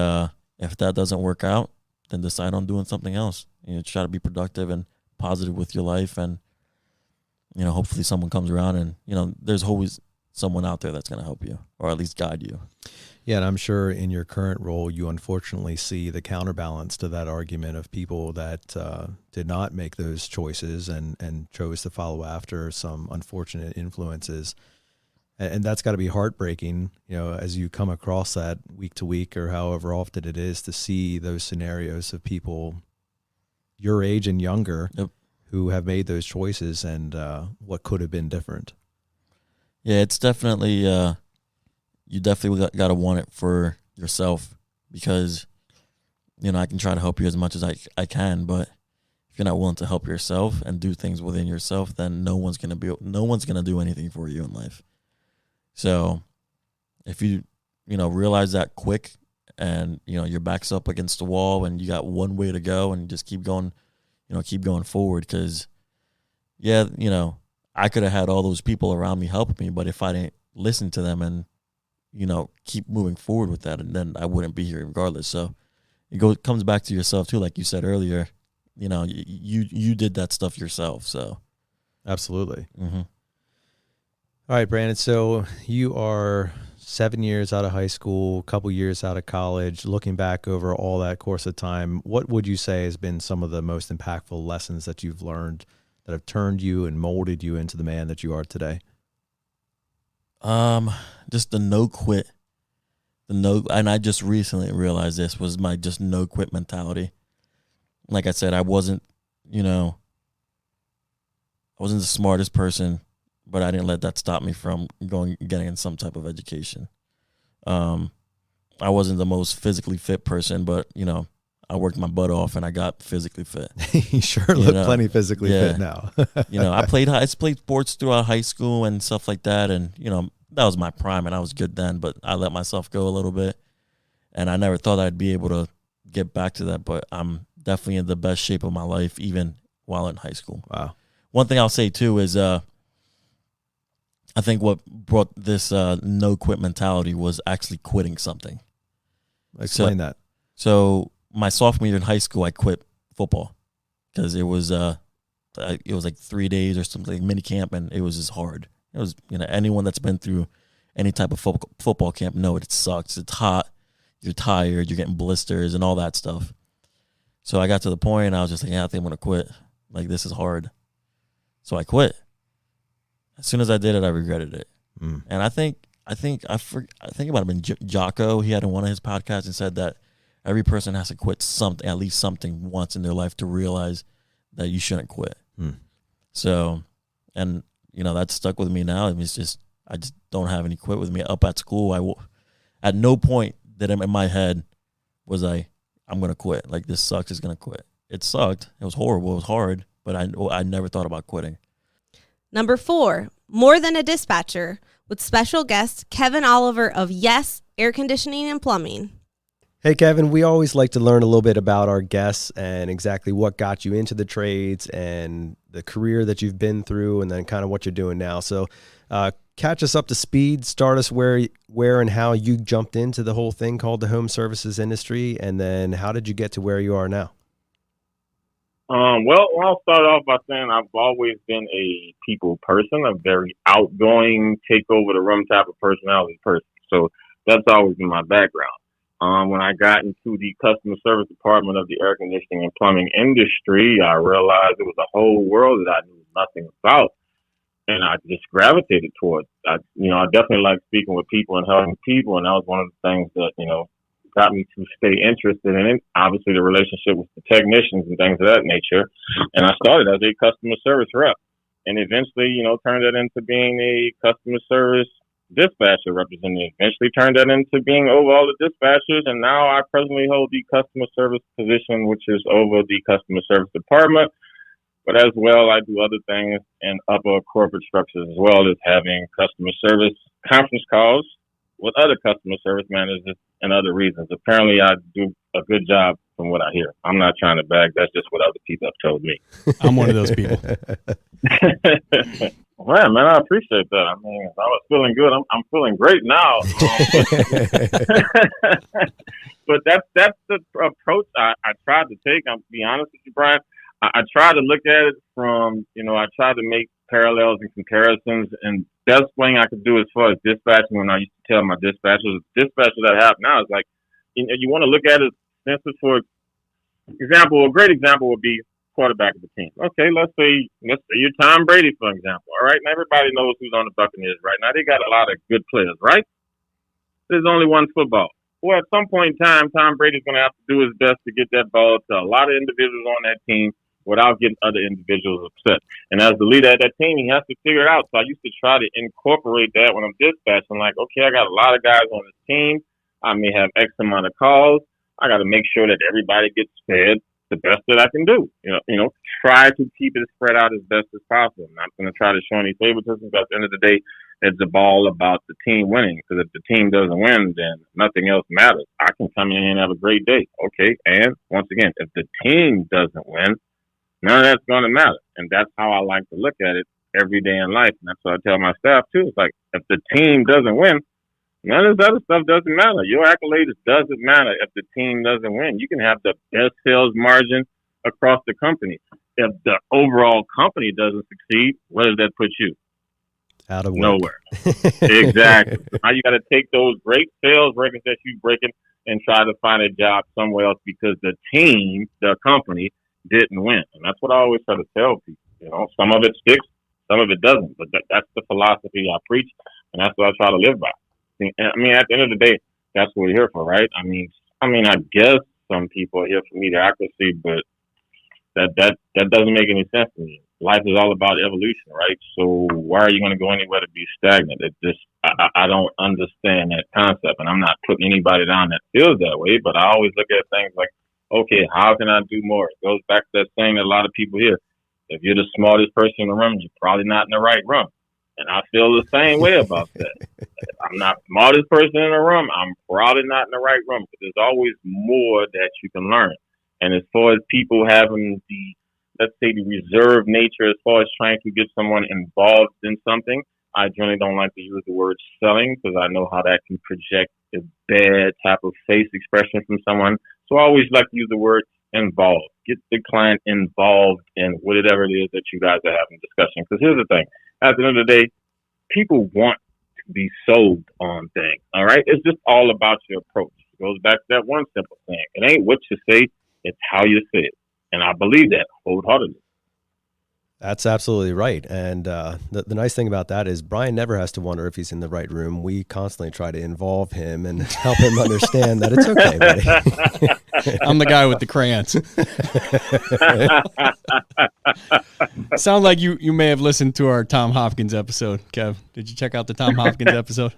if that doesn't work out, then decide on doing something else. You know, try to be productive and positive with your life. And, you know, hopefully someone comes around and, you know, there's always someone out there that's going to help you or at least guide you. Yeah, and I'm sure in your current role, you unfortunately see the counterbalance to that argument of people that did not make those choices and chose to follow after some unfortunate influences. And that's got to be heartbreaking, you know, as you come across that week to week or however often it is to see those scenarios of people your age and younger who have made those choices and what could have been different. Yeah, it's definitely you definitely got to want it for yourself because, you know, I can try to help you as much as I can, but if you're not willing to help yourself and do things within yourself, then no one's gonna do anything for you in life. So if you realize that quick and, you know, your back's up against the wall and you got one way to go and just keep going forward. Cause yeah, you know, I could have had all those people around me helping me, but if I didn't listen to them and, you know, keep moving forward with that, and then I wouldn't be here regardless. So it comes back to yourself too. Like you said earlier, you know, you did that stuff yourself. So absolutely. Mm-hmm. All right, Brandon. So you are 7 years out of high school, a couple years out of college. Looking back over all that course of time, what would you say has been some of the most impactful lessons that you've learned that have turned you and molded you into the man that you are today? Just the no quit. And I just recently realized this was my just no quit mentality. Like I said, I wasn't the smartest person, but I didn't let that stop me from getting some type of education. I wasn't the most physically fit person, but, you know, I worked my butt off and I got physically fit. You sure look plenty physically fit now. You know, I played sports throughout high school and stuff like that. And, you know, that was my prime and I was good then, but I let myself go a little bit. And I never thought I'd be able to get back to that, but I'm definitely in the best shape of my life, even while in high school. Wow. One thing I'll say too is, I think what brought this no quit mentality was actually quitting something. Explain that. So my sophomore year in high school, I quit football because it was like 3 days or something, like mini camp, and it was just hard. It was, you know, anyone that's been through any type of football camp know it sucks. It's hot, you're tired, you're getting blisters and all that stuff. So I got to the point and I was just like, yeah, I think I'm gonna quit. Like, this is hard. So I quit. As soon as I did it, I regretted it. And I think it might have been Jocko. He had in one of his podcasts and said that every person has to quit something, at least something, once in their life to realize that you shouldn't quit. So, and you know, that stuck with me now. I just don't have any quit with me. Up at school, at no point that in my head was I'm going to quit. Like, this sucks, it's going to quit. It sucked. It was horrible. It was hard, but I never thought about quitting. Number 4, More Than a Dispatcher, with special guest Kevin Oliver of Yes Air Conditioning and Plumbing. Hey, Kevin, we always like to learn a little bit about our guests and exactly what got you into the trades and the career that you've been through and then kind of what you're doing now. So catch us up to speed, start us where and how you jumped into the whole thing called the home services industry, and then how did you get to where you are now? Well, I'll start off by saying I've always been a people person, a very outgoing, take over the room type of personality person. So that's always been my background. When I got into the customer service department of the air conditioning and plumbing industry, I realized it was a whole world that I knew nothing about, and I just gravitated towards. I definitely like speaking with people and helping people, and that was one of the things that, you know, got me to stay interested in it. Obviously, the relationship with the technicians and things of that nature, and I started as a customer service rep, and eventually, you know, turned that into being a customer service dispatcher representative, eventually turned that into being over all the dispatchers, and now I presently hold the customer service position, which is over the customer service department. But as well, I do other things in upper corporate structures as well, as having customer service conference calls with other customer service managers and other reasons. Apparently, I do a good job from what I hear. I'm not trying to bag. That's just what other people have told me. I'm one of those people. Well, man, I appreciate that. I mean, if I was feeling good, I'm feeling great now. But that's the approach I tried to take. I'll be honest with you, Brian. I try to look at it from, I try to make parallels and comparisons. And best thing I could do as far as dispatching, when I used to tell my dispatchers that I have now is like, you want to look at it, for example, a great example would be quarterback of the team. Okay, let's say you're Tom Brady, for example. All right, and everybody knows who's on the Buccaneers right now. They got a lot of good players, right? There's only one football. Well, at some point in time, Tom Brady's going to have to do his best to get that ball to a lot of individuals on that team without getting other individuals upset. And as the leader of that team, he has to figure it out. So I used to try to incorporate that when I'm dispatching. Like, okay, I got a lot of guys on this team. I may have X amount of calls. I got to make sure that everybody gets fed the best that I can do. Try to keep it spread out as best as possible. I'm not going to try to show any favoritism, but at the end of the day, it's all about the team winning. Because if the team doesn't win, then nothing else matters. I can come in and have a great day. Okay, and once again, if the team doesn't win, none of that's going to matter. And that's how I like to look at it every day in life. And that's what I tell my staff, too. It's like, if the team doesn't win, none of this other stuff doesn't matter. Your accolades doesn't matter if the team doesn't win. You can have the best sales margin across the company. If the overall company doesn't succeed, where does that put you? Out of work. Nowhere. Exactly. Now you got to take those great sales records that you're breaking and try to find a job somewhere else because the team, the company, didn't win. And that's what I always try to tell people. Some of it sticks, some of it doesn't. But that's the philosophy I preach, and that's what I try to live by. I mean, at the end of the day, that's what we're here for, right? I mean, I guess some people are here for mediocrity, but that doesn't make any sense to me. Life is all about evolution, right? So why are you going to go anywhere to be stagnant? It just, I don't understand that concept, and I'm not putting anybody down that feels that way, but I always look at things like, okay, how can I do more? It goes back to that saying that a lot of people hear. If you're the smartest person in the room, you're probably not in the right room. And I feel the same way about that. If I'm not the smartest person in the room, I'm probably not in the right room. But there's always more that you can learn. And as far as people having let's say the reserved nature, as far as trying to get someone involved in something, I generally don't like to use the word selling because I know how that can project a bad type of face expression from someone. So I always like to use the word involved. Get the client involved in whatever it is that you guys are having discussion. Because here's the thing. At the end of the day, people want to be sold on things. All right? It's just all about your approach. It goes back to that one simple thing. It ain't what you say, it's how you say it. And I believe that wholeheartedly. That's absolutely right. And the nice thing about that is Brian never has to wonder if he's in the right room. We constantly try to involve him and help him understand that it's okay, buddy. I'm the guy with the crayons. Sound like you may have listened to our Tom Hopkins episode, Kev. Did you check out the Tom Hopkins episode?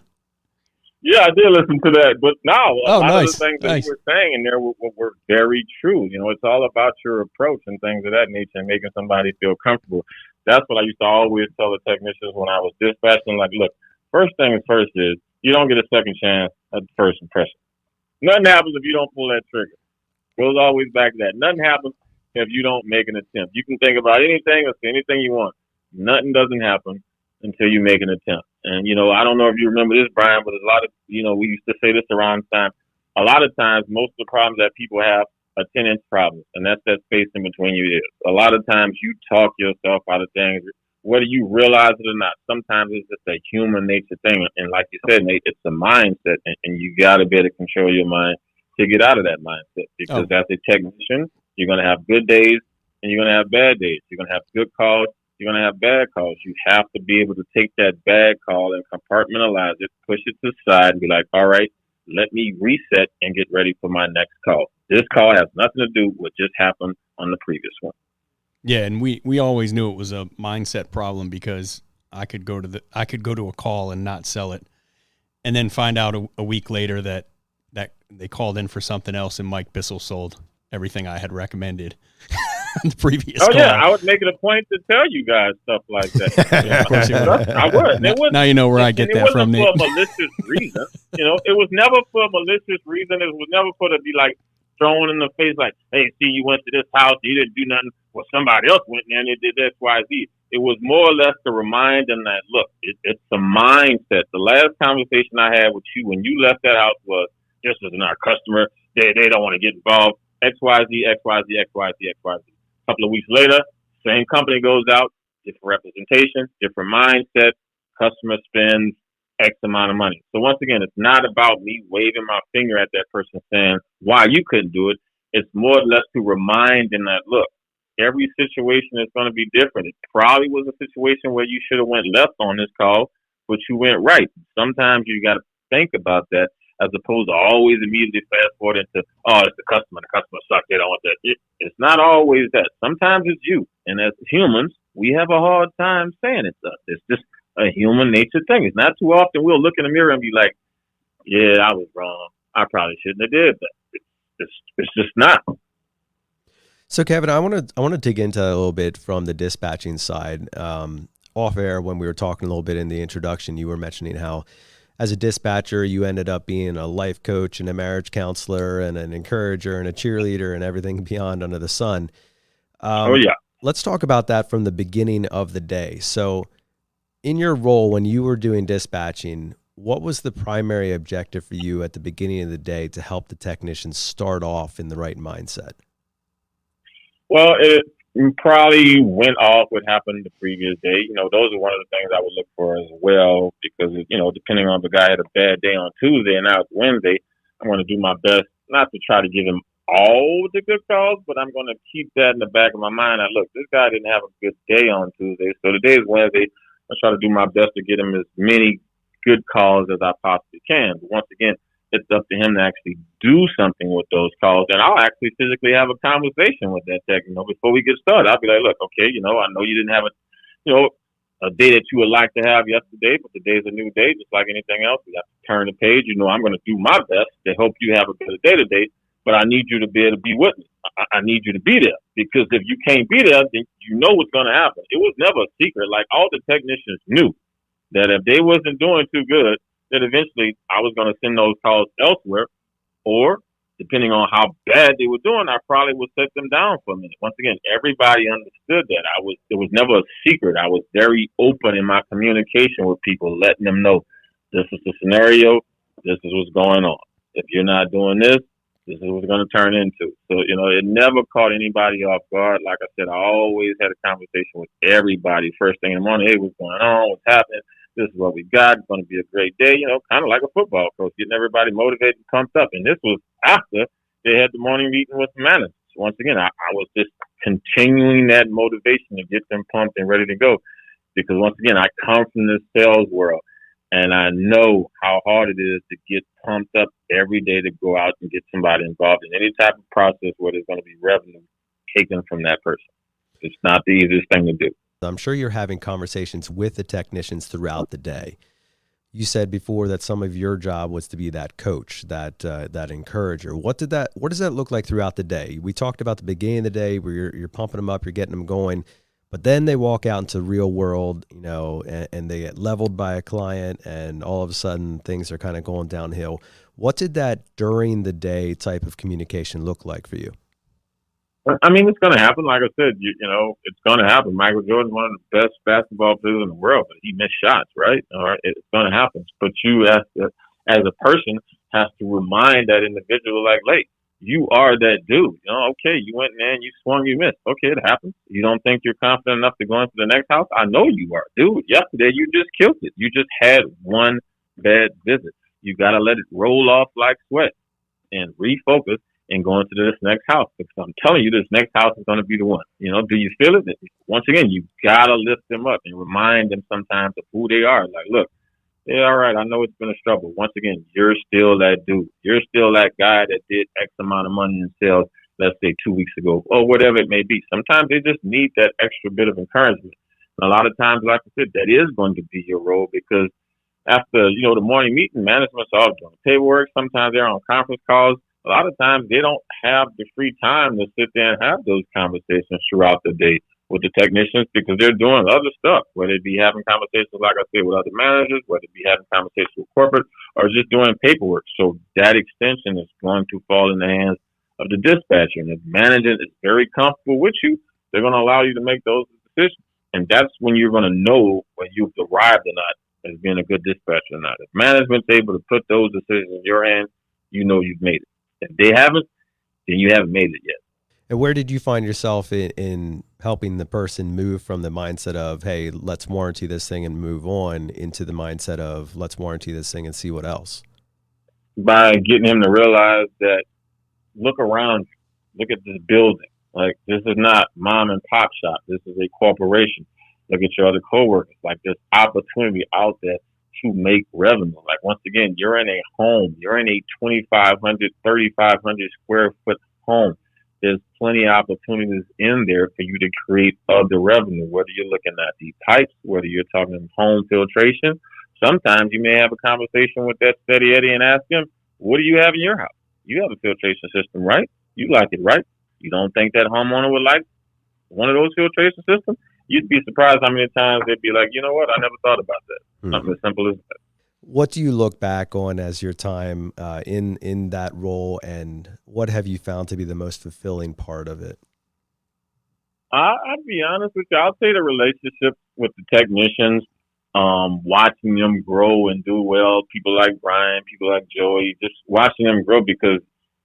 Yeah, I did listen to that. But now, a lot nice. of the things that you were saying in there were very true. It's all about your approach and things of that nature and making somebody feel comfortable. That's what I used to always tell the technicians when I was dispatching. Like, look, first things first is you don't get a second chance at the first impression. Nothing happens if you don't pull that trigger. Goes always back to that. Nothing happens if you don't make an attempt. You can think about anything or say anything you want. Nothing doesn't happen until you make an attempt. And, I don't know if you remember this, Brian, but there's a lot of, we used to say this around time. A lot of times, most of the problems that people have are 10-inch problems, and that's that space in between your ears. A lot of times you talk yourself out of things, whether you realize it or not. Sometimes it's just a human nature thing. And like you said, Nate, it's a mindset, and you got to be able to control your mind to get out of that mindset. Because as a technician, you're going to have good days, and you're going to have bad days. You're going to have good calls. You're going to have bad calls. You have to be able to take that bad call and compartmentalize it, push it to the side, and be like, all right, let me reset and get ready for my next call. This call has nothing to do with what just happened on the previous one. Yeah, and we always knew it was a mindset problem because I could go to a call and not sell it, and then find out a week later that they called in for something else and Mike Bissell sold everything I had recommended. The previous call. Yeah, I would make it a point to tell you guys stuff like that. Yeah, of course you would. I would. Now you know where I get that from. It wasn't for a malicious reason. It was never for a malicious reason. It was never for to be like, thrown in the face like, hey, see, you went to this house, you didn't do nothing. Well, somebody else went there and they did X, Y, Z. It was more or less to remind them that, look, it's a mindset. The last conversation I had with you when you left that house was, this isn't our customer. They don't want to get involved. X, Y, Z, X, Y, Z, X, Y, Z, X, Y, Z. A couple of weeks later, same company goes out, different representation, different mindset, customer spends X amount of money. So once again, it's not about me waving my finger at that person saying why you couldn't do it. It's more or less to remind them that, look, every situation is going to be different. It probably was a situation where you should have went left on this call, but you went right. Sometimes you got to think about that as opposed to always immediately fast forward into, oh, it's the customer. The customer sucks. They don't want that. It's not always that. Sometimes it's you. And as humans, we have a hard time saying it's us. It's just a human nature thing. It's not too often we'll look in the mirror and be like, yeah, I was wrong. I probably shouldn't have did that. It's just not. So, Kevin, I want to dig into that a little bit from the dispatching side. Off air, when we were talking a little bit in the introduction, you were mentioning how, as a dispatcher, you ended up being a life coach and a marriage counselor and an encourager and a cheerleader and everything beyond under the sun. Oh, yeah. Let's talk about that from the beginning of the day. So, in your role when you were doing dispatching, what was the primary objective for you at the beginning of the day to help the technicians start off in the right mindset? Well, it probably went off what happened the previous day. You know, those are one of the things I would look for as well because, you know, depending on if the guy had a bad day on Tuesday and now it's Wednesday, I'm going to do my best not to try to give him all the good calls, but I'm going to keep that in the back of my mind. Now, look, this guy didn't have a good day on Tuesday, so today is Wednesday. I try to do my best to get him as many good calls as I possibly can. But once again, it's up to him to actually do something with those calls. And I'll actually physically have a conversation with that tech, you know, before we get started. I'll be like, look, okay, you know, I know you didn't have a day that you would like to have yesterday, but today's a new day, just like anything else. We have to turn the page. You know, I'm going to do my best to help you have a better day today, but I need you to be able to be with me. I need you to be there because if you can't be there, then you know what's going to happen. It was never a secret. Like all the technicians knew that if they wasn't doing too good, that eventually I was going to send those calls elsewhere, or depending on how bad they were doing, I probably would set them down for a minute. Once again, everybody understood that. It was never a secret. I was very open in my communication with people, letting them know this is the scenario, this is what's going on. If you're not doing this, this is what it's going to turn into. So, you know, it never caught anybody off guard. Like I said, I always had a conversation with everybody first thing in the morning. Hey, what's going on? What's happening? This is what we got. It's going to be a great day. You know, kind of like a football coach, getting everybody motivated and pumped up. And this was after they had the morning meeting with the managers. Once again, I was just continuing that motivation to get them pumped and ready to go. Because once again, I come from the sales world. And I know how hard it is to get pumped up every day to go out and get somebody involved in any type of process where there's going to be revenue taken from that person. It's not the easiest thing to do. I'm sure you're having conversations with the technicians throughout the day. You said before that some of your job was to be that coach, that encourager. What does that look like throughout the day? We talked about the beginning of the day where you're pumping them up, you're getting them going. But then they walk out into the real world, you know, and they get leveled by a client, and all of a sudden things are kind of going downhill. What did that during the day type of communication look like for you? I mean, it's going to happen. Like I said, you know, it's going to happen. Michael Jordan's one of the best basketball players in the world, but he missed shots, right? All right, it's going to happen. But you, as a person, has to remind that individual, like, hey, you are that dude. You know, okay, you went in there and you swung, you missed. Okay, it happens. You don't think you're confident enough to go into the next house? I know you are. Dude, yesterday you just killed it. You just had one bad visit. You got to let it roll off like sweat and refocus and go into this next house. Because I'm telling you, this next house is going to be the one. You know, do you feel it? Once again, you got to lift them up and remind them sometimes of who they are. Like, look, yeah, all right, I know it's been a struggle. Once again, you're still that dude. You're still that guy that did X amount of money in sales, let's say 2 weeks ago, or whatever it may be. Sometimes they just need that extra bit of encouragement. And a lot of times, like I said, that is going to be your role because after, you know, the morning meeting, management's all doing paperwork. Sometimes they're on conference calls. A lot of times they don't have the free time to sit there and have those conversations throughout the day with the technicians because they're doing other stuff, whether it be having conversations, like I said, with other managers, whether it be having conversations with corporate, or just doing paperwork. So that extension is going to fall in the hands of the dispatcher. And if management is very comfortable with you, they're going to allow you to make those decisions. And that's when you're going to know when you've arrived or not as being a good dispatcher or not. If management's able to put those decisions in your hand, you know you've made it. If they haven't, then you haven't made it yet. And where did you find yourself in helping the person move from the mindset of, hey, let's warranty this thing and move on, into the mindset of, let's warranty this thing and see what else? By getting him to realize that, look around, look at this building. Like, this is not mom and pop shop. This is a corporation. Look at your other coworkers. Like, there's opportunity out there to make revenue. Like, once again, you're in a home. You're in a 2,500, 3,500 square foot home. There's plenty of opportunities in there for you to create other revenue, whether you're looking at the pipes, whether you're talking home filtration. Sometimes you may have a conversation with that steady Eddie and ask him, what do you have in your house? You have a filtration system, right? You like it, right? You don't think that homeowner would like one of those filtration systems? You'd be surprised how many times they'd be like, you know what? I never thought about that. Something as simple as that. What do you look back on as your time in that role, and what have you found to be the most fulfilling part of it? I'd be honest with you. I'll say the relationship with the technicians, watching them grow and do well. People like Brian, people like Joey, just watching them grow because,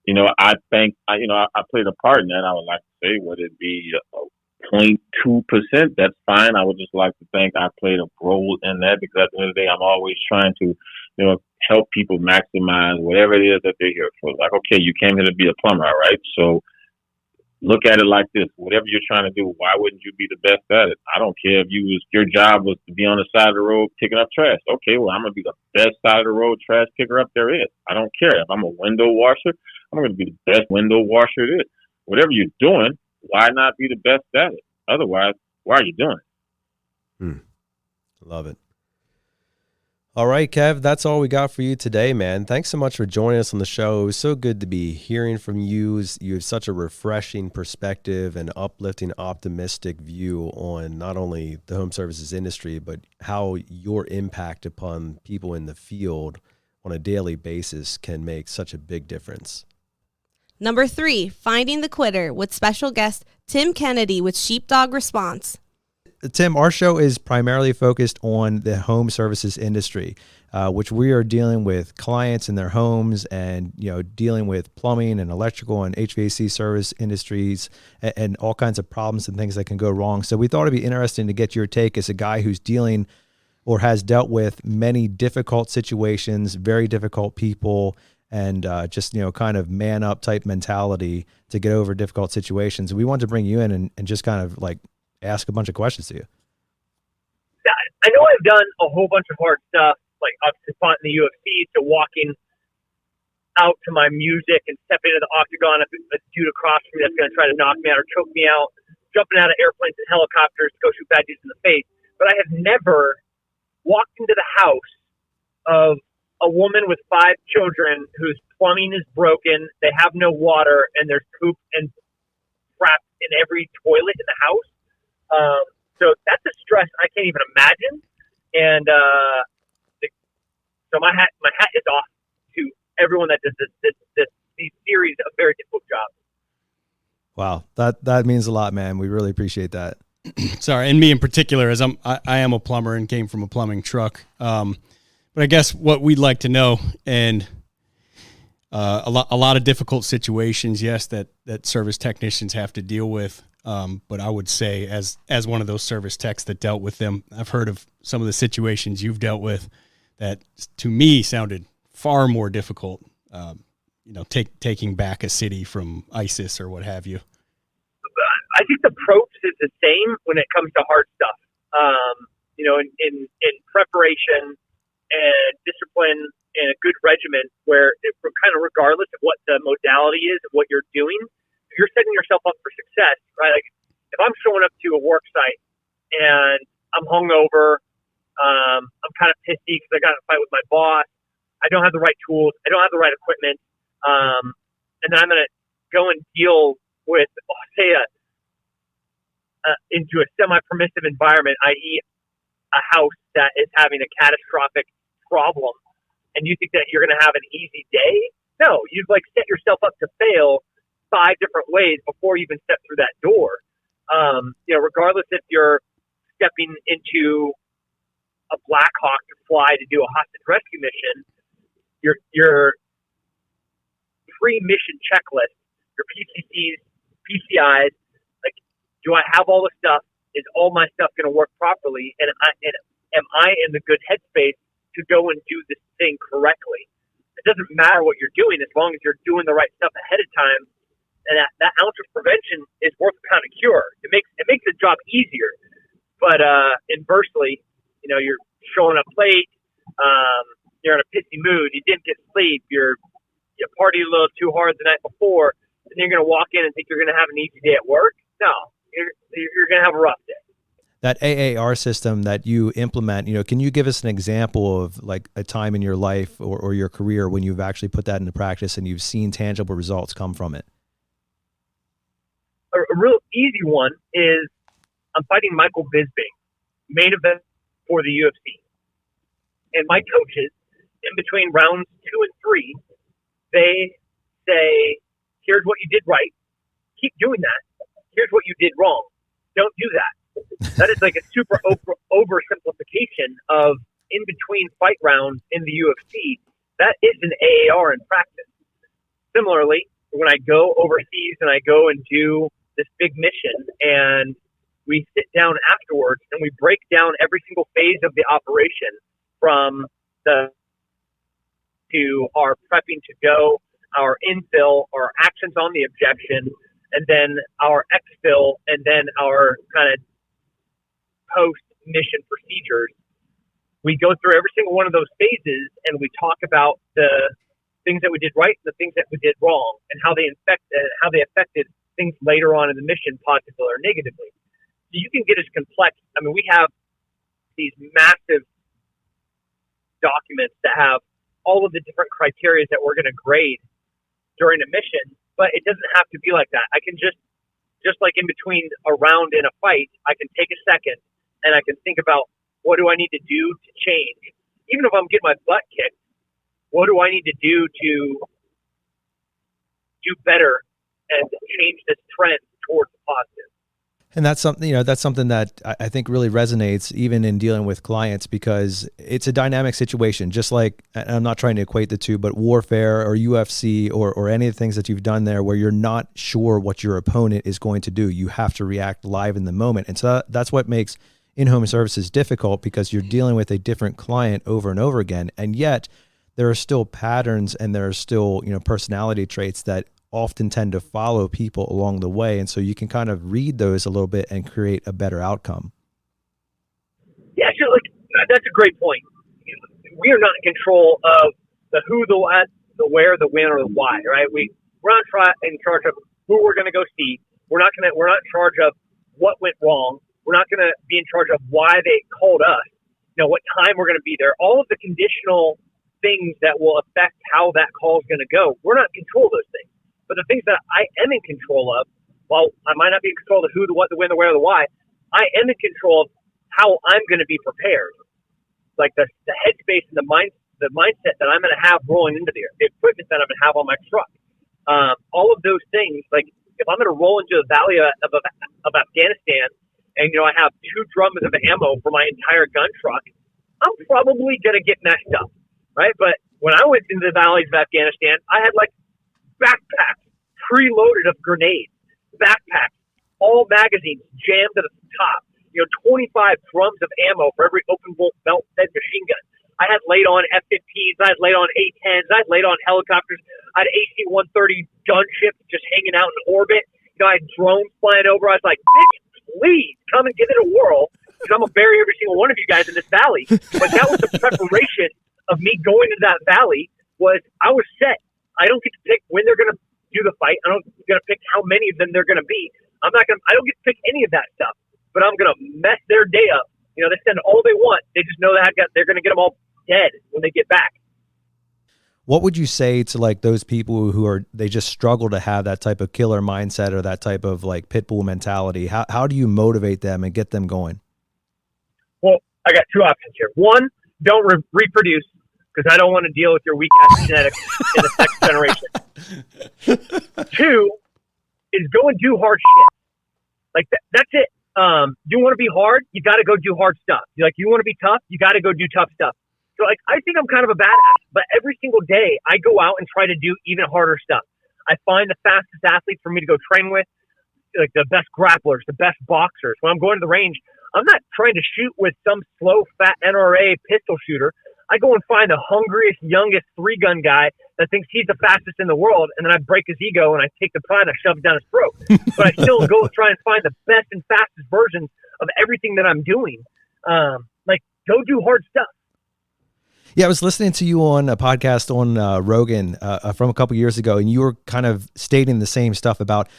you know, I think, I played a part in that. I would like to say, would it be 0.2%? That's fine. I would just like to think I played a role in that because at the end of the day, I'm always trying to, help people maximize whatever it is that they're here for. Like, okay, you came here to be a plumber, all right? So look at it like this. Whatever you're trying to do, why wouldn't you be the best at it? I don't care if your job was to be on the side of the road picking up trash. Okay, well, I'm going to be the best side of the road trash picker up there is. I don't care. If I'm a window washer, I'm going to be the best window washer it is. Whatever you're doing, why not be the best at it? Otherwise, why are you doing it? Love it. All right, Kev, that's all we got for you today, man. Thanks so much for joining us on the show. It was so good to be hearing from you. You have such a refreshing perspective and uplifting, optimistic view on not only the home services industry, but how your impact upon people in the field on a daily basis can make such a big difference. Number 3, Finding the Quitter with special guest Tim Kennedy with Sheepdog Response. Tim, our show is primarily focused on the home services industry, which we are dealing with clients in their homes and, dealing with plumbing and electrical and HVAC service industries and all kinds of problems and things that can go wrong. So we thought it'd be interesting to get your take as a guy who's dealing or has dealt with many difficult situations, very difficult people, and just, kind of man up type mentality to get over difficult situations. We wanted to bring you in and just kind of like ask a bunch of questions to you. I know I've done a whole bunch of hard stuff, like obviously fought in the UFC, to walking out to my music and stepping into the octagon if a dude across from me that's going to try to knock me out or choke me out, jumping out of airplanes and helicopters to go shoot bad dudes in the face. But I have never walked into the house of a woman with 5 children whose plumbing is broken, they have no water, and there's poop and crap in every toilet in the house. So that's a stress I can't even imagine. And so my hat is off to everyone that does these series of very difficult jobs. Wow, that means a lot, man. We really appreciate that. Sorry, and me in particular, as I am a plumber and came from a plumbing truck. But I guess what we'd like to know, and a lot of difficult situations, yes, that service technicians have to deal with. But I would say, as one of those service techs that dealt with them, I've heard of some of the situations you've dealt with that, to me, sounded far more difficult. Taking back a city from ISIS or what have you. I think the approach is the same when it comes to hard stuff. In preparation and discipline and a good regimen, where kind of regardless of what the modality is of what you're doing, you're setting yourself up for success, right? Like if I'm showing up to a work site and I'm hungover, I'm kind of pissy because I got in a fight with my boss, I don't have the right tools, I don't have the right equipment, and then I'm going to go and deal with, into a semi-permissive environment, i.e. a house that is having a catastrophic problem, and you think that you're going to have an easy day? No, you've set yourself up to fail 5 different ways before you even step through that door. Regardless if you're stepping into a Black Hawk to fly to do a hostage rescue mission, your pre-mission checklist, your PCCs, PCIs, like, do I have all the stuff? Is all my stuff going to work properly? And am I in the good headspace to go and do this thing correctly? It doesn't matter what you're doing as long as you're doing the right stuff ahead of time. And that ounce of prevention is worth a pound of cure. It makes the job easier. But inversely, you're showing up late. You're in a pissy mood. You didn't get sleep. You partied a little too hard the night before, and you're going to walk in and think you're going to have an easy day at work. No, you're going to have a rough day. That AAR system that you implement, can you give us an example of like a time in your life or your career when you've actually put that into practice and you've seen tangible results come from it? A real easy one is I'm fighting Michael Bisping, main event for the UFC. And my coaches, in between rounds 2 and 3, they say, here's what you did right. Keep doing that. Here's what you did wrong. Don't do that. That is like a super oversimplification of in between fight rounds in the UFC. That is an AAR in practice. Similarly, when I go overseas and I go and do this big mission and we sit down afterwards and we break down every single phase of the operation from to our prepping to go, our infill, our actions on the objection, and then our exfil, and then our kind of post-mission procedures. We go through every single one of those phases and we talk about the things that we did right and the things that we did wrong and how they affected things later on in the mission, positively or negatively. So you can get as complex. I mean, we have these massive documents that have all of the different criteria that we're going to grade during a mission, but it doesn't have to be like that. I can just like in between a round in a fight, I can take a second and I can think about what do I need to do to change? Even if I'm getting my butt kicked, what do I need to do to do better and change this trend towards the positive? And that's something that I think really resonates even in dealing with clients, because it's a dynamic situation. Just like, and I'm not trying to equate the two, but warfare or UFC or any of the things that you've done there where you're not sure what your opponent is going to do. You have to react live in the moment. And so that's what makes in-home services difficult, because you're dealing with a different client over and over again. And yet there are still patterns and there are still, personality traits that often tend to follow people along the way. And so you can kind of read those a little bit and create a better outcome. Yeah, sure. That's a great point. We are not in control of the who, the what, the where, the when, or the why, right? We're not in charge of who we're going to go see. We're not in charge of what went wrong. We're not going to be in charge of why they called us, what time we're going to be there. All of the conditional things that will affect how that call is going to go, we're not in control of those things. But the things that I am in control of, while I might not be in control of the who, the what, the when, the where, the why, I am in control of how I'm going to be prepared. Like the headspace and the mindset that I'm going to have rolling into the equipment that I'm going to have on my truck. All of those things, like if I'm going to roll into the valley of Afghanistan and, I have 2 drums of ammo for my entire gun truck, I'm probably going to get messed up, right? But when I went into the valleys of Afghanistan, I had like backpacks preloaded of grenades, backpacks, all magazines jammed to the top, 25 drums of ammo for every open bolt belt fed machine gun. I had laid on F-15s, I had laid on A-10s, I had laid on helicopters, I had AC-130 gunships just hanging out in orbit. I had drones flying over. I was like, bitch, please come and give it a whirl, because I'm going to bury every single one of you guys in this valley. But that was the preparation of me going into that valley. I was set. I don't get to pick when they're going to do the fight. I don't get to pick how many of them they're going to be. I don't get to pick any of that stuff, but I'm going to mess their day up. They send all they want. They just know that they're going to get them all dead when they get back. What would you say to like those people they just struggle to have that type of killer mindset or that type of like pit bull mentality? How do you motivate them and get them going? Well, I got 2 options here. One, don't reproduce, because I don't want to deal with your weak-ass genetics in the next generation. 2, is go and do hard shit. Like that's it. You want to be hard, you got to go do hard stuff. You want to be tough, you got to go do tough stuff. So like, I think I'm kind of a badass, but every single day I go out and try to do even harder stuff. I find the fastest athletes for me to go train with, like the best grapplers, the best boxers. When I'm going to the range, I'm not trying to shoot with some slow, fat NRA pistol shooter. I go and find the hungriest, youngest 3-gun guy that thinks he's the fastest in the world, and then I break his ego and I take the pride and I shove it down his throat. But I still go try and find the best and fastest versions of everything that I'm doing. Like, go do hard stuff. Yeah, I was listening to you on a podcast on Rogan from a couple years ago, and you were kind of stating the same stuff about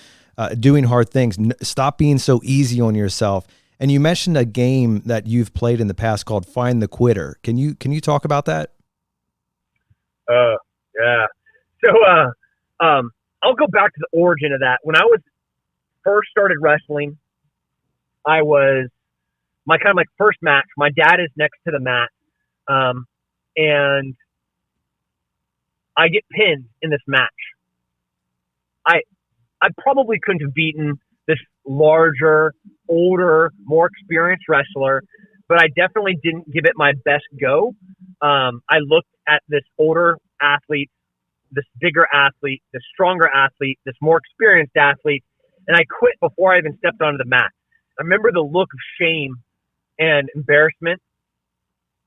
doing hard things. Stop being so easy on yourself. And you mentioned a game that you've played in the past called Find the Quitter. Can you talk about that? Yeah. So I'll go back to the origin of that. When I was first started wrestling, I was my first match. My dad is next to the mat, and I get pinned in this match. I probably couldn't have beaten this larger, older, more experienced wrestler, but I definitely didn't give it my best go. I looked at this older athlete, this bigger athlete, this stronger athlete, this more experienced athlete, and I quit before I even stepped onto the mat. I remember the look of shame and embarrassment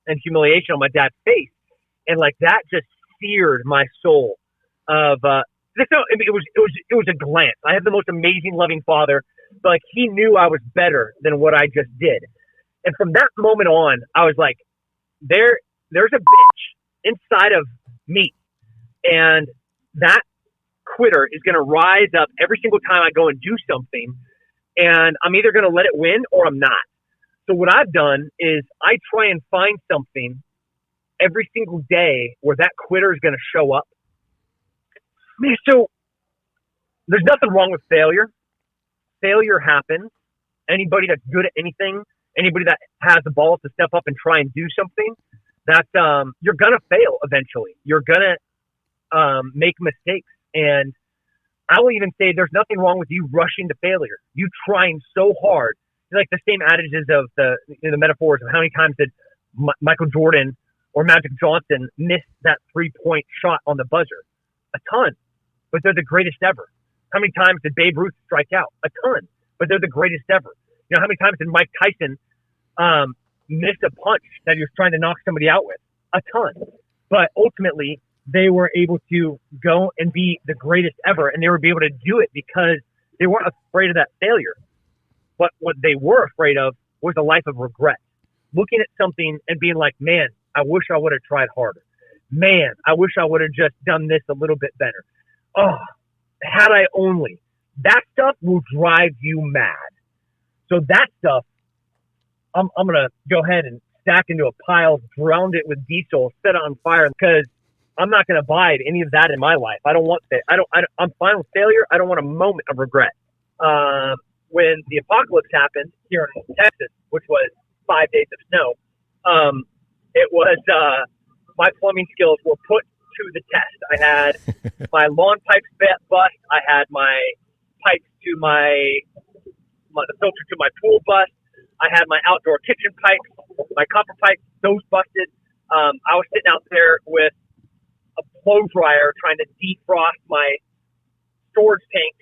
and humiliation on my dad's face, and like that just seared my soul. It was a glance. I have the most amazing, loving father, but like he knew I was better than what I just did. And from that moment on, I was like, there's a bitch inside of me, and that quitter is going to rise up every single time I go and do something, and I'm either going to let it win or I'm not. So what I've done is I try and find something every single day where that quitter is going to show up. So there's nothing wrong with failure. Failure happens. Anybody that's good at anything, anybody that has the balls to step up and try and do something, that's you're gonna fail eventually. You're gonna make mistakes, and I will even say there's nothing wrong with you rushing to failure. You trying so hard, like the same adages of the metaphors of how many times did Michael Jordan or Magic Johnson miss that 3-point shot on the buzzer? A ton, but they're the greatest ever. How many times did Babe Ruth strike out? A ton, but they're the greatest ever. You know, how many times did Mike Tyson miss a punch that he was trying to knock somebody out with? A ton. But ultimately, they were able to go and be the greatest ever, and they were able to do it because they weren't afraid of that failure. But what they were afraid of was a life of regret. Looking at something and being like, man, I wish I would have tried harder. Man, I wish I would have just done this a little bit better. Oh, had I only. That stuff will drive you mad. So that stuff, I'm going to go ahead and stack into a pile, drown it with diesel, set it on fire, because I'm not going to abide any of that in my life. I don't want that. I'm fine with failure. I don't want a moment of regret. When the apocalypse happened here in Texas, which was 5 days of snow, it was my plumbing skills were put to the test. I had my lawn pipes bust. I had my pipes to the filter to my pool bust. I had my outdoor kitchen pipes, my copper pipes, those busted. I was sitting out there with a blow dryer trying to defrost my storage tank,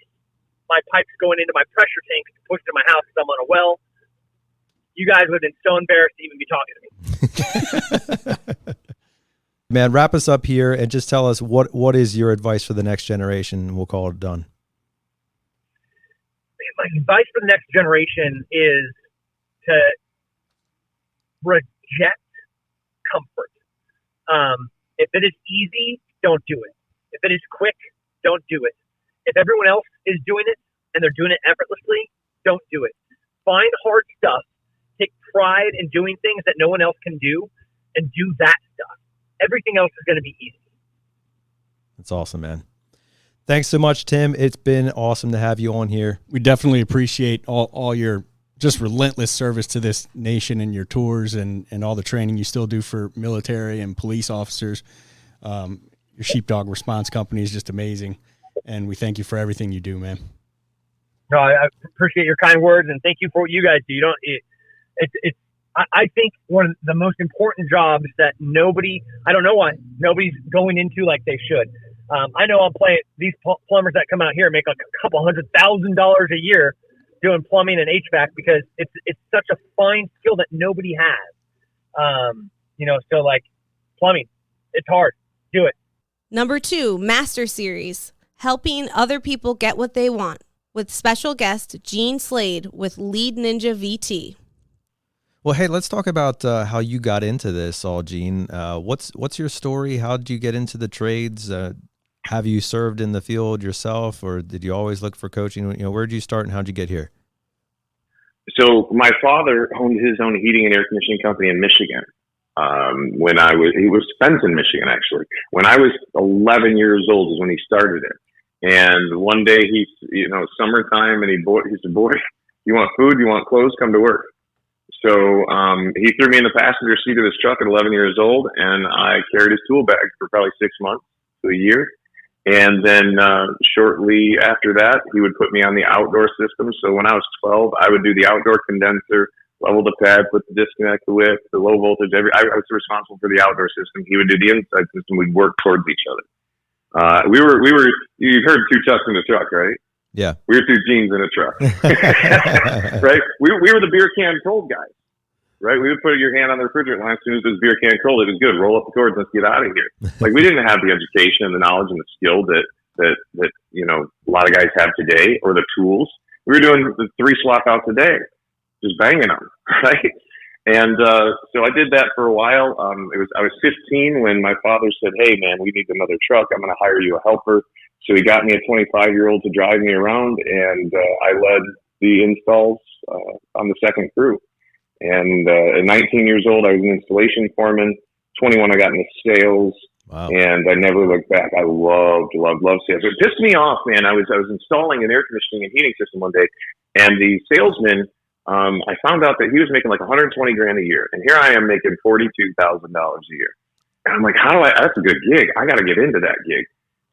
my pipes going into my pressure tank to push to my house because I'm on a well. You guys would have been so embarrassed to even be talking to me. Man, wrap us up here and just tell us what is your advice for the next generation, and we'll call it done. My advice for the next generation is to reject comfort. If it is easy, don't do it. If it is quick, don't do it. If everyone else is doing it and they're doing it effortlessly, don't do it. Find hard stuff. Take pride in doing things that no one else can do, and do that stuff. Everything else is going to be easy. That's awesome, man. Thanks so much, Tim. It's been awesome to have you on here. We definitely appreciate all your just relentless service to this nation and your tours and all the training you still do for military and police officers. Your Sheepdog Response Company is just amazing, and we thank you for everything you do, man. No, I appreciate your kind words, and thank you for what you guys do. You don't. I think one of the most important jobs that I don't know why nobody's going into like they should. I know I'm playing these plumbers that come out here make like a couple $100,000 a year doing plumbing and HVAC because it's such a fine skill that nobody has. So like plumbing, it's hard. Do it. Number 2, Master Series, helping other people get what they want, with special guest Gene Slade with Lead Ninja VT. Well, hey, let's talk about how you got into this all, Gene. What's your story? How did you get into the trades? Have you served in the field yourself, or did you always look for coaching? Where did you start and how did you get here? So my father owned his own heating and air conditioning company in Michigan. He was Fenton, Michigan, actually. When I was 11 years old is when he started it. And one day summertime, and he said, "Boy, you want food? You want clothes? Come to work." So he threw me in the passenger seat of his truck at 11 years old, and I carried his tool bag for probably 6 months to a year. And then shortly after that, he would put me on the outdoor system. So when I was 12, I would do the outdoor condenser, level the pad, put the disconnect, the width, the low voltage. I was responsible for the outdoor system. He would do the inside system. We'd work towards each other. You've heard 2 trucks in a truck, right? Yeah. We were 2 jeans in a truck, right? We were the beer can cold guys, right? We would put your hand on the refrigerator line as soon as it was beer can cold. It was good. Roll up the cords. Let's get out of here. Like, we didn't have the education and the knowledge and the skill that a lot of guys have today, or the tools. We were doing the 3 swap outs a day, just banging them, right? And so I did that for a while. I was 15 when my father said, "Hey, man, we need another truck. I'm going to hire you a helper." So he got me a 25-year-old to drive me around, and I led the installs on the second crew. And at 19 years old, I was an installation foreman. 21, I got into sales. Wow. And I never looked back. I loved sales. It pissed me off, man. I was installing an air conditioning and heating system one day, and the salesman, I found out that he was making like $120,000 a year, and here I am making $42,000 a year. And I'm like, that's a good gig. I got to get into that gig.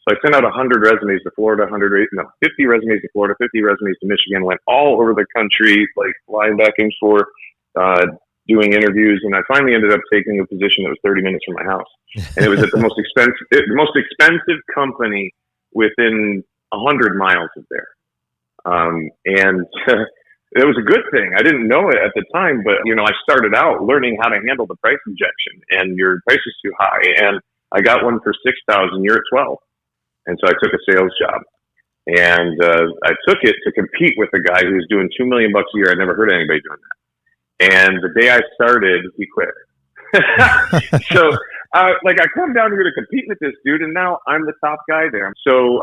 So I sent out 100 resumes to Florida, 50 resumes to Florida, 50 resumes to Michigan, went all over the country, like flying back and forth, doing interviews. And I finally ended up taking a position that was 30 minutes from my house. And it was at the most expensive company within 100 miles of there. And it was a good thing. I didn't know it at the time, but I started out learning how to handle the price injection, and your price is too high. And I got one for $6,000. You're at 12. And so I took a sales job, and I took it to compete with a guy who was doing $2 million a year. I'd never heard of anybody doing that. And the day I started, he quit. So I come down here to compete with this dude, and now I'm the top guy there. So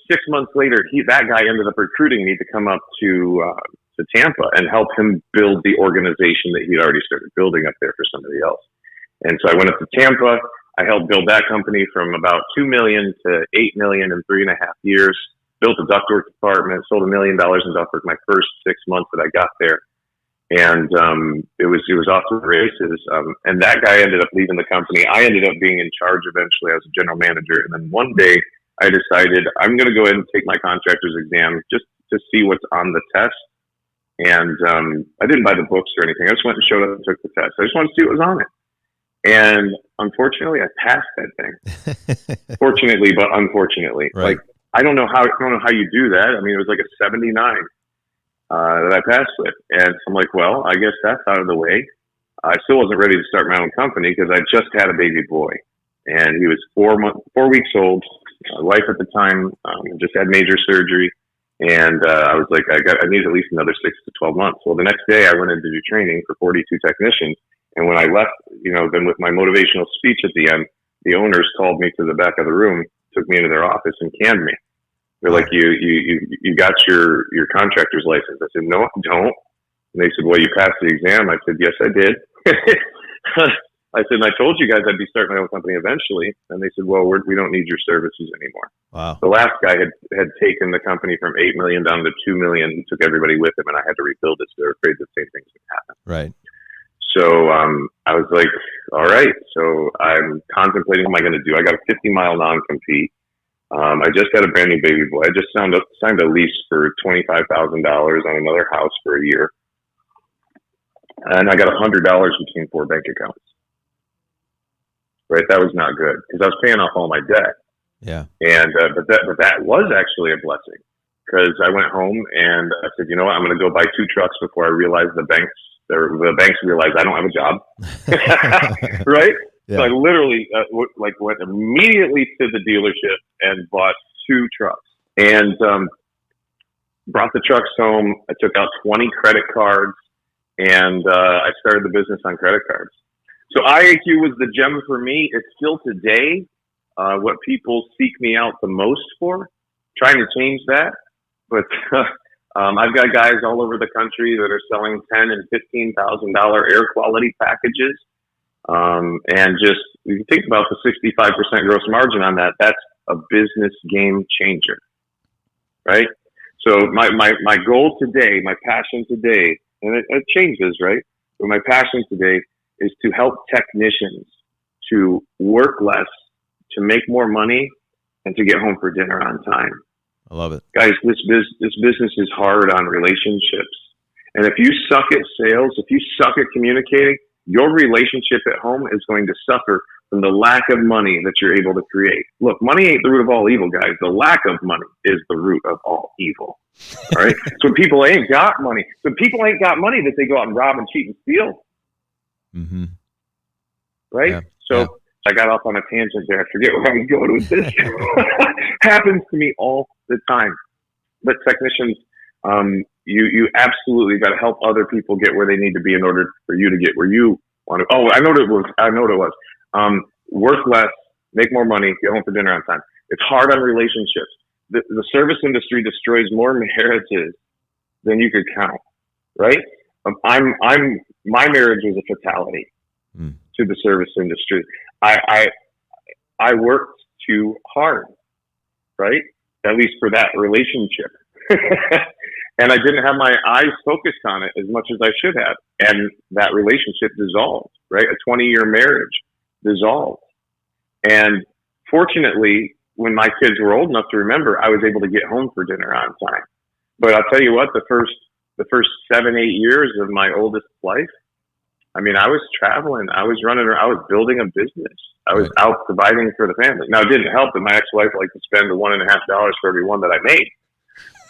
6 months later, that guy ended up recruiting me to come up to Tampa and help him build the organization that he'd already started building up there for somebody else. And so I went up to Tampa. I helped build that company from about $2 million to $8 million in 3.5 years. Built a ductwork department, sold $1 million in ductwork my first 6 months that I got there, and it was off to the races. And that guy ended up leaving the company. I ended up being in charge eventually as a general manager. And then one day I decided I'm going to go ahead and take my contractor's exam just to see what's on the test. And I didn't buy the books or anything. I just went and showed up and took the test. I just wanted to see what was on it. And unfortunately, I passed that thing. Fortunately, but unfortunately, right. Like I don't know how you do that. I mean, it was like a 79 that I passed with, and I'm like, well, I guess that's out of the way. I still wasn't ready to start my own company because I just had a baby boy, and he was 4 weeks old. My wife at the time just had major surgery, and I was like, I need at least another 6 to 12 months. Well, the next day I went in to do training for 42 technicians. And when I left, then with my motivational speech at the end, the owners called me to the back of the room, took me into their office, and canned me. They're like, you got your contractor's license. I said, no, I don't. And they said, well, you passed the exam. I said, yes, I did. I said, and I told you guys I'd be starting my own company eventually. And they said, well, we don't need your services anymore. Wow. The last guy had taken the company from $8 million down to $2 million. He took everybody with him, and I had to rebuild it. So they're afraid the same things would happen. Right. So I was like, all right. So I'm contemplating what am I going to do. I got a 50-mile non-compete. I just got a brand new baby boy. I just signed a lease for $25,000 on another house for a year. And I got $100 between 4 bank accounts. Right? That was not good because I was paying off all my debt. Yeah. And, but that was actually a blessing because I went home and I said, you know what? I'm going to go buy 2 trucks before I realized the banks realized I don't have a job. Right? Yeah. So I literally went immediately to the dealership and bought 2 trucks and brought the trucks home. I took out 20 credit cards and I started the business on credit cards. So IAQ was the gem for me. It's still today what people seek me out the most for, trying to change that. But I've got guys all over the country that are selling $10,000 and $15,000 air quality packages. And just, you think about the 65% gross margin on that, that's a business game changer, right? So my goal today, my passion today, and it changes, right? But my passion today is to help technicians to work less, to make more money, and to get home for dinner on time. I love it. Guys, this business is hard on relationships. And if you suck at sales, if you suck at communicating, your relationship at home is going to suffer from the lack of money that you're able to create. Look, money ain't the root of all evil, guys. The lack of money is the root of all evil. All right? So people ain't got money. So people ain't got money that they go out and rob and cheat and steal. Mm-hmm. Right? Yeah. So Yeah. I got off on a tangent there. I forget where I was going with this. Happens to me all the time. But technicians, you absolutely got to help other people get where they need to be in order for you to get where you want to. Oh, I know what it was. Work less, make more money, get home for dinner on time. It's hard on relationships. The service industry destroys more marriages than you could count. Right? My marriage was a fatality to the service industry. I worked too hard, right? At least for that relationship. And I didn't have my eyes focused on it as much as I should have. And that relationship dissolved, right? A 20-year marriage dissolved. And fortunately, when my kids were old enough to remember, I was able to get home for dinner on time. But I'll tell you what, the first 7-8 years of my oldest life, I mean, I was traveling, I was running around, I was building a business. I was out providing for the family. Now, it didn't help that my ex-wife liked to spend the $1.50 for every one that I made.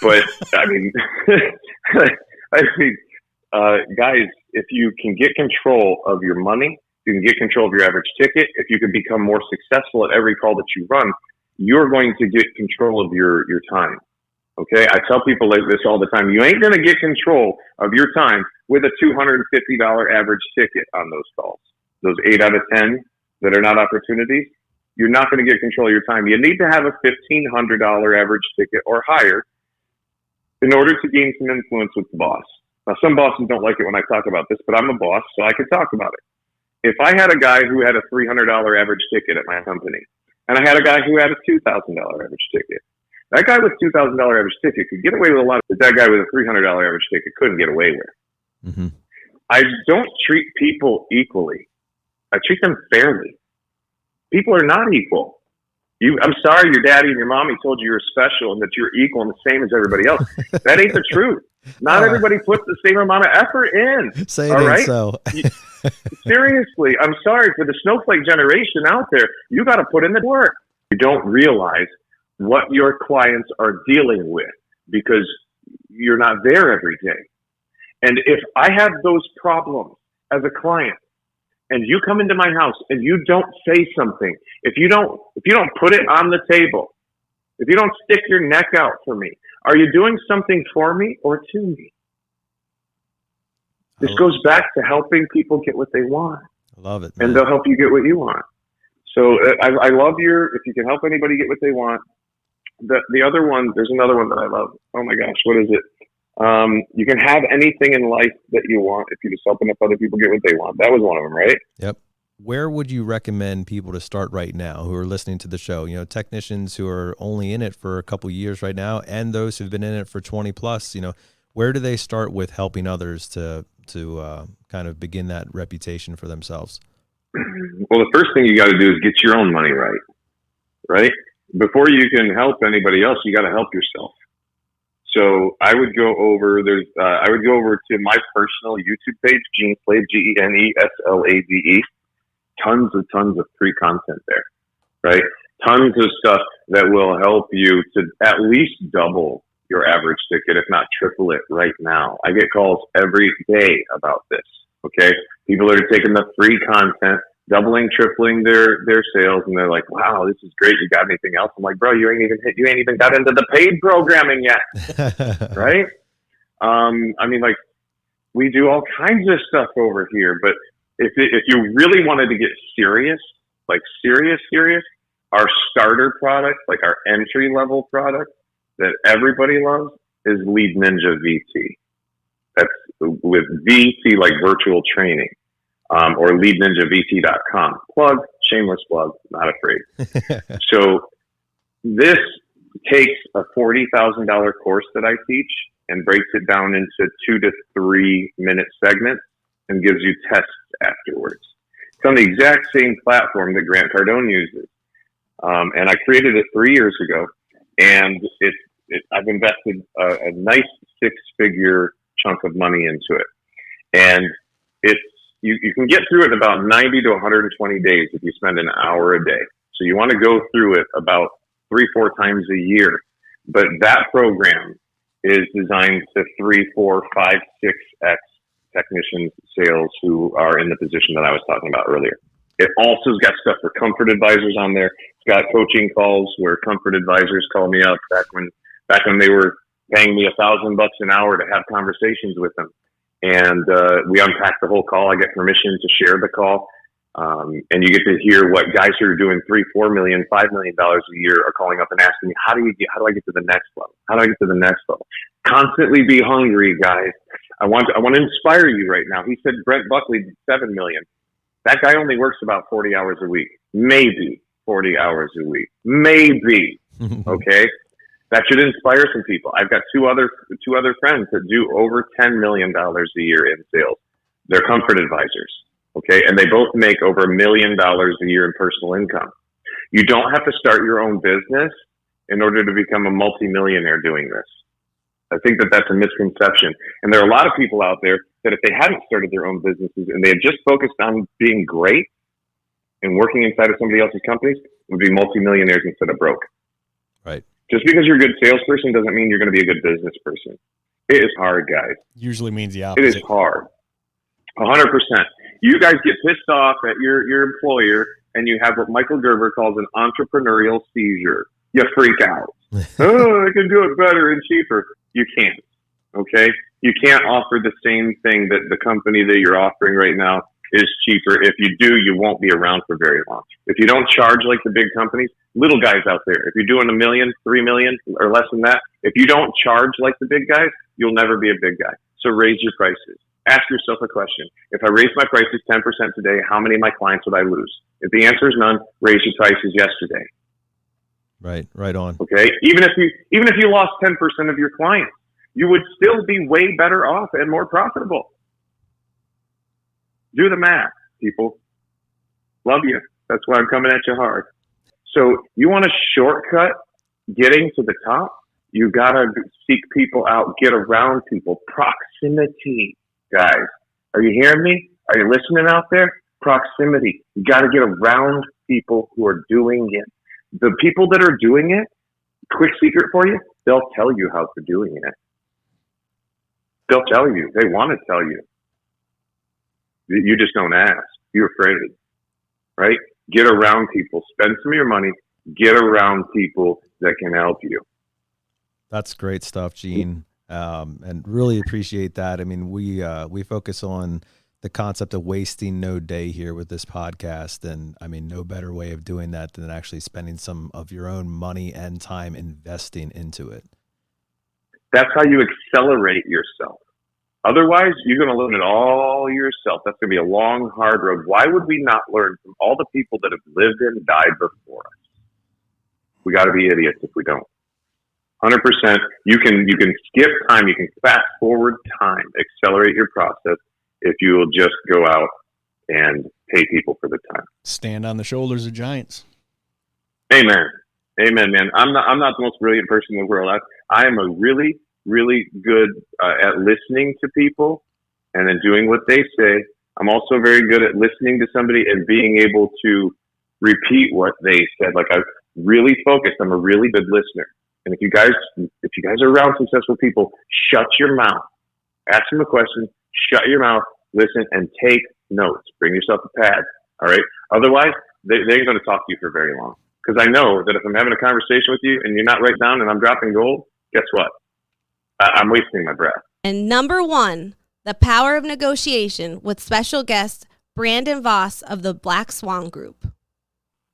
But I mean, guys, if you can get control of your money, you can get control of your average ticket. If you can become more successful at every call that you run, you're going to get control of your time. Okay. I tell people like this all the time. You ain't going to get control of your time with a $250 average ticket on those calls. Those 8 out of 10 that are not opportunities. You're not going to get control of your time. You need to have a $1,500 average ticket or higher in order to gain some influence with the boss. Now, some bosses don't like it when I talk about this, but I'm a boss, so I can talk about it. If I had a guy who had a $300 average ticket at my company, and I had a guy who had a $2,000 average ticket, that guy with $2,000 average ticket could get away with a lot that that guy with a $300 average ticket couldn't get away with. Mm-hmm. I don't treat people equally. I treat them fairly. People are not equal. I'm sorry your daddy and your mommy told you you're special and that you're equal and the same as everybody else. That ain't the truth. Not everybody puts the same amount of effort in. Say it all ain't right? so. Seriously, I'm sorry for the snowflake generation out there. You got to put in the work. You don't realize what your clients are dealing with because you're not there every day. And if I have those problems as a client, and you come into my house and you don't say something, if you don't put it on the table, if you don't stick your neck out for me, are you doing something for me or to me? This goes back to helping people get what they want. I love it, man. And they'll help you get what you want. So I love if you can help anybody get what they want. The other one, there's another one that I love. Oh my gosh, what is it? You can have anything in life that you want if you just help enough other people get what they want. That was one of them, right? Yep. Where would you recommend people to start right now who are listening to the show? You know, technicians who are only in it for a couple years right now, and those who've been in it for 20 plus. You know, where do they start with helping others to kind of begin that reputation for themselves? Well, the first thing you got to do is get your own money right. Right? before you can help anybody else, you got to help yourself. So I would go over to my personal YouTube page, Gene Slade, GeneSlade. Tons of free content there, right? Tons of stuff that will help you to at least double your average ticket, if not triple it right now. I get calls every day about this. Okay. People are taking the free content, doubling, tripling their sales, and they're like, wow, this is great. You got anything else? I'm like, bro, you ain't even got into the paid programming yet. Right? I mean, like, we do all kinds of stuff over here, but if you really wanted to get serious, like serious, our starter product, like our entry level product that everybody loves, is Lead Ninja VT. That's with VT, like virtual training, or leadninjavt.com. Plug, shameless plug, not afraid. So this takes a $40,000 course that I teach and breaks it down into 2 to 3 minute segments and gives you tests afterwards. It's on the exact same platform that Grant Cardone uses. And I created it 3 years ago, and I've invested a nice 6-figure chunk of money into it. And you can get through it in about 90 to 120 days if you spend an hour a day. So you want to go through it about 3-4 times a year. But that program is designed to 3, 4, 5, 6x technicians sales who are in the position that I was talking about earlier. It also has got stuff for comfort advisors on there. It's got coaching calls where comfort advisors call me up back when they were paying me $1,000 an hour to have conversations with them. And we unpack the whole call. I get permission to share the call. And you get to hear what guys who are doing $3-4 million, $5 million a year are calling up and asking me, how do I get to the next level? How do I get to the next level? Constantly be hungry, guys. I want to inspire you right now. He said Brent Buckley did $7 million. That guy only works about 40 hours a week, maybe 40 hours a week, maybe. Okay. That should inspire some people. I've got two other friends that do over $10 million a year in sales. They're comfort advisors. Okay. And they both make over $1 million a year in personal income. You don't have to start your own business in order to become a multimillionaire doing this. I think that that's a misconception. And there are a lot of people out there that if they hadn't started their own businesses and they had just focused on being great and working inside of somebody else's companies, would be multimillionaires instead of broke. Right. Just because you're a good salesperson doesn't mean you're going to be a good business person. It is hard, guys. Usually means the opposite. It is hard. 100%. You guys get pissed off at your employer and you have what Michael Gerber calls an entrepreneurial seizure. You freak out. Oh, I can do it better and cheaper. You can't. Okay? You can't offer the same thing that the company that you're offering right now is cheaper. If you do, you won't be around for very long. If you don't charge like the big companies, little guys out there, if you're doing $1 million, $3 million, or less than that, if you don't charge like the big guys, you'll never be a big guy. So raise your prices. Ask yourself a question. If I raise my prices 10% today, how many of my clients would I lose? If the answer is none, raise your prices yesterday. Right on. Okay? Even if you lost 10% of your clients, you would still be way better off and more profitable. Do the math, people. Love you. That's why I'm coming at you hard. So you want a shortcut getting to the top? You got to seek people out, get around people. Proximity, guys. Are you hearing me? Are you listening out there? Proximity. You got to get around people who are doing it. The people that are doing it, quick secret for you, they'll tell you how they're doing it. They'll tell you. They want to tell you. You just don't ask. You're afraid, right? Get around people. Spend some of your money. Get around people that can help you. That's great stuff, Gene, and really appreciate that. I mean, we focus on the concept of wasting no day here with this podcast, and I mean, no better way of doing that than actually spending some of your own money and time investing into it. That's how you accelerate yourself. Otherwise, you're going to learn it all yourself. That's going to be a long, hard road. Why would we not learn from all the people that have lived and died before us? We got to be idiots if we don't. 100%. You can skip time. You can fast forward time, accelerate your process if you will just go out and pay people for the time. Stand on the shoulders of giants. Amen. Amen, man. I'm not the most brilliant person in the world. I am a really, really good at listening to people and then doing what they say. I'm also very good at listening to somebody and being able to repeat what they said. Like, I'm really focused. I'm a really good listener. And if you guys are around successful people, shut your mouth. Ask them a question. Shut your mouth. Listen and take notes. Bring yourself a pad. All right. Otherwise, they ain't going to talk to you for very long. Because I know that if I'm having a conversation with you and you're not writing down and I'm dropping gold, guess what? I'm wasting my breath. And number 1, the power of negotiation with special guest Brandon Voss of the Black Swan Group.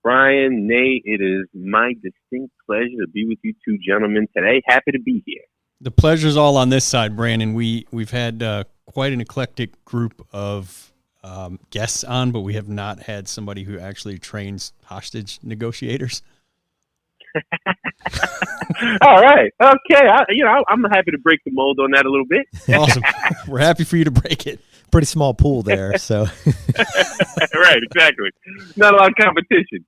Brian, Nate, it is my distinct pleasure to be with you two gentlemen today. Happy to be here. The pleasure's all on this side, Brandon. We've had quite an eclectic group of guests on, but we have not had somebody who actually trains hostage negotiators. All right. Okay. I'm happy to break the mold on that a little bit. Awesome. We're happy for you to break it. Pretty small pool there, so. Right, exactly. Not a lot of competition.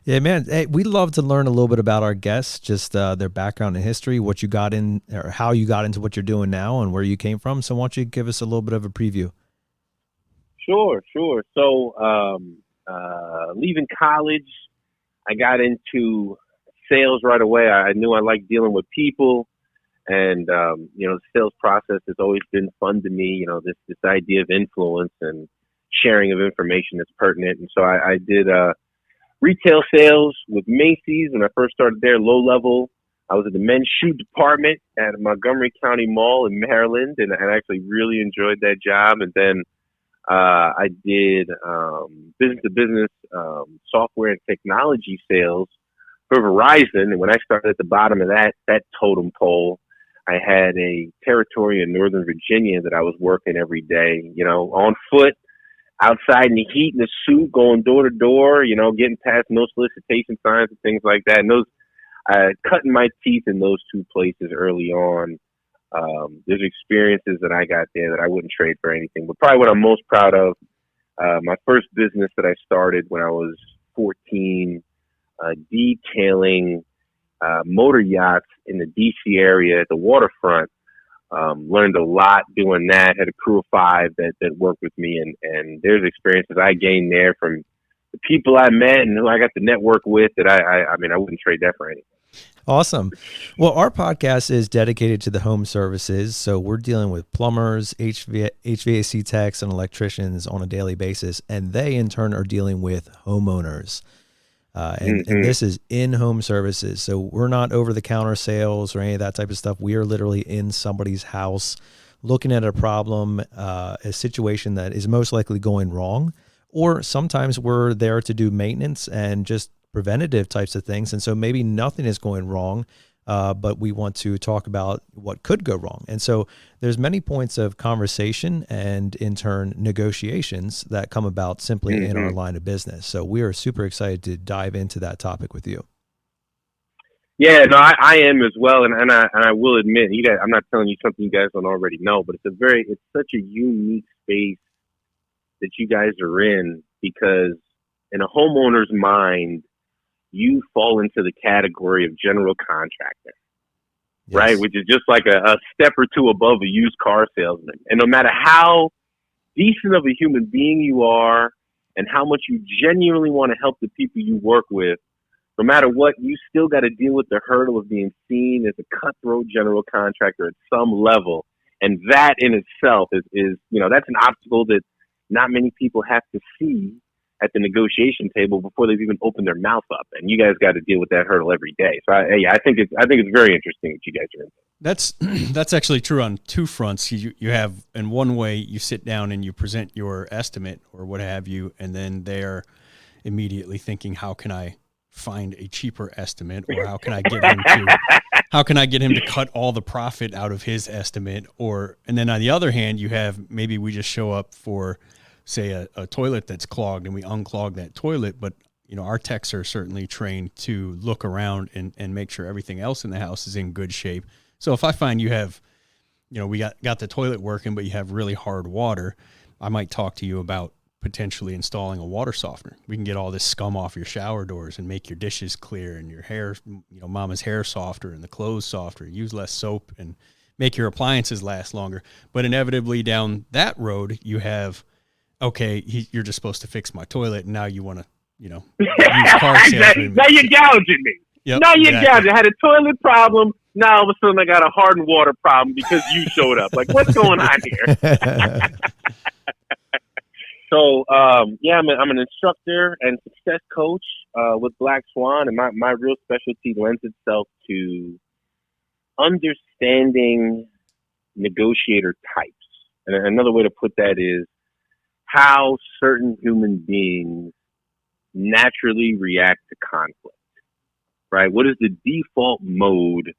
Yeah, man. Hey, we'd love to learn a little bit about our guests, just their background and history, what you got in, or how you got into what you're doing now, and where you came from. So, why don't you give us a little bit of a preview? Sure. So, leaving college, I got into sales right away. I knew I liked dealing with people, and the sales process has always been fun to me. This idea of influence and sharing of information that's pertinent. And so I did retail sales with Macy's when I first started there, low level. I was in the men's shoe department at Montgomery County Mall in Maryland, and I actually really enjoyed that job. And then I did business-to-business software and technology sales for Verizon. And when I started at the bottom of that totem pole, I had a territory in Northern Virginia that I was working every day, on foot, outside in the heat in a suit, going door to door, getting past no solicitation signs and things like that. And those, cutting my teeth in those two places early on. There's experiences that I got there that I wouldn't trade for anything. But probably what I'm most proud of, my first business that I started when I was 14, detailing motor yachts in the DC area at the waterfront. Learned a lot doing that. Had a crew of 5 that worked with me, and there's experiences I gained there from the people I met and who I got to network with that I wouldn't trade that for anything. Awesome. Well, our podcast is dedicated to the home services, so we're dealing with plumbers, HVAC techs, and electricians on a daily basis, and they in turn are dealing with homeowners. And this is in-home services. So we're not over-the-counter sales or any of that type of stuff. We are literally in somebody's house looking at a problem, a situation that is most likely going wrong, or sometimes we're there to do maintenance and just preventative types of things. And so maybe nothing is going wrong, but we want to talk about what could go wrong. And so there's many points of conversation and in turn negotiations that come about simply in our line of business. So we are super excited to dive into that topic with you. Yeah, no, I am as well. And I will admit, you guys, I'm not telling you something you guys don't already know, but it's such a unique space that you guys are in, because in a homeowner's mind, you fall into the category of general contractor, right? Which is just like a step or two above a used car salesman. And no matter how decent of a human being you are and how much you genuinely want to help the people you work with, no matter what, you still got to deal with the hurdle of being seen as a cutthroat general contractor at some level. And that in itself is that's an obstacle that not many people have to see at the negotiation table before they've even opened their mouth up, and you guys got to deal with that hurdle every day. So I think it's very interesting that you guys are in. That's actually true on two fronts. You have, in one way, you sit down and you present your estimate or what have you, and then they're immediately thinking, how can I find a cheaper estimate, or how can I get him to cut all the profit out of his estimate? And then on the other hand, you have, maybe we just show up for, say, a toilet that's clogged and we unclog that toilet, but our techs are certainly trained to look around and make sure everything else in the house is in good shape. So if I find you have, we got the toilet working, but you have really hard water, I might talk to you about potentially installing a water softener. We can get all this scum off your shower doors and make your dishes clear and your hair, mama's hair softer and the clothes softer, use less soap and make your appliances last longer. But inevitably down that road, you have, okay, you're just supposed to fix my toilet, and now you want to, use car salesman. Now you're gouging me. Yep, now you're exactly. gouging. I had a toilet problem. Now all of a sudden I got a hardened water problem because you showed up. Like, what's going on here? So, I'm an instructor and success coach with Black Swan, and my real specialty lends itself to understanding negotiator types. And another way to put that is how certain human beings naturally react to conflict, right? What is the default mode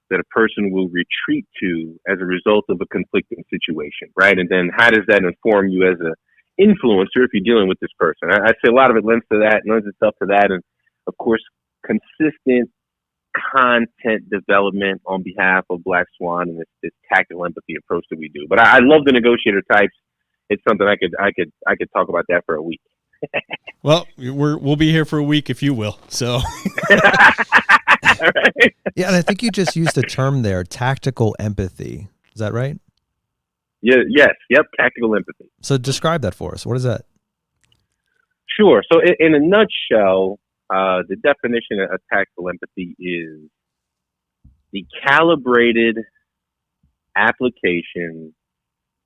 that a person will retreat to as a result of a conflicting situation, right? And then how does that inform you as a influencer if you're dealing with this person? I say a lot of it lends itself to that. And of course, consistent content development on behalf of Black Swan and this tactical empathy approach that we do. But I love the negotiator types. It's something I could talk about that for a week. Well, we'll be here for a week if you will. So, right. Yeah, and I think you just used the term there, tactical empathy. Is that right? Yeah. Yes. Yep. Tactical empathy. So describe that for us. What is that? Sure. So in a nutshell, the definition of tactical empathy is the calibrated application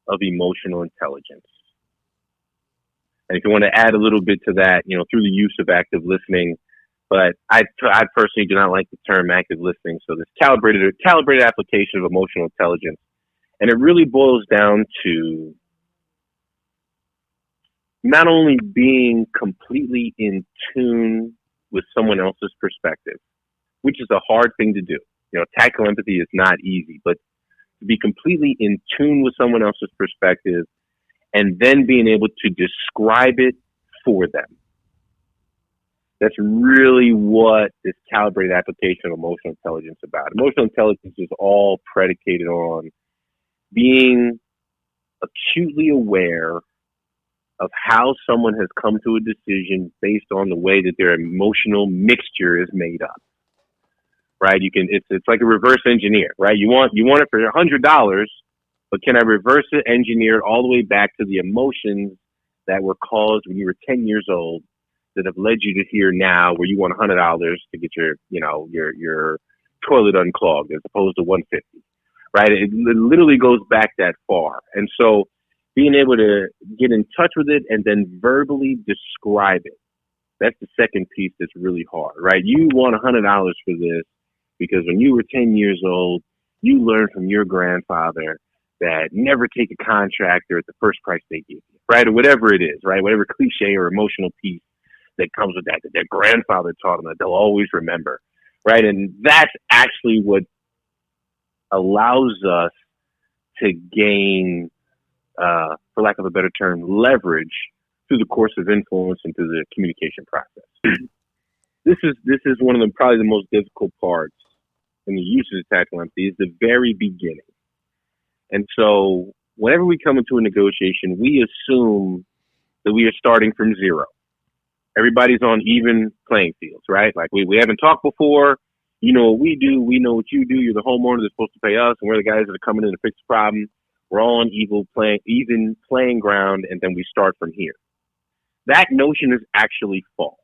of emotional intelligence. And if you want to add a little bit to that, through the use of active listening, but I personally do not like the term active listening. So this calibrated application of emotional intelligence, and it really boils down to not only being completely in tune with someone else's perspective, which is a hard thing to do. Tactical empathy is not easy, but to be completely in tune with someone else's perspective and then being able to describe it for them. That's really what this calibrated application of emotional intelligence is about. Emotional intelligence is all predicated on being acutely aware of how someone has come to a decision based on the way that their emotional mixture is made up. Right? It's like a reverse engineer, right? You want it for $100, but can I reverse it, engineer it all the way back to the emotions that were caused when you were 10 years old that have led you to here now where you want $100 to get your toilet unclogged as opposed to $150, right? It literally goes back that far. And so being able to get in touch with it and then verbally describe it, that's the second piece that's really hard, right? You want $100 for this because when you were 10 years old, you learned from your grandfather that never take a contractor at the first price they give you, right? Or whatever it is, right? Whatever cliche or emotional piece that comes with that their grandfather taught them that they'll always remember, right? And that's actually what allows us to gain, for lack of a better term, leverage through the course of influence and through the communication process. This is one of the probably the most difficult parts in the use of the tactical empathy is the very beginning. And so whenever we come into a negotiation, we assume that we are starting from zero. Everybody's on even playing fields, right? Like we haven't talked before. You know what we do. We know what you do. You're the homeowner that's supposed to pay us, and we're the guys that are coming in to fix the problem. We're all on even playing ground, and then we start from here. That notion is actually false.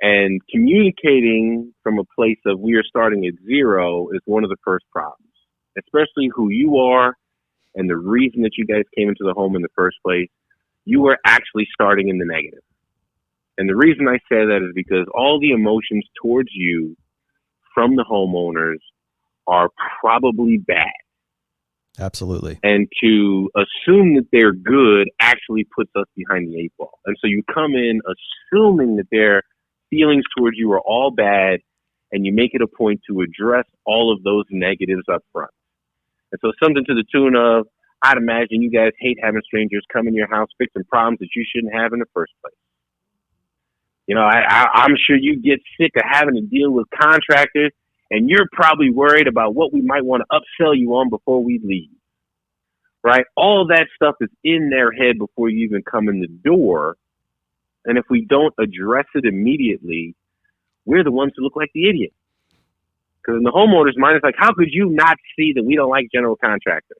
And communicating from a place of we are starting at zero is one of the first problems, especially who you are and the reason that you guys came into the home in the first place. You are actually starting in the negative. And the reason I say that is because all the emotions towards you from the homeowners are probably bad. Absolutely. And to assume that they're good actually puts us behind the eight ball. And so you come in assuming that their feelings towards you are all bad, and you make it a point to address all of those negatives up front. And so something to the tune of, I'd imagine you guys hate having strangers come in your house fixing problems that you shouldn't have in the first place. You know, I'm sure you get sick of having to deal with contractors, and you're probably worried about what we might want to upsell you on before we leave. right? All that stuff is in their head before you even come in the door. And if we don't address it immediately, we're the ones who look like the idiot. Because in the homeowner's mind, it's like, how could you not see that we don't like general contractors?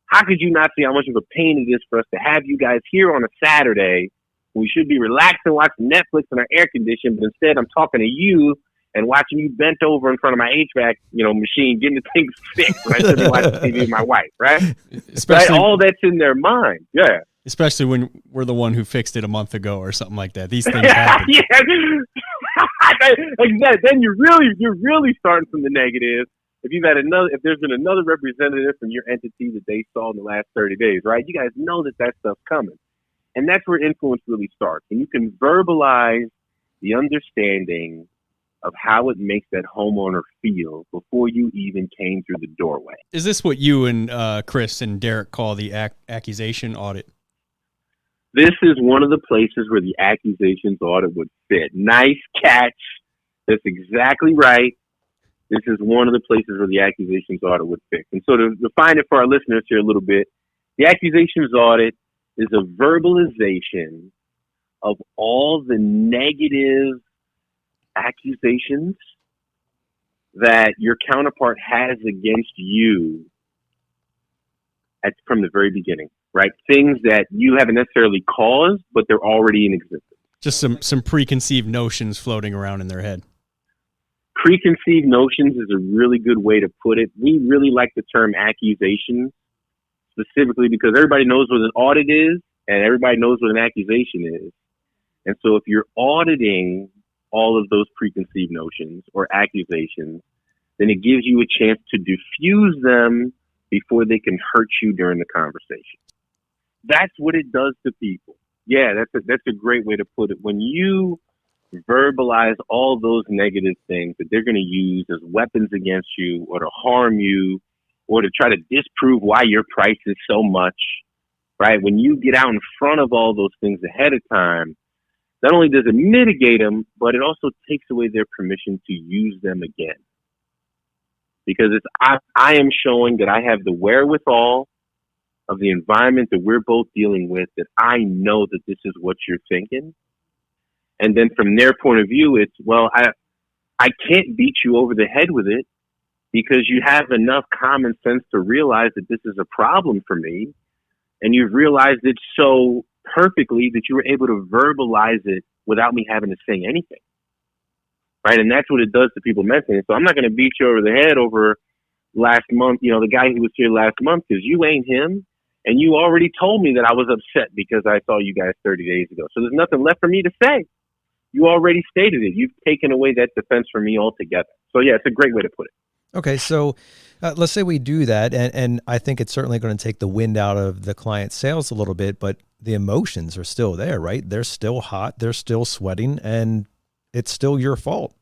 How could you not see how much of a pain it is for us to have you guys here on a Saturday when we should be relaxing, watching Netflix in our air conditioning, but instead I'm talking to you and watching you bent over in front of my HVAC, machine, getting the things fixed when I should be watching TV with my wife, right? Especially, right? All that's in their mind. Yeah. Especially when we're the one who fixed it a month ago or something like that. These things happen. Yeah. Exactly. Then you're really starting from the negative. If there's been another representative from your entity that they saw in the last 30 days, right? You guys know that stuff's coming. And that's where influence really starts. And you can verbalize the understanding of how it makes that homeowner feel before you even came through the doorway. Is this what you and Chris and Derek call the accusation audit? This is one of the places where the accusations audit would fit. Nice catch. That's exactly right. This is one of the places where the accusations audit would fit. And so to define it for our listeners here a little bit, the accusations audit is a verbalization of all the negative accusations that your counterpart has against you from the very beginning, right? Things that you haven't necessarily caused, but they're already in existence. Just some preconceived notions floating around in their head. Preconceived notions is a really good way to put it. We really like the term accusations specifically because everybody knows what an audit is and everybody knows what an accusation is. And so if you're auditing all of those preconceived notions or accusations, then it gives you a chance to diffuse them before they can hurt you during the conversation. That's what it does to people. Yeah, that's a great way to put it. When you verbalize all those negative things that they're going to use as weapons against you or to harm you or to try to disprove why your price is so much, right? When you get out in front of all those things ahead of time, not only does it mitigate them, but it also takes away their permission to use them again. Because I am showing that I have the wherewithal of the environment that we're both dealing with, that I know that this is what you're thinking. And then from their point of view, it's, well, I can't beat you over the head with it because you have enough common sense to realize that this is a problem for me. And you've realized it so perfectly that you were able to verbalize it without me having to say anything. Right. And that's what it does to people mentally. So I'm not going to beat you over the head over last month, the guy who was here last month, because you ain't him. And you already told me that I was upset because I saw you guys 30 days ago. So there's nothing left for me to say. You already stated it. You've taken away that defense from me altogether. So, yeah, it's a great way to put it. Okay, so let's say we do that, and I think it's certainly going to take the wind out of the client's sails a little bit, but the emotions are still there, right? They're still hot, they're still sweating, and it's still your fault.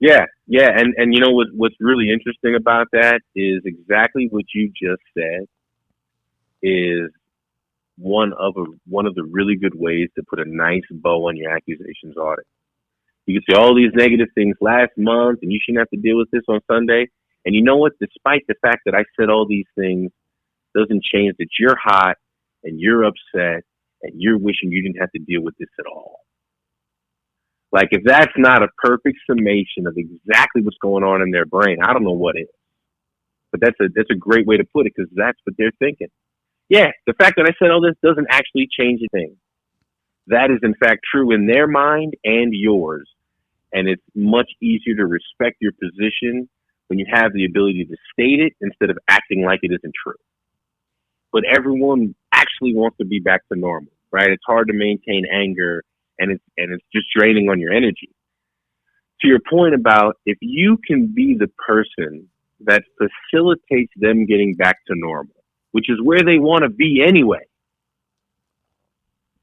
Yeah. And you know what's really interesting about that is exactly what you just said is one of the really good ways to put a nice bow on your accusations audit. You can say all these negative things last month, and you shouldn't have to deal with this on Sunday. And you know what? Despite the fact that I said all these things, doesn't change that you're hot and you're upset and you're wishing you didn't have to deal with this at all. Like, if that's not a perfect summation of exactly what's going on in their brain, I don't know what is. But that's a great way to put it because that's what they're thinking. Yeah, the fact that I said all this doesn't actually change a thing. That is, in fact, true in their mind and yours. And it's much easier to respect your position when you have the ability to state it instead of acting like it isn't true. But everyone actually wants to be back to normal, right? It's hard to maintain anger, and it's just draining on your energy. To your point about if you can be the person that facilitates them getting back to normal, which is where they want to be anyway,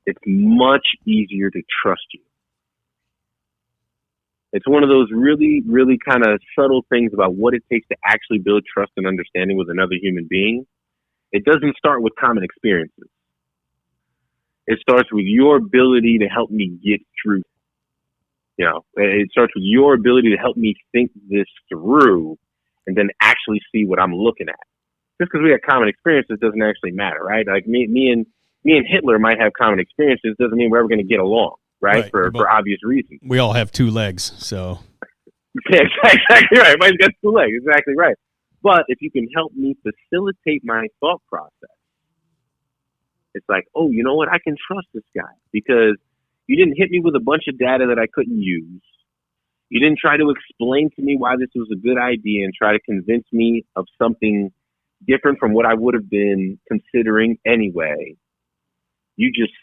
it's much easier to trust you. It's one of those really, really kind of subtle things about what it takes to actually build trust and understanding with another human being. It doesn't start with common experiences. It starts with your ability to help me get through. It starts with your ability to help me think this through and then actually see what I'm looking at. just because we have common experiences doesn't actually matter, right? Like me and Hitler might have common experiences, doesn't mean we're ever going to get along, right? For obvious reasons. We all have two legs, so. Yeah, exactly right. Everybody's got two legs, exactly right. But if you can help me facilitate my thought process, it's like, oh, you know what? I can trust this guy because you didn't hit me with a bunch of data that I couldn't use. You didn't try to explain to me why this was a good idea and try to convince me of something different from what I would have been considering anyway. You just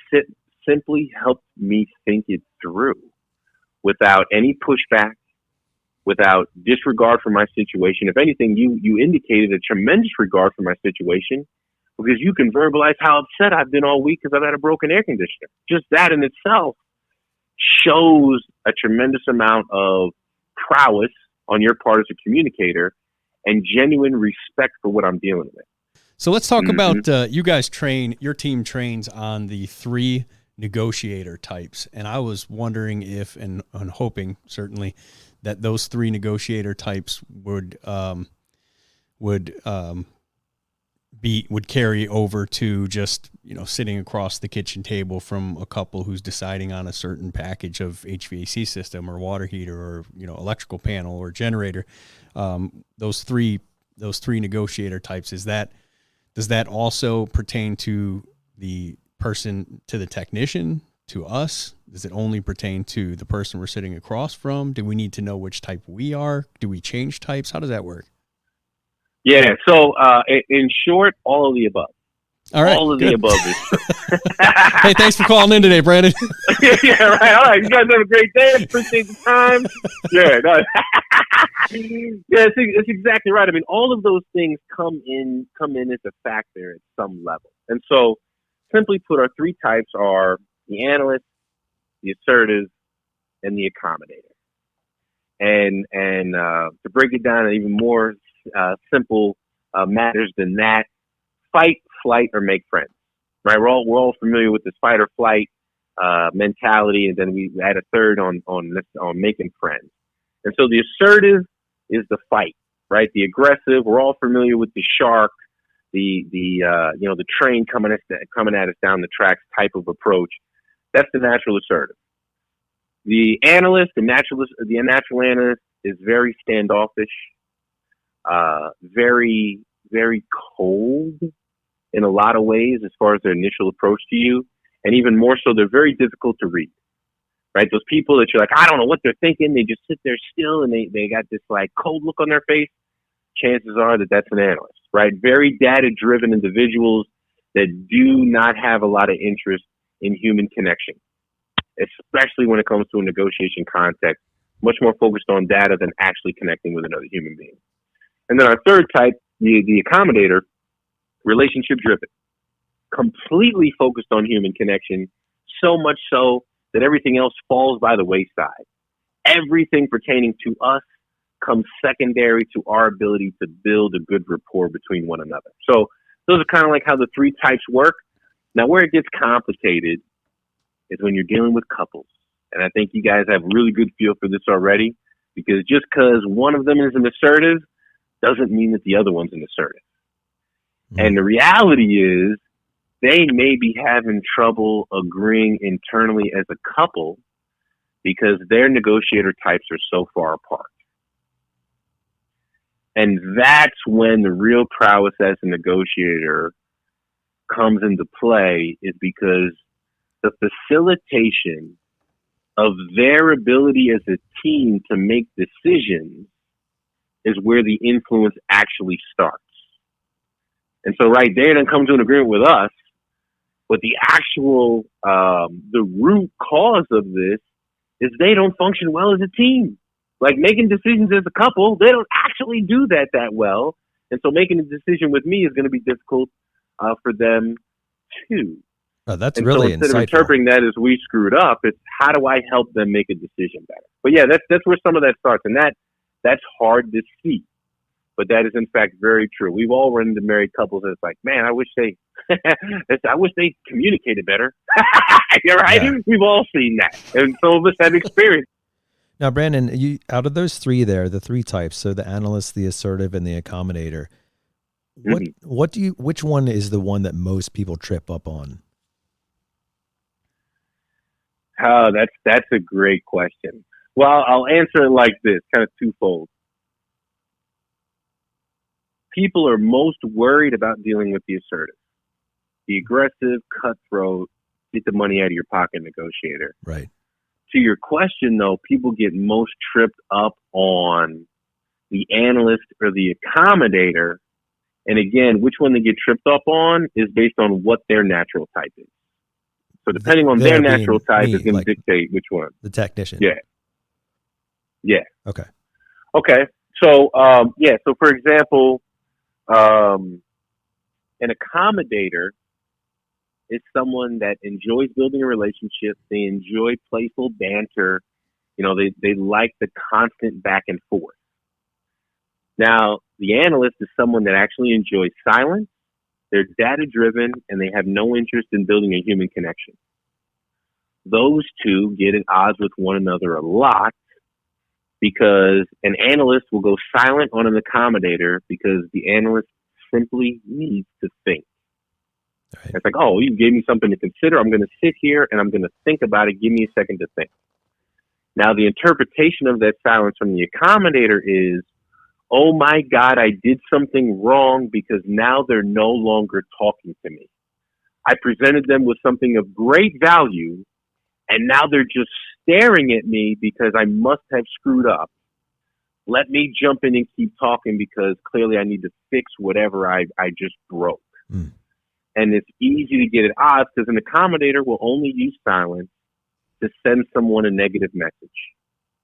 simply helped me think it through without any pushback, without disregard for my situation. If anything, you indicated a tremendous regard for my situation because you can verbalize how upset I've been all week because I've had a broken air conditioner. Just that in itself shows a tremendous amount of prowess on your part as a communicator and genuine respect for what I'm dealing with. So let's talk about, you guys your team trains on the 3 negotiator types. And I was wondering if, and hoping certainly, that those 3 negotiator types would carry over to just, sitting across the kitchen table from a couple who's deciding on a certain package of HVAC system or water heater or, electrical panel or generator. Those three negotiator types, does that also pertain to the person, to the technician, to us? Does it only pertain to the person we're sitting across from? Do we need to know which type we are? Do we change types? How does that work? Yeah. So, in short, all of the above. All right. All of good. the above is true. Hey, thanks for calling in today, Brandon. Yeah, right. All right. You guys have a great day. Appreciate the time. Yeah. No. Yeah, it's exactly right. I mean, all of those things come in as a factor at some level. And so, simply put, our 3 types are the analyst, the assertive, and the accommodator. And to break it down in even more simple matters than that, fight, flight, or make friends. Right? We're all familiar with this fight or flight mentality, and then we add a third on making friends. And so the assertive is the fight, right? The aggressive. We're all familiar with the shark, the train coming at us down the tracks type of approach. That's the natural assertive. The analyst, the natural analyst is very standoffish, very, very cold in a lot of ways as far as their initial approach to you. And even more so, they're very difficult to read, right? Those people that you're like, I don't know what they're thinking. They just sit there still and they got this like cold look on their face. Chances are that that's an analyst, right? Very data-driven individuals that do not have a lot of interest in human connection, especially when it comes to a negotiation context, much more focused on data than actually connecting with another human being. And then our third type, the accommodator, relationship-driven, completely focused on human connection, so much so that everything else falls by the wayside. Everything pertaining to us comes secondary to our ability to build a good rapport between one another. So those are kind of like how the 3 types work. Now, where it gets complicated is when you're dealing with couples. And I think you guys have a really good feel for this already, because just because one of them is an assertive doesn't mean that the other one's an assertive. Mm-hmm. And the reality is they may be having trouble agreeing internally as a couple because their negotiator types are so far apart. And that's when the real prowess as a negotiator comes into play, is because the facilitation of their ability as a team to make decisions is where the influence actually starts. And so right there, then come to an agreement with us. But the actual, the root cause of this is they don't function well as a team. Like making decisions as a couple, they don't actually do that well. And so making a decision with me is going to be difficult for them too. Oh, that's and really so instead insightful. of interpreting that as we screwed up, it's how do I help them make a decision better? But yeah, that's where some of that starts. And that's hard to see. But that is in fact very true. We've all run into married couples and it's like, man, I wish they communicated better. You're right. Yeah. We've all seen that. And some of us have experience. Now, Brandon, you out of those 3 there, the 3 types, so the analyst, the assertive, and the accommodator, which one is the one that most people trip up on? Oh, that's a great question. Well, I'll answer it like this, kind of twofold. People are most worried about dealing with the assertive, the aggressive, cutthroat, get the money out of your pocket negotiator. Right. To your question, though, people get most tripped up on the analyst or the accommodator. And again, which one they get tripped up on is based on what their natural type is. So depending on their natural type is going to dictate which one. The technician. Yeah. Yeah. Okay. Okay. So, so for example, an accommodator is someone that enjoys building a relationship. They enjoy playful banter. You know, they like the constant back and forth. Now, the analyst is someone that actually enjoys silence. They're data driven and they have no interest in building a human connection. Those two get at odds with one another a lot because an analyst will go silent on an accommodator because the analyst simply needs to think. Right. It's like, oh, you gave me something to consider. I'm going to sit here and I'm going to think about it. Give me a second to think. Now, the interpretation of that silence from the accommodator is, oh my God, I did something wrong because now they're no longer talking to me. I presented them with something of great value and now they're just staring at me because I must have screwed up. Let me jump in and keep talking because clearly I need to fix whatever I just broke. Mm. And it's easy to get at odds because an accommodator will only use silence to send someone a negative message,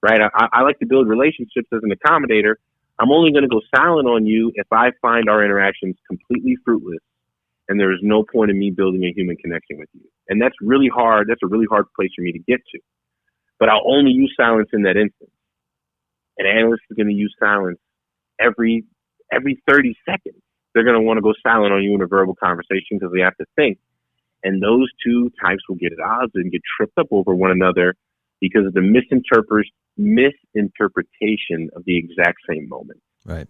right? I like to build relationships as an accommodator. I'm only going to go silent on you if I find our interactions completely fruitless and there is no point in me building a human connection with you. And that's really hard. That's a really hard place for me to get to. But I'll only use silence in that instance. An analyst is going to use silence every 30 seconds. They're going to want to go silent on you in a verbal conversation because they have to think. And those two types will get at odds and get tripped up over one another because of the misinterpretation of the exact same moment. Right.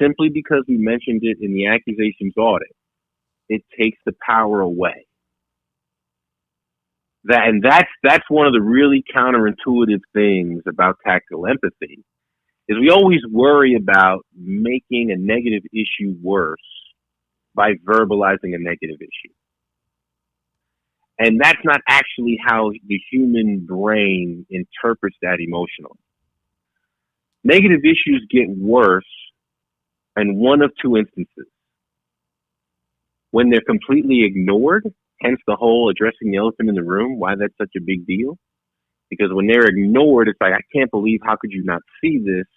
Simply because we mentioned it in the accusations audit, it takes the power away. That's one of the really counterintuitive things about tactical empathy is we always worry about making a negative issue worse by verbalizing a negative issue. And that's not actually how the human brain interprets that emotionally. Negative issues get worse in one of two instances. When they're completely ignored, hence the whole addressing the elephant in the room, why that's such a big deal. Because when they're ignored, it's like, I can't believe, how could you not see this,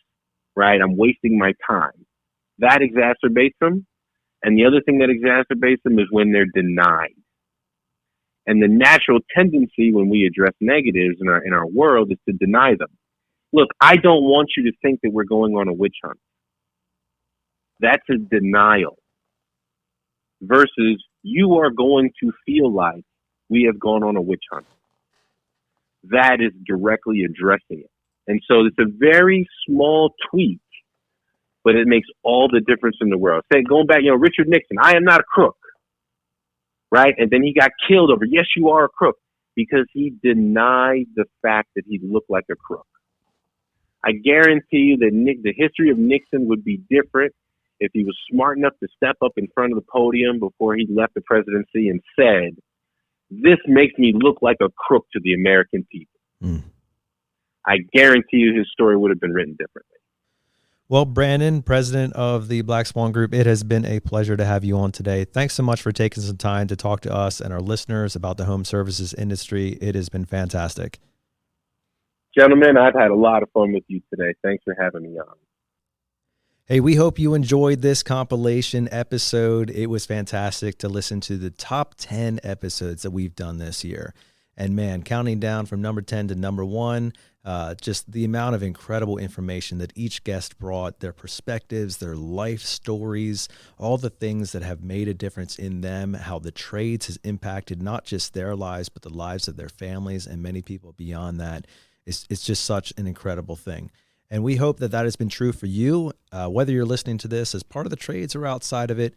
right? I'm wasting my time. That exacerbates them. And the other thing that exacerbates them is when they're denied. And the natural tendency when we address negatives in our world is to deny them. Look, I don't want you to think that we're going on a witch hunt. That's a denial. Versus you are going to feel like we have gone on a witch hunt. That is directly addressing it. And so it's a very small tweak, but it makes all the difference in the world. Say, going back, Richard Nixon, I am not a crook. Right? And then he got killed over, yes, you are a crook, because he denied the fact that he looked like a crook. I guarantee you that the history of Nixon would be different if he was smart enough to step up in front of the podium before he left the presidency and said, this makes me look like a crook to the American people. Mm. I guarantee you his story would have been written differently. Well, Brandon, president of the Black Swan Group, it has been a pleasure to have you on today. Thanks so much for taking some time to talk to us and our listeners about the home services industry. It has been fantastic. Gentlemen, I've had a lot of fun with you today. Thanks for having me on. Hey, we hope you enjoyed this compilation episode. It was fantastic to listen to the top 10 episodes that we've done this year. And man, counting down from number 10 to number 1, just the amount of incredible information that each guest brought, their perspectives, their life stories, all the things that have made a difference in them, how the trades has impacted not just their lives, but the lives of their families and many people beyond that. It's just such an incredible thing. And we hope that that has been true for you. Whether you're listening to this as part of the trades or outside of it,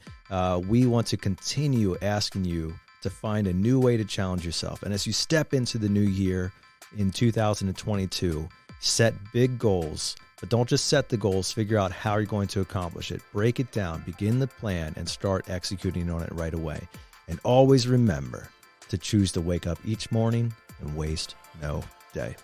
we want to continue asking you to find a new way to challenge yourself. And as you step into the new year in 2022, set big goals. But don't just set the goals, figure out how you're going to accomplish it. Break it down, begin the plan, and start executing on it right away. And always remember to choose to wake up each morning and waste no day.